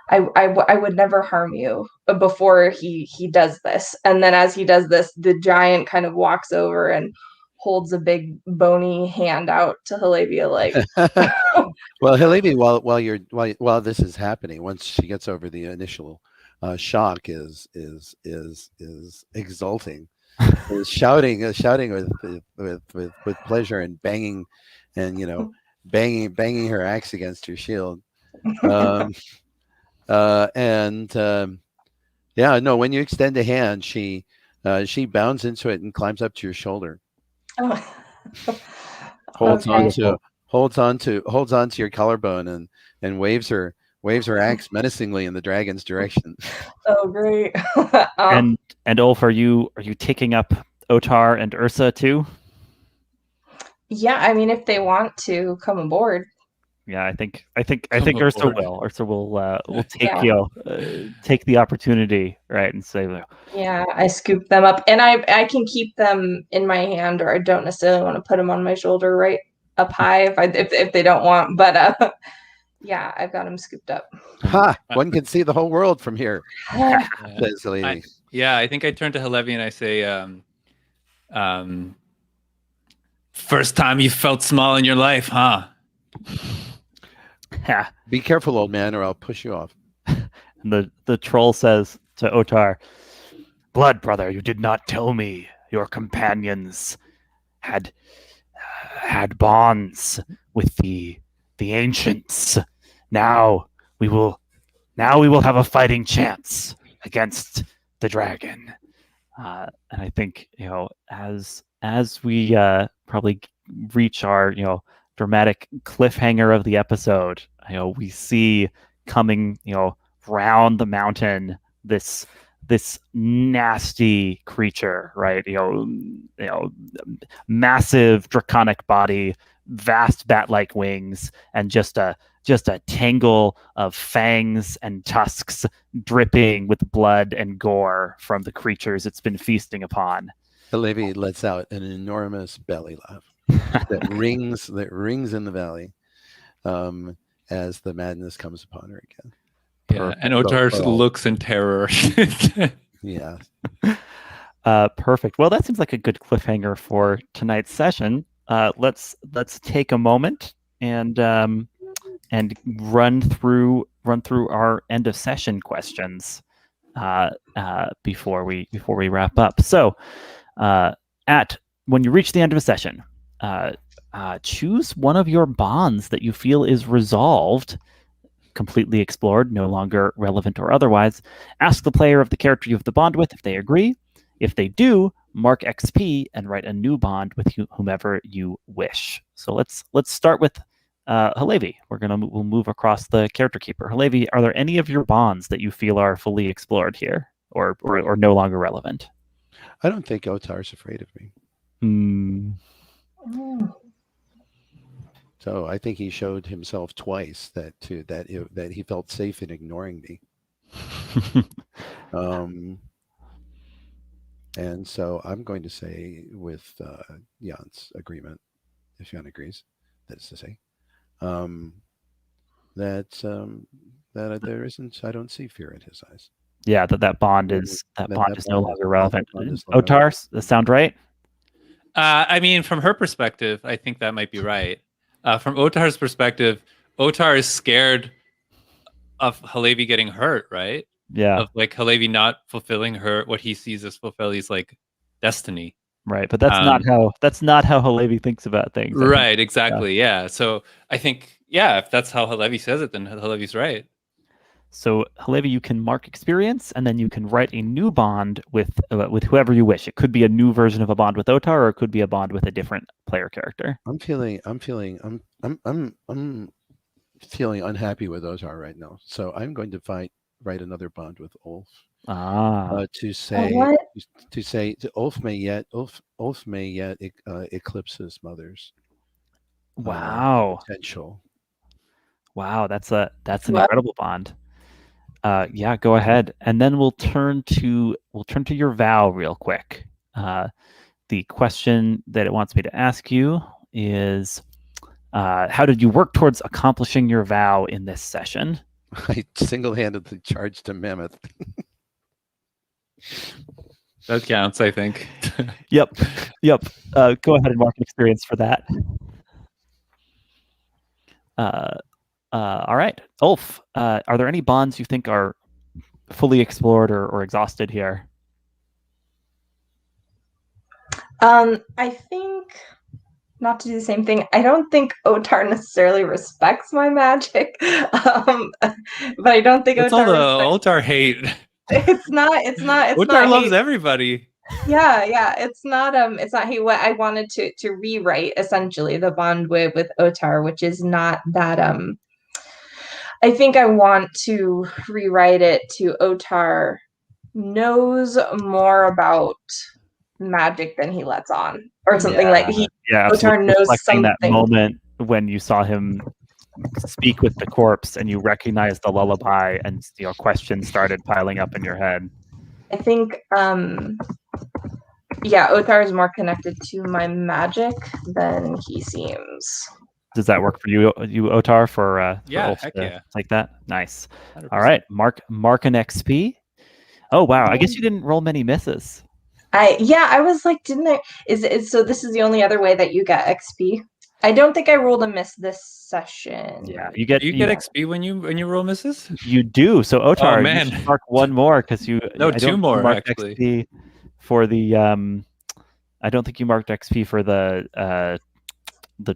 I would never harm you before he does this. And then as he does this, the giant kind of walks over and holds a big bony hand out to Hillevi, like Well, Hillevi, while this is happening, once she gets over the initial shock, is exulting, is shouting with pleasure and banging, and banging her axe against her shield. When you extend a hand, she bounds into it and climbs up to your shoulder. oh. Holds Okay. on to your collarbone and waves her axe menacingly in the dragon's direction. Oh, great. And Ulf, are you taking up Otarr and Ursa too? Yeah, I mean, if they want to come aboard. Yeah, I think Come Ursa aboard. will. Ursa will take Yeah. take the opportunity, right, and say, Yeah, I scoop them up, and I can keep them in my hand, or I don't necessarily want to put them on my shoulder right up high if they don't want. But yeah, I've got them scooped up. Ha! One can see the whole world from here, Yeah. says the lady. I think I turn to Hillevi and I say, first time you felt small in your life, huh? "Ha!" Be careful, old man, or I'll push you off. And the troll says to Otarr, "Blood brother, you did not tell me your companions had bonds with the ancients. Now we will have a fighting chance against the dragon." And I think as we probably reach our dramatic cliffhanger of the episode, we see coming round the mountain this nasty creature, right? Massive draconic body, vast bat-like wings, and just a tangle of fangs and tusks dripping with blood and gore from the creatures it's been feasting upon. Hillevi lets out an enormous belly laugh that rings in the valley, as the madness comes upon her again. Yeah, and Otarr looks in terror. Yeah. Perfect. Well, that seems like a good cliffhanger for tonight's session. Let's take a moment and run through our end of session questions before we wrap up. So, when you reach the end of a session, choose one of your bonds that you feel is resolved, completely explored, no longer relevant or otherwise. Ask the player of the character you have the bond with if they agree. If they do, mark XP and write a new bond with whomever you wish. So let's start with Hillevi. We'll move across the character keeper. Hillevi, are there any of your bonds that you feel are fully explored here or no longer relevant? I don't think Otar's afraid of me. So I think he showed himself twice that he felt safe in ignoring me. And so I'm going to say, with Jan's agreement, if Jan agrees, that is to say, that there isn't. I don't see fear in his eyes. Yeah, that bond is That no bond longer relevant. bond is no longer Otarr, does that sound right? I mean, from her perspective, I think that might be right. From Otar's perspective, Otarr is scared of Hillevi getting hurt, right? Yeah, Of like Hillevi not fulfilling what he sees as Hillevi's like destiny. right. But that's not how Hillevi thinks about things. I think. Right, exactly. Yeah. So I think, yeah, if that's how Hillevi says it, then Hillevi's right. So Hillevi, you can mark experience, and then you can write a new bond with whoever you wish. It could be a new version of a bond with Otarr, or it could be a bond with a different player character. I'm feeling unhappy with Otarr right now. So I'm going to write another bond with Ulf. To say Ulf may yet eclipse his mother's potential. Wow, that's an incredible bond. Yeah, go ahead, and then we'll turn to your vow real quick. The question that it wants me to ask you is, how did you work towards accomplishing your vow in this session? I single-handedly charged a mammoth. That counts, I think. Yep. Go ahead and mark an experience for that. All right, Ulf, are there any bonds you think are fully explored or exhausted here? I think, not to do the same thing, I don't think Otarr necessarily respects my magic. But I don't think That's all the Otarr Otarr hate. It's not Otarr loves everybody. Yeah, it's not hate. What I wanted to rewrite essentially the bond with Otarr, which is not that I think I want to rewrite it to Otarr knows more about magic than he lets on, or something like he. Yeah, Otarr knows something. That moment when you saw him speak with the corpse and you recognized the lullaby, and questions started piling up in your head. I think, Otarr is more connected to my magic than he seems. Does that work for you, Otarr? For Ulf heck yeah, like that. Nice. 100%. All right, mark an XP. Oh wow, I guess you didn't roll many misses. I was like, didn't I? So this is the only other way that you get XP. I don't think I rolled a miss this session. Yeah, you get XP when you roll misses. You do. So Otarr, man, you should mark one more because you. No, two more actually. XP for the I don't think you marked XP for the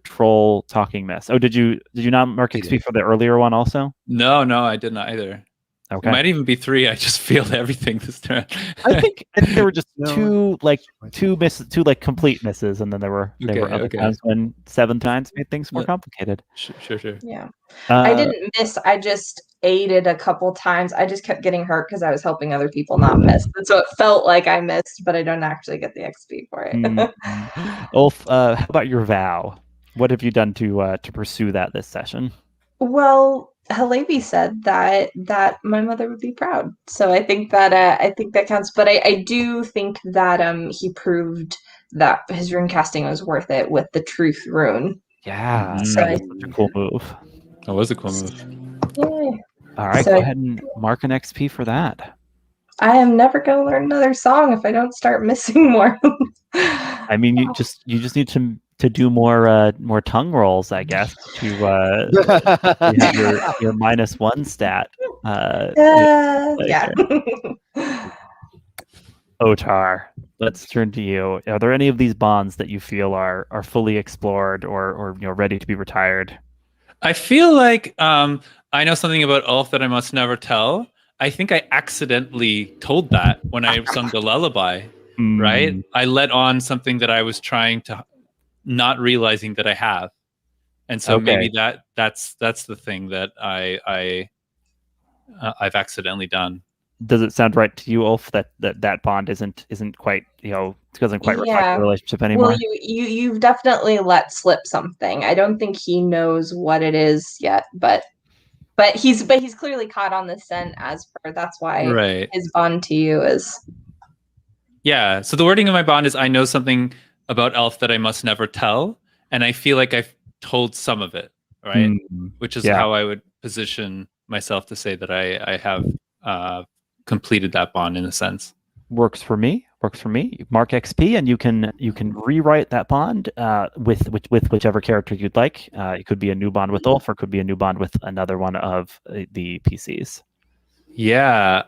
troll talking mess. Oh, did you not mark XP for the earlier one also? No, I did not either. Okay. It might even be 3. I just failed everything this turn. I think there were just two misses, two complete misses, and then there were other times when 7 times made things more complicated. Sure. Yeah. I didn't miss. I just aided a couple times. I just kept getting hurt because I was helping other people not miss. And so it felt like I missed, but I don't actually get the XP for it. Ulf, how about your vow? What have you done to pursue that this session? Well, Hillevi said that my mother would be proud, so I think that counts. But I do think that he proved that his rune casting was worth it with the truth rune. Yeah, so that was such a cool move. That was a cool move. Yeah. All right, go ahead and mark an XP for that. I am never going to learn another song if I don't start missing more. I mean, you just need to do more tongue rolls, I guess, to have your -1 stat. Yeah. Otarr, let's turn to you. Are there any of these bonds that you feel are fully explored or ready to be retired? I feel like I know something about Ulf that I must never tell. I think I accidentally told that when I sung the lullaby. Right? I let on something that I was trying to, not realizing that I have, and so maybe that's the thing that I've accidentally done. Does it sound right to you, Ulf, that bond isn't quite doesn't quite reflect the relationship anymore? Well, you've definitely let slip something. I don't think he knows what it is yet, but he's clearly caught on the scent as per. That's why his bond to you is. Yeah. So the wording of my bond is I know something about Elf that I must never tell, and I feel like I've told some of it. right? Which is yeah. how I would position myself to say that I have completed that bond in a sense. Works for me. Mark XP, and you can rewrite that bond with whichever character you'd like. It could be a new bond with Ulf, or it could be a new bond with another one of the PCs. Yeah.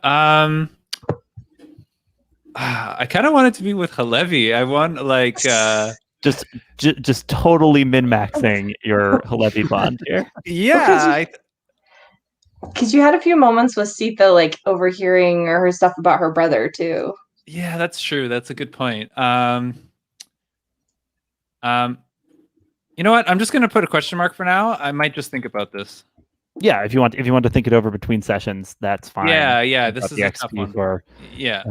I kind of want it to be with Hillevi. I want like just totally min-maxing your Hillevi bond here. yeah. Because you had a few moments with Siða, like overhearing her stuff about her brother too. Yeah, that's true. That's a good point. You know what? I'm just going to put a question mark for now. I might just think about this. Yeah, if you want to think it over between sessions, that's fine. Yeah. This is the a tough one. for Yeah.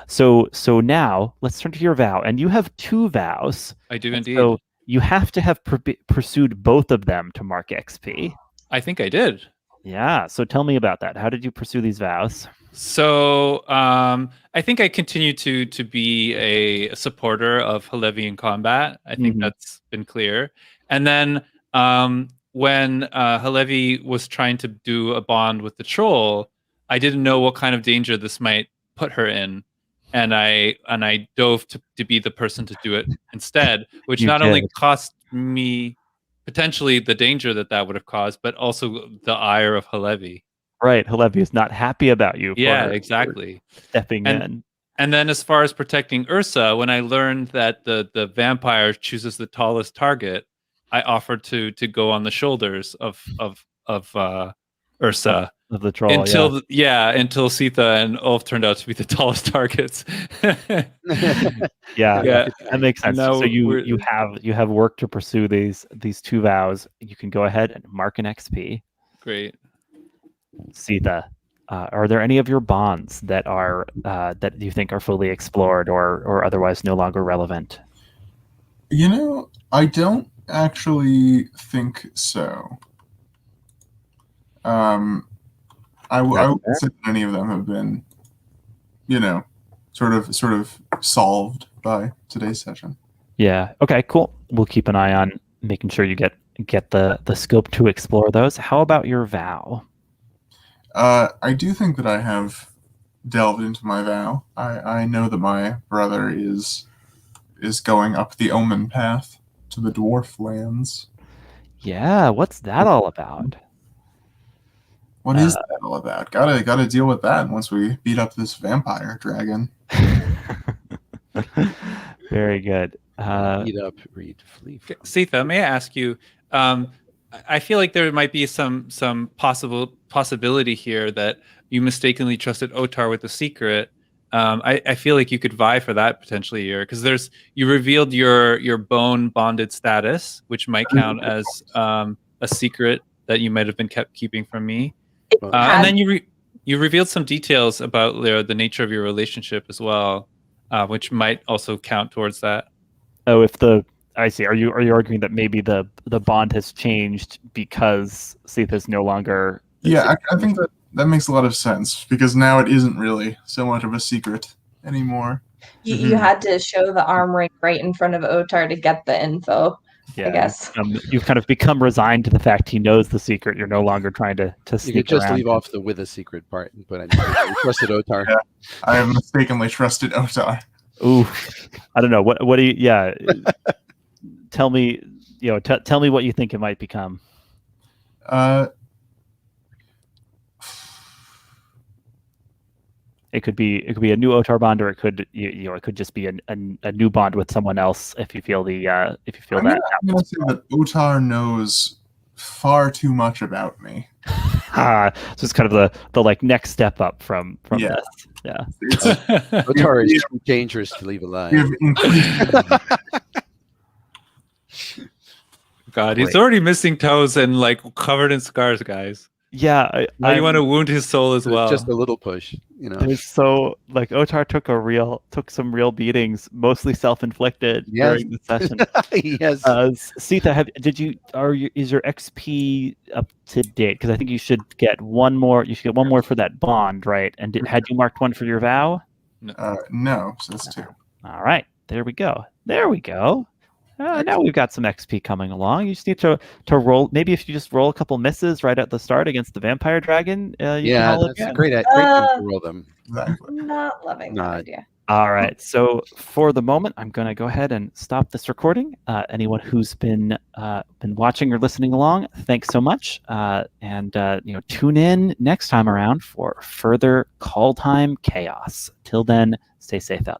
So now let's turn to your vow, and you have 2 vows. I do indeed. So you have to have pursued both of them to mark XP. I think I did. Yeah. So tell me about that. How did you pursue these vows? So I think I continue to be a supporter of Hillevi in combat. I think that's been clear. And then when Hillevi was trying to do a bond with the troll, I didn't know what kind of danger this might put her in, and I dove to be the person to do it instead, which only cost me potentially the danger that would have caused, but also the ire of Hillevi. Right, Hillevi is not happy about you. Yeah, exactly. Stepping in. And then as far as protecting Ursa, when I learned that the vampire chooses the tallest target, I offered to go on the shoulders of Ursa. Of the troll, until Siða and Ulf turned out to be the tallest targets. yeah, that makes sense. So you have work to pursue these 2 vows. You can go ahead and mark an XP. Great. Siða, are there any of your bonds that are that you think are fully explored or otherwise no longer relevant? You know, I don't actually think so. I would say that any of them have been, sort of solved by today's session. Yeah. Okay. Cool. We'll keep an eye on making sure you get the scope to explore those. How about your vow? I do think that I have delved into my vow. I know that my brother is going up the Omen path to the dwarf lands. Yeah. What's that all about? What is that all about? Gotta deal with that once we beat up this vampire dragon. Very good. Beat up, read, flee. Siða, may I ask you? I feel like there might be some possibility here that you mistakenly trusted Otarr with the secret. I feel like you could vie for that potentially here, because you revealed your bone bonded status, which might count as a secret that you might have been keeping from me. And then you revealed some details about the nature of your relationship as well, which might also count towards that. Oh, I see. Are you arguing that maybe the bond has changed because Siða is no longer? Yeah, I think that makes a lot of sense, because now it isn't really so much of a secret anymore. You had to show the arm ring right in front of Otarr to get the info. Yeah, I guess you've kind of become resigned to the fact he knows the secret. You're no longer trying to sneak You could just around. leave off the with a secret part and put in you trusted Otarr. Yeah, I have mistakenly trusted Otarr. Ooh, I don't know. What do you? Yeah, tell me. Tell me what you think it might become. It could be a new Otarr bond, or it could it could just be a new bond with someone else. If you feel that. I'm gonna say that Otarr knows far too much about me. So it's kind of the next step up from Yeah. this. Yeah. Otarr is too dangerous to leave alive. God, he's already missing toes and covered in scars, guys. Yeah, Now you want to wound his soul as well. Just a little push, There's Otarr took some real beatings, mostly self-inflicted during the session. Yes. Is your XP up to date? Because I think you should get one more. You should get one more for that bond, right? And had you marked one for your vow? No, so that's 2. All right, there we go. Now we've got some XP coming along. You just need to roll. Maybe if you just roll a couple misses right at the start against the vampire dragon, you can Yeah, haul it that's a again. great time to roll them. Exactly. Not loving that Not- idea. All right. So for the moment, I'm going to go ahead and stop this recording. Anyone who's been watching or listening along, thanks so much. And tune in next time around for further Kaldheim chaos. Till then, stay safe out there.